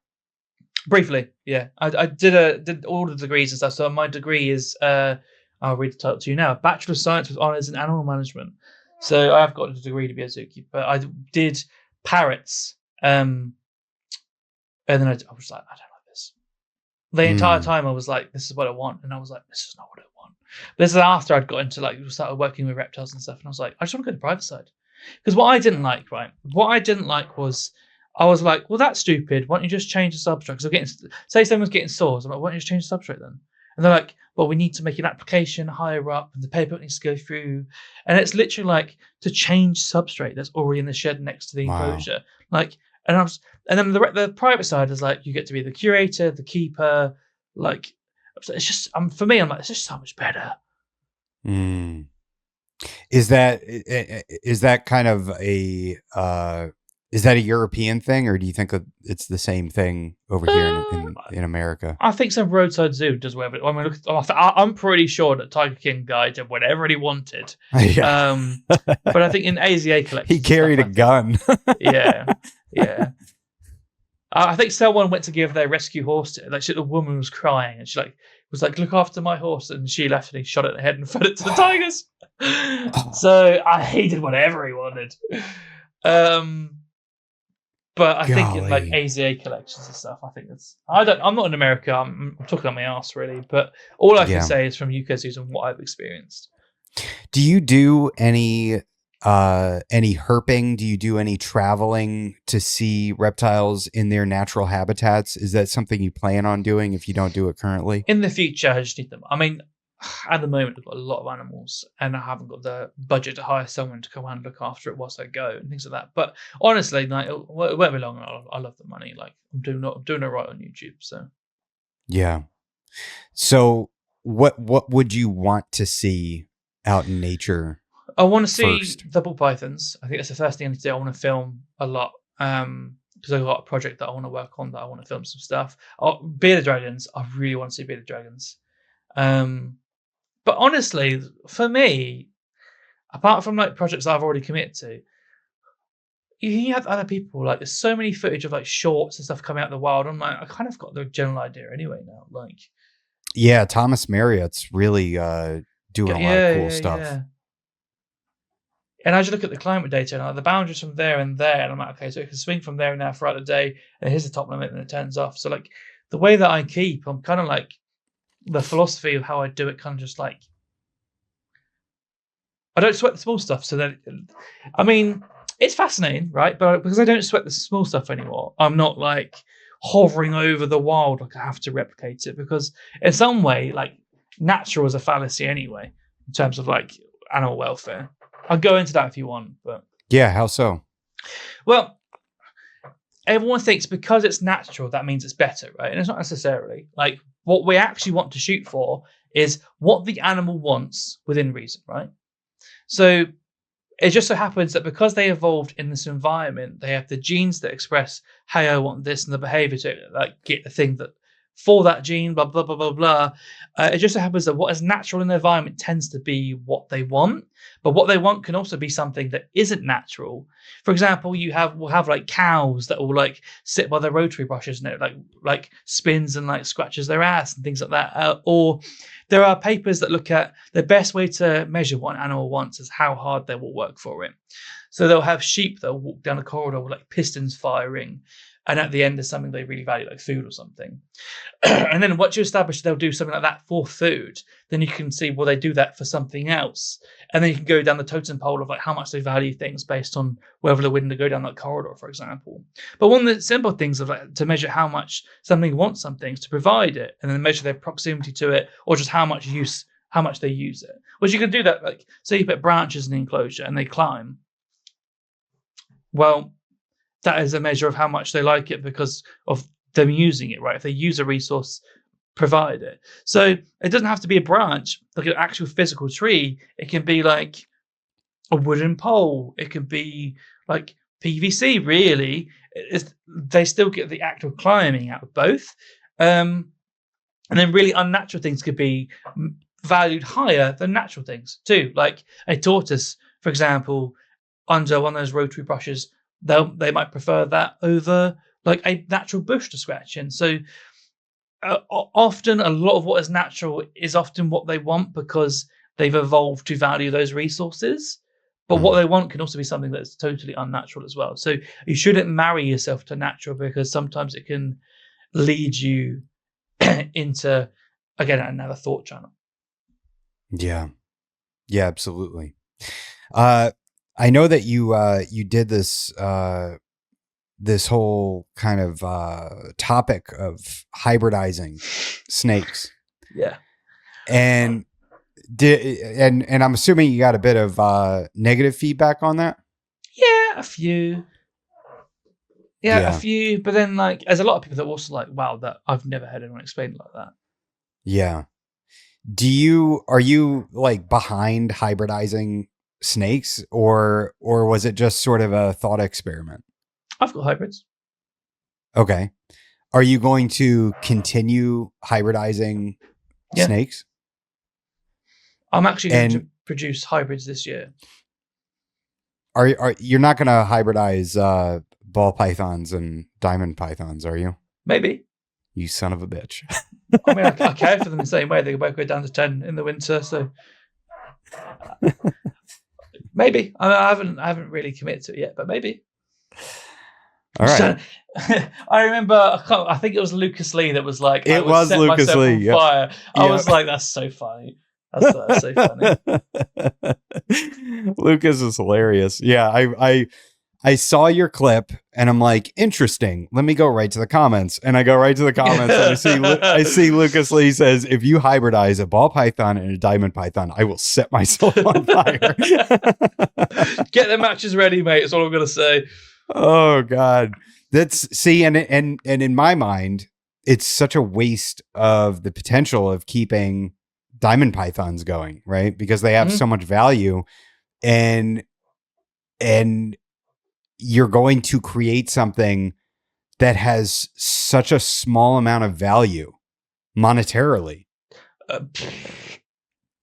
Briefly, yeah. I did all the degrees and stuff. So my degree is I'll read the title to you now. Bachelor of Science with Honours in Animal Management. So I've got a degree to be a zookeeper. I did parrots. And then I was like, I don't like this. The entire time I was like, this is what I want. And I was like, this is not what I want. But this is after I'd got into like, started working with reptiles and stuff. And I was like, I just want to go to the private side. Because what I didn't like was, I was like, well, that's stupid. Why don't you just change the substrate? Because say someone's getting sores. I'm like, why don't you just change the substrate then? And they're like, well, we need to make an application higher up and the paper needs to go through. And it's literally like to change substrate that's already in the shed next to the enclosure. Like, and then the private side is like, you get to be the curator, the keeper. Like, it's just, for me, I'm like, it's just so much better. Is that kind of a is that a European thing, or do you think that it's the same thing over here in America? I think some roadside zoo does whatever. I mean, I'm pretty sure that Tiger King guy did whatever he wanted. Yeah. But I think in AZA collections, he carried a gun. Yeah. I think someone went to give their rescue horse to, like, the woman was crying and she was like, look after my horse, and she left and he shot it in the head and fed it to the tigers. So he did whatever he wanted. But I think in like AZA collections and stuff, I think I'm not in America. I'm talking on my ass really, but all I can say is from UK zoos and what I've experienced. Do you do any herping? Do you do any traveling to see reptiles in their natural habitats? Is that something you plan on doing if you don't do it currently? In the future, I just need them. I mean, at the moment, I've got a lot of animals and I haven't got the budget to hire someone to come and look after it whilst I go and things like that. But honestly, like, it won't be long. I love the money. Like, I'm doing it right on YouTube. So yeah. So what would you want to see out in nature? I want to see the ball pythons. I think that's the first thing I need to do. I want to film a lot because I've got a project that I want to work on, that I want to film some stuff. Bearded dragons. I really want to see bearded dragons. But honestly, for me, apart from like projects that I've already committed to, you have other people, like, there's so many footage of like shorts and stuff coming out of the wild. I'm like, I kind of got the general idea anyway now. Like, yeah, Thomas Marriott's really doing a lot of cool stuff. Yeah. And I just look at the climate data and like, the boundaries from there and there, and I'm like, okay, so it can swing from there and there throughout the day, and here's the top limit, and it turns off. So like the way that I keep, I'm kind of like, the philosophy of how I do it, kind of just like, I don't sweat the small stuff. So that, I mean, it's fascinating, right? But because I don't sweat the small stuff anymore, I'm not like hovering over the wild like I have to replicate it, because in some way, like, natural is a fallacy anyway in terms of like animal welfare. I'll go into that if you want, but yeah, how so? Well, everyone thinks because it's natural that means it's better, right? And it's not necessarily. Like, what we actually want to shoot for is what the animal wants within reason, right? So it just so happens that because they evolved in this environment, they have the genes that express, hey, I want this, and the behavior to like get the thing that for that gene, blah, blah, blah, blah, blah. It just so happens that what is natural in the environment tends to be what they want, but what they want can also be something that isn't natural. For example, we'll have like cows that will like sit by their rotary brushes and it like spins and like scratches their ass and things like that. Or there are papers that look at the best way to measure what an animal wants is how hard they will work for it. So they'll have sheep that will walk down a corridor with like pistons firing, and at the end is something they really value, like food or something. And then once you establish they'll do something like that for food, then you can see, will they do that for something else? And then you can go down the totem pole of like how much they value things based on whether they're willing to go down that corridor, for example. But one of the simple things of like to measure how much something wants something is to provide it, and then measure their proximity to it, or just how much they use it. Which you can do that, like say you put branches in the enclosure and they climb. Well, that is a measure of how much they like it because of them using it, right? If they use a resource, provide it. So it doesn't have to be a branch, like an actual physical tree. It can be like a wooden pole. It could be like PVC, really. They still get the act of climbing out of both. And then really unnatural things could be valued higher than natural things too. Like a tortoise, for example, under one of those rotary brushes, they might prefer that over like a natural bush to scratch in. So often a lot of what is natural is often what they want because they've evolved to value those resources. But what they want can also be something that's totally unnatural as well. So you shouldn't marry yourself to natural because sometimes it can lead you into, again, another thought channel. Yeah. Yeah, absolutely. I know that you did this this whole kind of topic of hybridizing snakes. Yeah. And and I'm assuming you got a bit of negative feedback on that? Yeah, a few. Yeah, a few. But then like there's a lot of people that are also like, wow, that I've never heard anyone explain it like that. Yeah. Are you like behind hybridizing snakes or was it just sort of a thought experiment? I've got hybrids. Okay. Are you going to continue hybridizing snakes? I'm actually going to produce hybrids this year. Are you're not going to hybridize ball pythons and diamond pythons, are you? Maybe. You son of a bitch. I mean, I care for them the same way. They both go down to 10 in the winter, so maybe. I haven't really committed to it yet, but maybe. All right. So, I remember. I think it was Lucas Lee that was like, "It was Lucas Lee." On fire. I was like, "That's so funny." That's so funny. Lucas is hilarious. Yeah, I saw your clip and I'm like, interesting. Let me go right to the comments. And I go right to the comments and I see Lucas Lee says, if you hybridize a ball python and a diamond python, I will set myself on fire. Get the matches ready, mate. That's all I'm going to say. Oh God. And in my mind, it's such a waste of the potential of keeping diamond pythons going, right? Because they have so much value and you're going to create something that has such a small amount of value monetarily.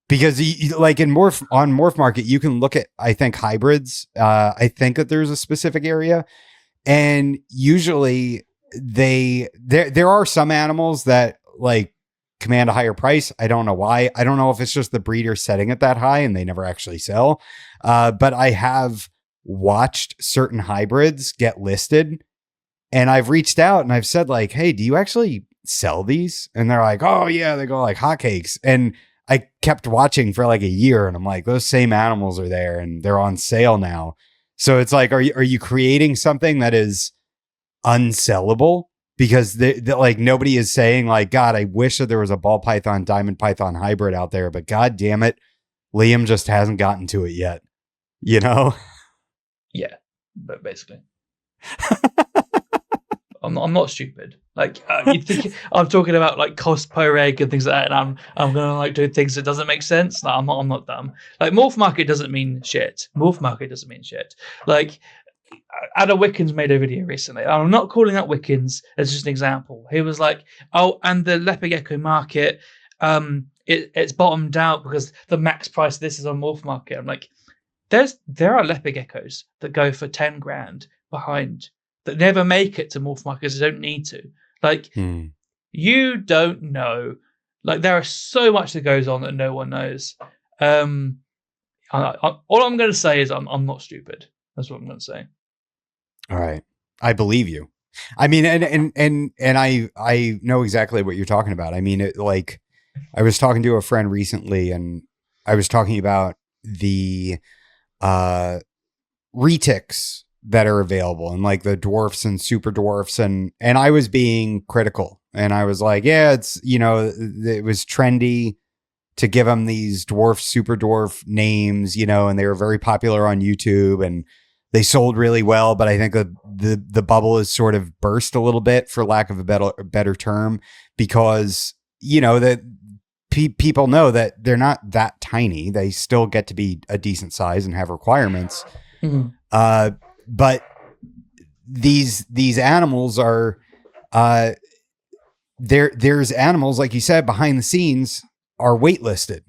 Because like on Morph Market, you can look at, I think, hybrids. I think that there's a specific area, and usually there are some animals that like command a higher price. I don't know why. I don't know if it's just the breeder setting it that high and they never actually sell. But I have watched certain hybrids get listed, and I've reached out and I've said like, hey, do you actually sell these? And they're like, oh yeah, they go like hotcakes. And I kept watching for like a year and I'm like, those same animals are there and they're on sale now. So it's like, are you creating something that is unsellable? Because like nobody is saying like, God, I wish that there was a ball python, diamond python hybrid out there, but God damn it, Liam just hasn't gotten to it yet. You know? Yeah, but basically, I'm not stupid. Like you think I'm talking about like cost per egg and things like that, and I'm gonna like do things that doesn't make sense. No, I'm not dumb. Like Morph Market doesn't mean shit. Like Adam Wickens made a video recently. I'm not calling out Wickens as just an example. He was like, "Oh, and the leopard gecko market, it's bottomed out because the max price of this is on Morph Market." I'm like, there are leopard geckos that go for 10 grand behind that never make it to Morph Market because they don't need to. Like, you don't know. Like, there is so much that goes on that no one knows. All I'm going to say is I'm not stupid. That's what I'm going to say. All right. I believe you. I mean, and I know exactly what you're talking about. I mean, like, I was talking to a friend recently and I was talking about the retics that are available and like the dwarfs and super dwarfs, and I was being critical and I was like, yeah, it's, you know, it was trendy to give them these dwarf, super dwarf names, you know, and they were very popular on YouTube and they sold really well. But I think the bubble has sort of burst a little bit, for lack of a better term, because, you know, that people know that they're not that tiny. They still get to be a decent size and have requirements. But these animals are, there's animals, like you said, behind the scenes are waitlisted.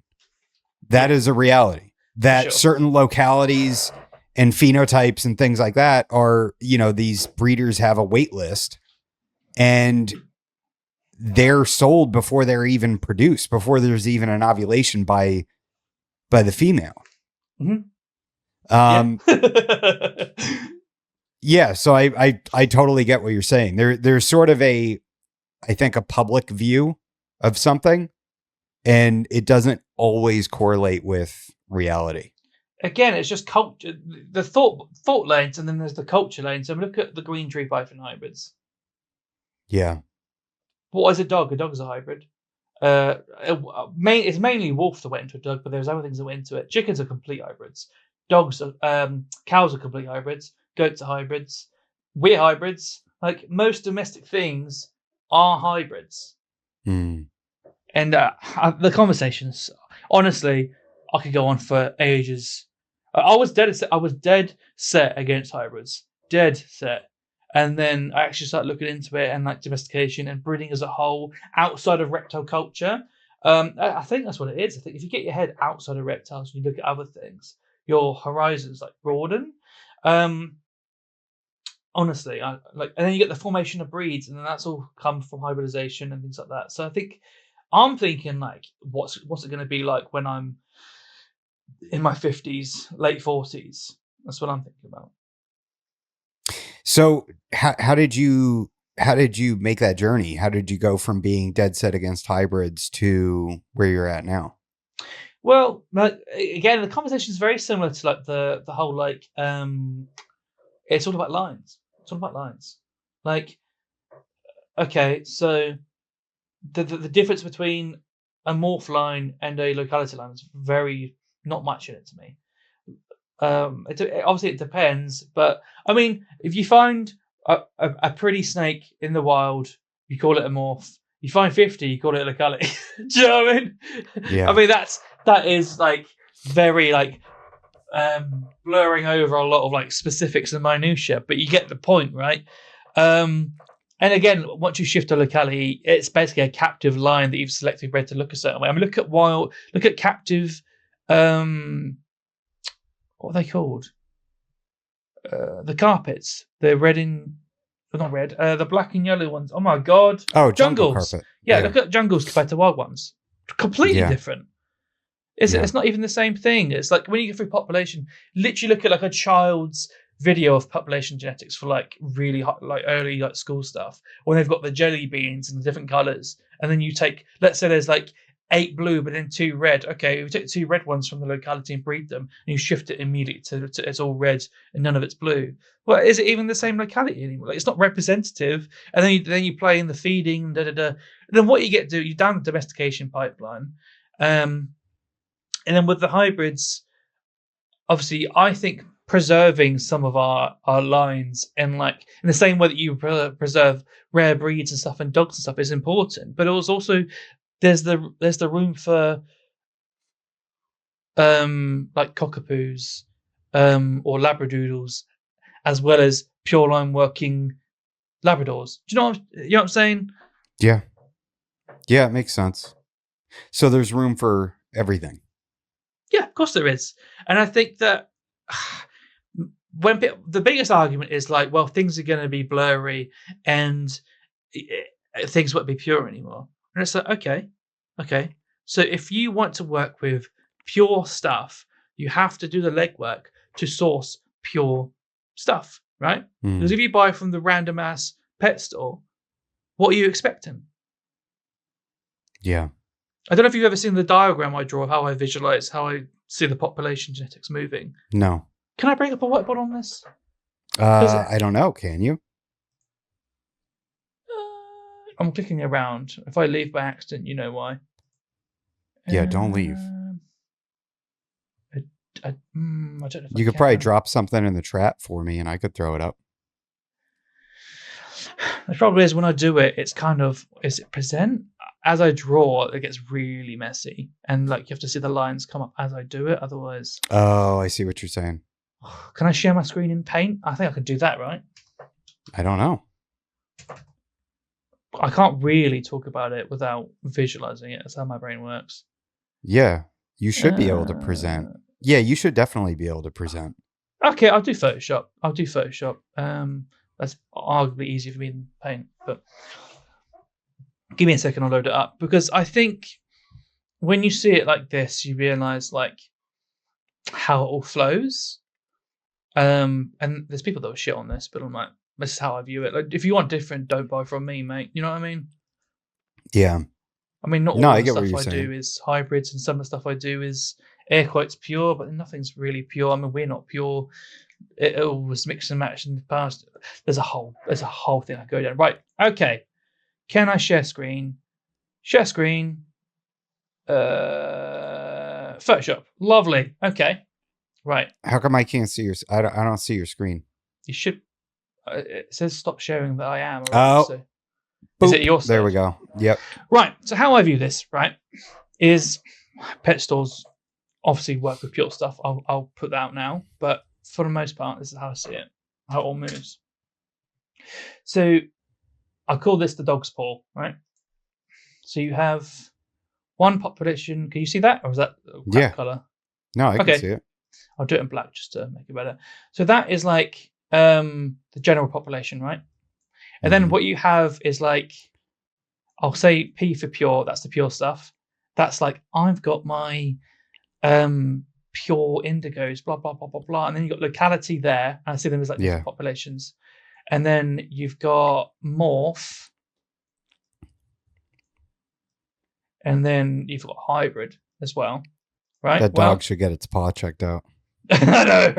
That is a reality, that certain localities and phenotypes and things like that are, you know, these breeders have a wait list and they're sold before they're even produced, before there's even an ovulation by the female. Yeah. So I totally get what you're saying. There's sort of I think a public view of something, and it doesn't always correlate with reality. Again, it's just culture, the thought lanes, and then there's the culture lanes. So look at the green tree python hybrids. Yeah. What is a dog? A dog is a hybrid. It's mainly wolf that went into a dog, but there's other things that went into it. Chickens are complete hybrids. Dogs are, cows are complete hybrids. Goats are hybrids. We're hybrids. Like, most domestic things are hybrids. And the conversations, honestly, I could go on for ages. I was dead set against hybrids. Dead set. And then I actually started looking into it and like domestication and breeding as a whole outside of reptile culture. I think that's what it is. I think if you get your head outside of reptiles and you look at other things, your horizons like broaden. Honestly, and then you get the formation of breeds, and then that's all come from hybridization and things like that. So I think I'm thinking like, what's it going to be like when I'm in my 50s, late 40s? That's what I'm thinking about. So how did you make that journey? How did you go from being dead set against hybrids to where you're at now? Well, like, again, the conversation is very similar to like the whole like it's all about lines. It's all about lines. Like, okay, so the difference between a morph line and a locality line is very not much in it to me. Obviously it depends, but I mean, if you find a pretty snake in the wild, you call it a morph. You find 50, you call it a locality. Do you know what I mean? Yeah. I mean, that is like very like blurring over a lot of like specifics and minutia, but you get the point, right? And again, once you shift to locality, it's basically a captive line that you've selected bred to look a certain way. I mean, look at captive. What are they called? The carpets. They're red not red. The black and yellow ones. Oh my god. Oh, jungle carpet. Yeah, look at jungles compared to wild ones. Completely different. It's not even the same thing. It's like when you go through population, literally look at like a child's video of population genetics for like really hot, like early like school stuff, when they've got the jelly beans and the different colors, and then you take, let's say there's like 8 blue but then 2 red. Okay, we take 2 red ones from the locality and breed them, and you shift it immediately to it's all red and none of it's blue. Well, is it even the same locality anymore? Like, it's not representative. And then you play in the feeding, And then what you get to do, you down the domestication pipeline. And then with the hybrids, obviously, I think preserving some of our lines and like in the same way that you preserve rare breeds and stuff and dogs and stuff is important. But it was also there's the room for like cockapoos or labradoodles as well as pure line working Labradors. Do you know what I'm saying? Yeah. Yeah, it makes sense. So there's room for everything. Yeah, of course there is. And I think that when the biggest argument is like, well, things are going to be blurry and things won't be pure anymore. And it's like, okay. So if you want to work with pure stuff, you have to do the legwork to source pure stuff, right? Because if you buy from the random ass pet store, what are you expecting? Yeah. I don't know if you've ever seen the diagram I draw of how I visualize how I see the population genetics moving. No. Can I bring up a whiteboard on this? I don't know. Can you? I'm clicking around. If I leave by accident, you know why. Yeah, don't leave. I don't know if you could probably drop something in the trap for me and I could throw it up. The problem is when I do it, it's kind of, is it present? As I draw, it gets really messy. And like you have to see the lines come up as I do it. Otherwise. Oh, I see what you're saying. Can I share my screen in Paint? I think I can do that, right? I don't know. I can't really talk about it without visualizing it. That's how my brain works. Yeah, you should be able to present. Yeah, you should definitely be able to present. Okay, I'll do Photoshop. That's arguably easier for me than Paint. But give me a second, I'll load it up. Because I think when you see it like this, you realize like how it all flows. And there's people that will shit on this, but I'm like, this is how I view it. Like, if you want different, don't buy from me, mate. You know what I mean? Yeah. I mean, not all the stuff I do is hybrids, and some of the stuff I do is air quotes pure, but nothing's really pure. I mean, we're not pure. It was mixed and matched in the past. There's a whole thing I go down. Right. Okay. Can I share screen? Share screen. Photoshop. Lovely. Okay. Right. How come I can't see your? I don't see your screen. You should. It says stop sharing that I am. Already, so. Is it your side? There we go. Yep. Right. So how I view this, right, is pet stores obviously work with pure stuff. I'll put that out now. But for the most part, this is how I see it, how it all moves. So I call this the dog's paw, right? So you have one population. Can you see that? Or is that black color? No, I can see it. I'll do it in black just to make it better. So that is like the general population, right? And then what you have is like, I'll say P for pure, that's the pure stuff. That's like, I've got my pure indigos, blah, blah, blah, blah, blah. And then you've got locality there. And I see them as like these populations. And then you've got morph. And then you've got hybrid as well, right? That dog should get its paw checked out. I know.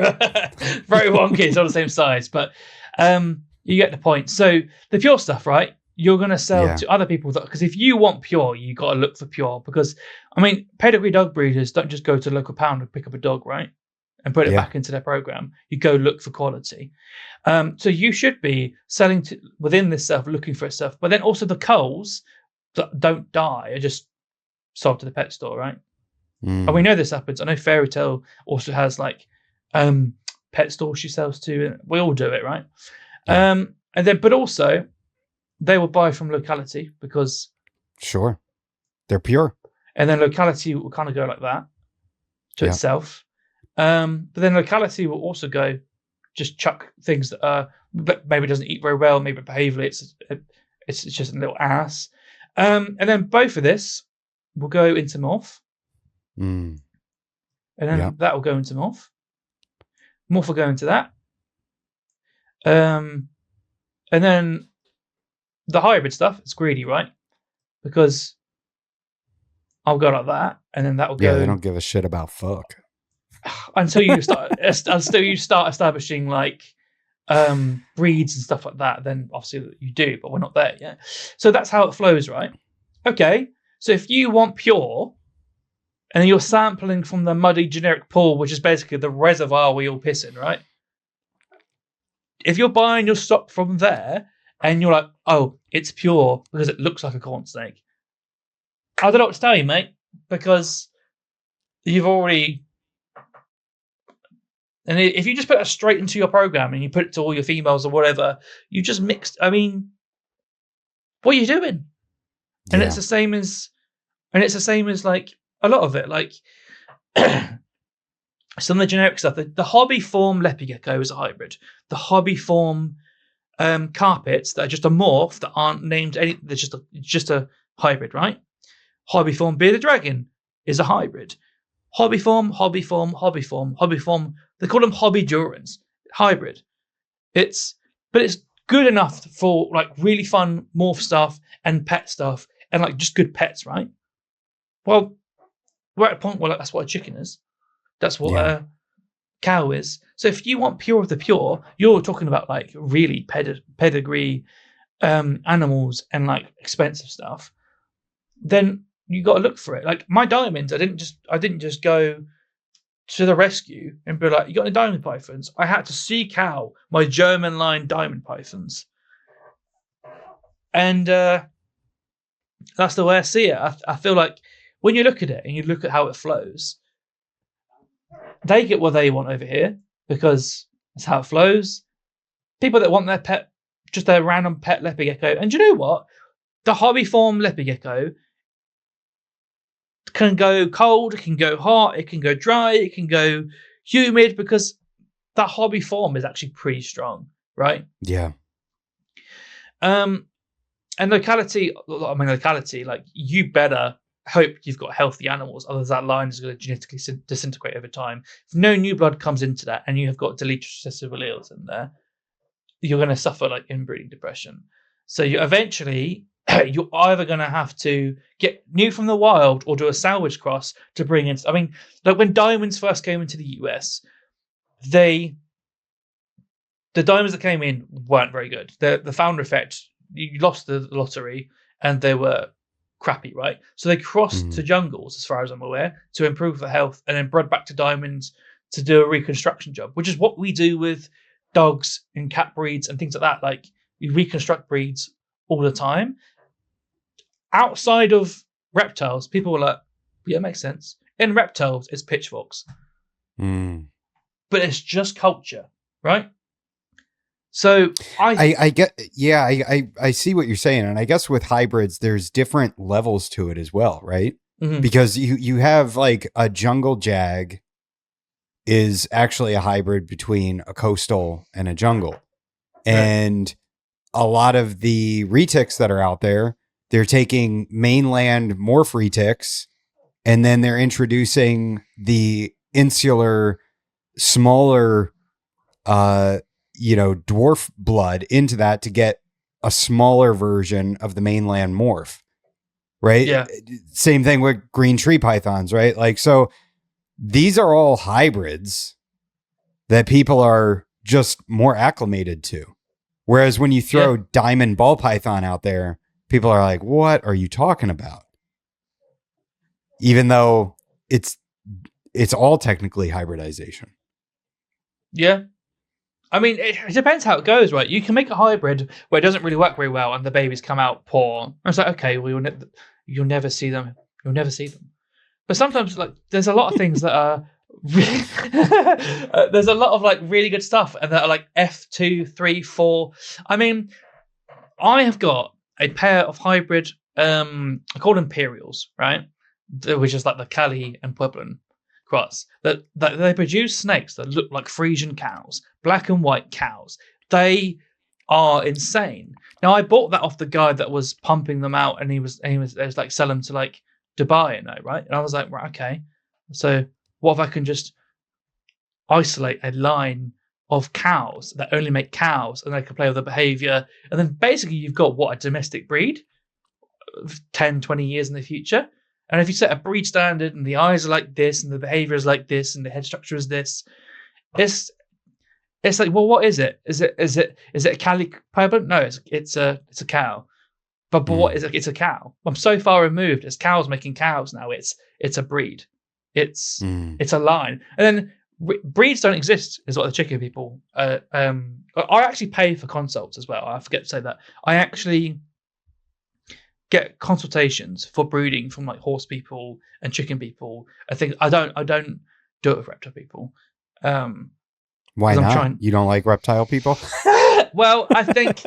Very wonky. It's all the same size. But you get the point. So the pure stuff, right? You're going to sell to other people because if you want pure, you got to look for pure. Because I mean, pedigree dog breeders don't just go to the local pound and pick up a dog, right, and put it back into their program. You go look for quality. So you should be selling within this stuff, looking for stuff. But then also the culls that don't die are just sold to the pet store, right? And we know this happens. I know Fairy Tale also has like pet stores she sells to, and we all do it, right? And then, but also, they will buy from locality because they're pure. And then locality will kind of go like that to itself. But then locality will also go just chuck things that are maybe doesn't eat very well, maybe behaviorally it's just a little ass. And then both of this will go into morph. And then that will go into morph. Morph will go into that. And then the hybrid stuff, it's greedy, right? Because I'll go like that, and then that will go. Yeah, they don't give a shit about fuck until you start establishing like breeds and stuff like that. Then obviously you do, but we're not there yet. So that's how it flows, right? Okay, so if you want pure, and then you're sampling from the muddy generic pool, which is basically the reservoir we all piss in, right? If you're buying your stock from there, and you're like, oh, it's pure because it looks like a corn snake, I don't know what to tell you, mate, because you've already And if you just put that straight into your program and you put it to all your females or whatever, you just mixed. I mean, what are you doing? And it's Yeah. the same as, like a lot of it, like some of the generic stuff. The hobby form leopard gecko is a hybrid. The hobby form carpets that are just a morph that aren't named any. They're just a hybrid, right? Hobby form bearded dragon is a hybrid. Hobby form. They call them hobby durans. Hybrid. But it's good enough for like really fun morph stuff and pet stuff and like just good pets, right? Well, we're at a point where like, that's what a chicken is. That's what a cow is. So if you want pure of the pure, you're talking about like really pedigree animals and like expensive stuff. Then you got to look for it. Like my diamonds, I didn't just go to the rescue and be like, "You got any diamond pythons?" I had to seek out my German line diamond pythons, and that's the way I see it. I feel like when you look at it and you look at how it flows, they get what they want over here because that's how it flows. People that want their pet, just their random pet leopard gecko, and you know what? The hobby form leopard gecko can go cold, it can go hot, it can go dry, it can go humid because that hobby form is actually pretty strong, right? Yeah. And locality, like you better hope you've got healthy animals, otherwise that line is going to genetically disintegrate over time. If no new blood comes into that and you have got deleted recessive alleles in there, you're going to suffer like inbreeding depression. So you eventually you're either going to have to get new from the wild or do a salvage cross to bring in. I mean, like when diamonds first came into the US, the diamonds that came in weren't very good. The founder effect, you lost the lottery and they were crappy, right? So they crossed to jungles, as far as I'm aware, to improve the health and then bred back to diamonds to do a reconstruction job, which is what we do with dogs and cat breeds and things like that. Like we reconstruct breeds all the time. Outside of reptiles, people were like, yeah, it makes sense. In reptiles, it's pitchforks. But it's just culture, right? So I get, yeah, I see what you're saying. And I guess with hybrids, there's different levels to it as well, right? Because you have like a jungle jag is actually a hybrid between a coastal and a jungle. And a lot of the retics that are out there, they're taking mainland morph retics and then they're introducing the insular, smaller, dwarf blood into that to get a smaller version of the mainland morph, right? Yeah. Same thing with green tree pythons, right? Like, so these are all hybrids that people are just more acclimated to. Whereas when you throw diamond ball python out there, people are like, what are you talking about? Even though it's all technically hybridization. Yeah. I mean, it depends how it goes, right? You can make a hybrid where it doesn't really work very well and the babies come out poor. And it's like, okay, well, you'll never see them. You'll never see them. But sometimes, like, there's a lot of things that are really, there's a lot of like really good stuff and that are like F2, 3, 4. I mean, I have got a pair of hybrid, I call them Imperials, right? Which is like the Cali and Pueblan cross. That they produce snakes that look like Frisian cows, black and white cows. They are insane. Now I bought that off the guy that was pumping them out, and he was like selling them to like Dubai and that, right? And I was like, right, okay. So what if I can just isolate a line of cows that only make cows and they can play with the behavior, and then basically you've got what, a domestic breed 10, 20 years in the future. And if you set a breed standard and the eyes are like this and the behavior is like this and the head structure is this, it's like, well, what is it? Is it a Cali Pueblan? No, it's a cow. But what is it? It's a cow. I'm so far removed. It's cows making cows now. It's a breed. It's a line. And then breeds don't exist, is what the chicken people. I actually pay for consults as well. I forget to say that. I actually get consultations for breeding from like horse people and chicken people. I think I don't do it with reptile people. Why I'm not? trying. You don't like reptile people? Well, I think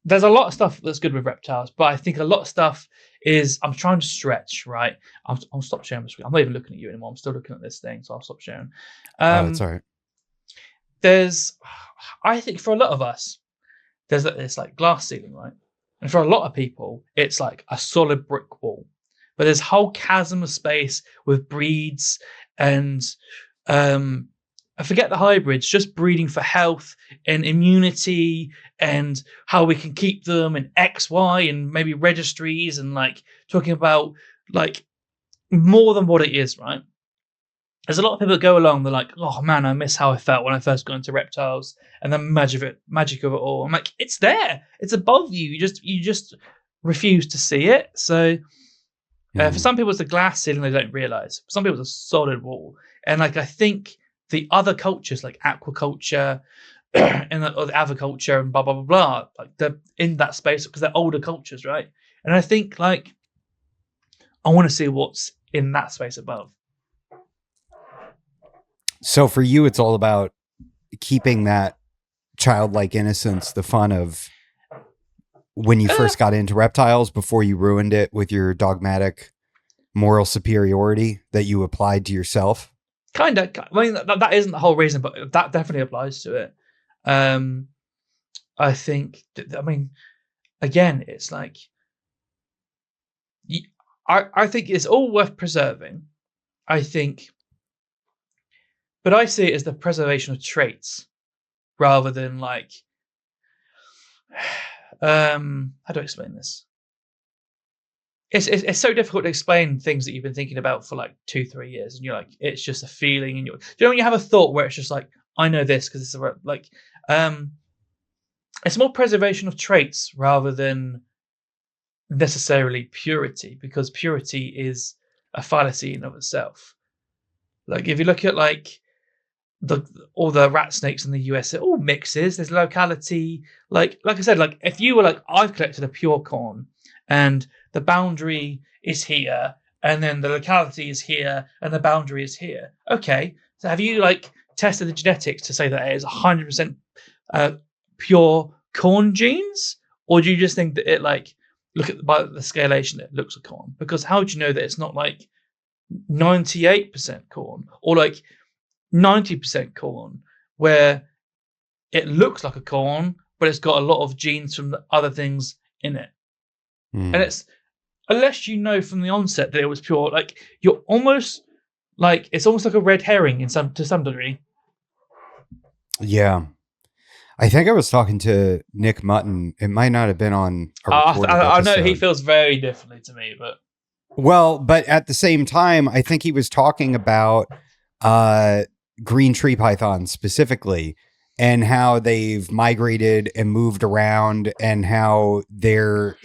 there's a lot of stuff that's good with reptiles, but I think a lot of stuff is I'm trying to stretch, right? I'll stop sharing my screen. I'm not even looking at you anymore. I'm still looking at this thing, so I'll stop sharing. Oh, it's all right. I think for a lot of us, there's this like glass ceiling, right? And for a lot of people, it's like a solid brick wall. But there's a whole chasm of space with breeds and I forget the hybrids, just breeding for health and immunity and how we can keep them and X, Y, and maybe registries and like talking about like more than what it is, right? There's a lot of people that go along, they're like, oh man, I miss how I felt when I first got into reptiles and the magic of it all. I'm like, it's there. It's above you. You just refuse to see it. So for some people it's a glass ceiling they don't realise. For some people it's a solid wall. And like I think the other cultures like aquaculture and the aviculture and blah blah blah blah, like they're in that space because they're older cultures, right? And I think like I want to see what's in that space above. So for you, it's all about keeping that childlike innocence, the fun of when you first got into reptiles before you ruined it with your dogmatic moral superiority that you applied to yourself. Kind of. I mean, that isn't the whole reason, but that definitely applies to it. I think, I mean, again, it's like, I think it's all worth preserving. I think, but I see it as the preservation of traits rather than like, how do I explain this? It's so difficult to explain things that you've been thinking about for like 2-3 years, and you're like, it's just a feeling, and when you have a thought where it's just like, I know this because it's like, it's more preservation of traits rather than necessarily purity, because purity is a fallacy in of itself. Like if you look at like all the rat snakes in the US, it all mixes. There's locality, like I said, like if you were like, I've collected a pure corn and the boundary is here and then the locality is here and the boundary is here. Okay, so have you like tested the genetics to say that it is 100% pure corn genes, or do you just think that it like look at by the scalation it looks a corn? Because how do you know that it's not like 98% corn or like 90% corn, where it looks like a corn but it's got a lot of genes from the other things in it? And it's, unless you know from the onset that it was pure, like you're almost like, it's almost like a red herring to some degree. Yeah, I think I was talking to Nick Mutton. It might not have been on a recorded I know episode. he feels very differently to me, but at the same time, I think he was talking about green tree pythons specifically, and how they've migrated and moved around, and how they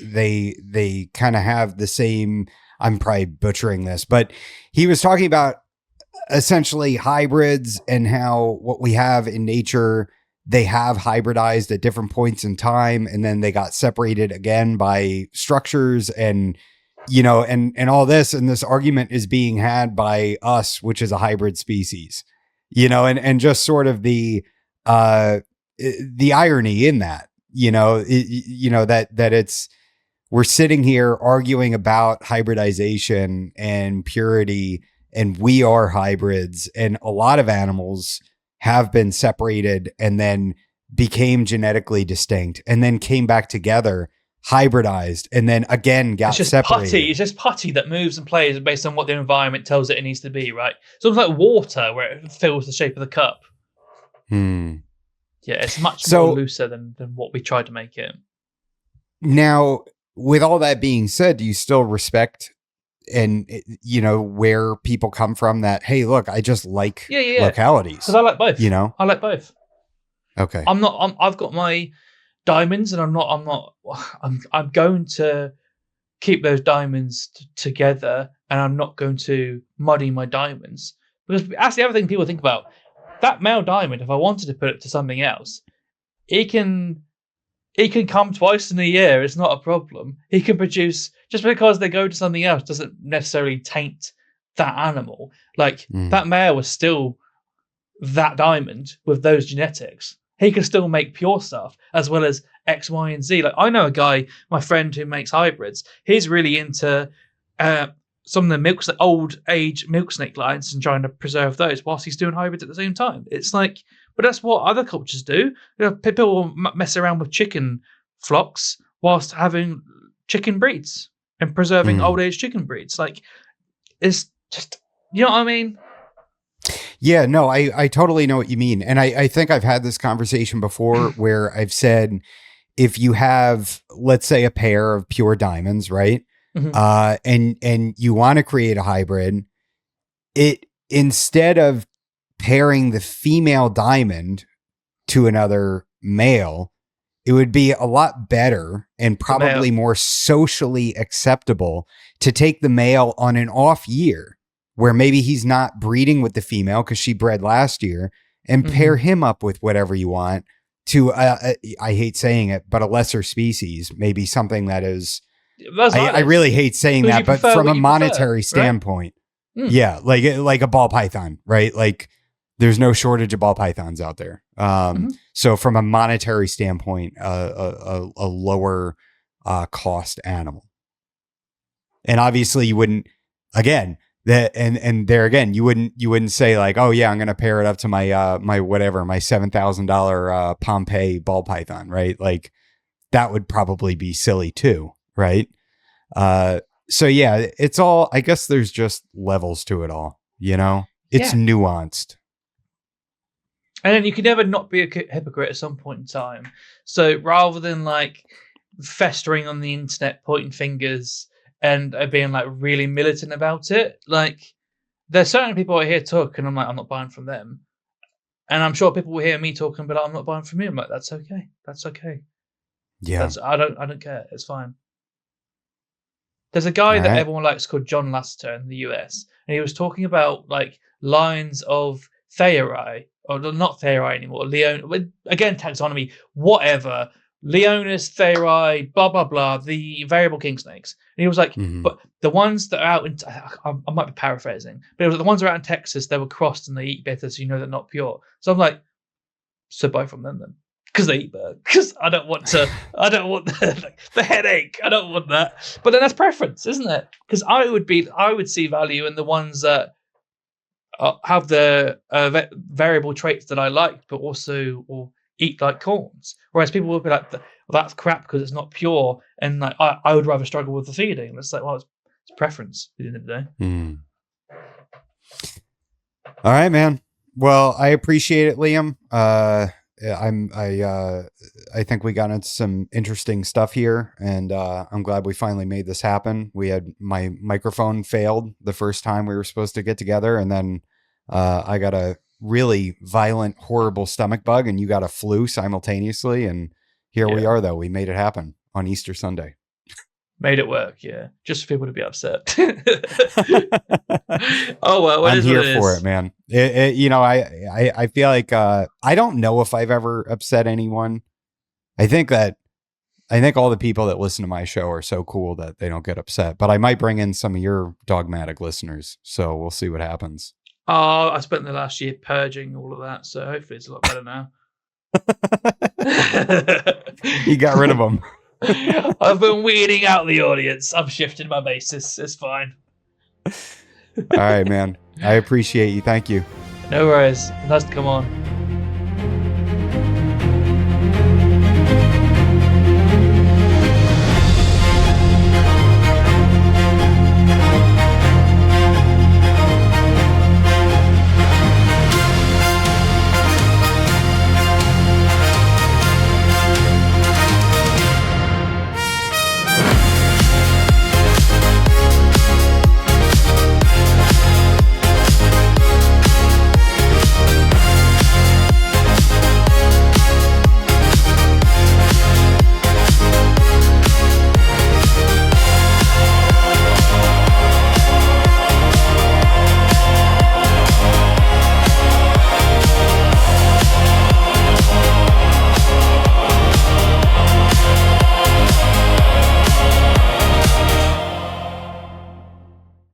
kind of have the same, I'm probably butchering this, but he was talking about essentially hybrids and how what we have in nature, they have hybridized at different points in time, and then they got separated again by structures and, you know, and all this. And this argument is being had by us, which is a hybrid species, you know, and just sort of the irony in that, that it's, we're sitting here arguing about hybridization and purity, and we are hybrids, and a lot of animals have been separated and then became genetically distinct and then came back together, hybridized, and then again got separated. It's just putty that moves and plays based on what the environment tells it needs to be, right? So it's like water where it fills the shape of the cup. Yeah, it's much more looser than what we tried to make it. Now, with all that being said, do you still respect and, where people come from that, hey, look, I just like localities? Because I like both. I like both. Okay. I've got my diamonds, and I'm going to keep those diamonds together, and I'm not going to muddy my diamonds. Because that's the other thing people think about. That male diamond, if I wanted to put it to something else, it can come twice in a year. It's not a problem. He can produce, just because they go to something else doesn't necessarily taint that animal. Like that male was still that diamond with those genetics. He can still make pure stuff as well as X, Y, and Z. Like I know a guy, my friend who makes hybrids. He's really into some of the old age milk snake lines and trying to preserve those whilst he's doing hybrids at the same time. It's like, but that's what other cultures do. People will mess around with chicken flocks whilst having chicken breeds and preserving old age chicken breeds. Like, it's just, you know what I mean? Yeah, no, I totally know what you mean. And I think I've had this conversation before where I've said, if you have, let's say, a pair of pure diamonds, right? And you want to create a hybrid, instead of pairing the female diamond to another male, it would be a lot better and probably more socially acceptable to take the male on an off year where maybe he's not breeding with the female because she bred last year, and pair him up with whatever you want to, I hate saying it, but a lesser species, maybe something that is, I really hate saying that, but from a monetary standpoint, yeah, like a ball python, right? Like there's no shortage of ball pythons out there. So from a monetary standpoint, a lower cost animal. And obviously you wouldn't, again, and there again, you wouldn't say like, oh yeah, I'm going to pair it up to my, my $7,000 Pompeii ball python, right? Like that would probably be silly too, right? So yeah, it's all, I guess there's just levels to it all, you know, it's nuanced. And then you can never not be a hypocrite at some point in time. So rather than like festering on the internet, pointing fingers and being like really militant about it, like there's certain people I hear talk and I'm like, I'm not buying from them. And I'm sure people will hear me talking, but I'm not buying from you. I'm like, that's okay. That's okay. Yeah. I don't care. It's fine. There's a guy that everyone likes called John Lasseter in the US, and he was talking about like lines of Theori, or not Theori anymore, Leon, again, taxonomy, whatever, Leonis, Theori, blah, blah, blah, the variable king snakes. And he was like, but the ones that are out in, I might be paraphrasing, but it was the ones that are out in Texas, they were crossed and they eat better, so you know they're not pure. So I'm like, so buy from them then. Because they eat bird. Because I don't want the headache. I don't want that. But then that's preference, isn't it? Because I would see value in the ones that have the variable traits that I like, but also or eat like corns. Whereas people would be like, well, that's crap because it's not pure, and like I would rather struggle with the feeding. And it's like, well, it's preference at the end of the day. All right, man. Well, I appreciate it, Liam. I think we got into some interesting stuff here, and I'm glad we finally made this happen. We had my microphone failed the first time we were supposed to get together, and then I got a really violent, horrible stomach bug, and you got a flu simultaneously, and here we are, though. We made it happen on Easter Sunday. Made it work, yeah. Just for people to be upset. Oh well, I'm here for it, man. You know, I feel like I don't know if I've ever upset anyone. I think all the people that listen to my show are so cool that they don't get upset. But I might bring in some of your dogmatic listeners, so we'll see what happens. Oh, I spent the last year purging all of that, so hopefully it's a lot better now. You got rid of them. I've been weeding out the audience. I'm shifting my basis. It's fine. All right, man. I appreciate you. Thank you. No worries. Nice to come on.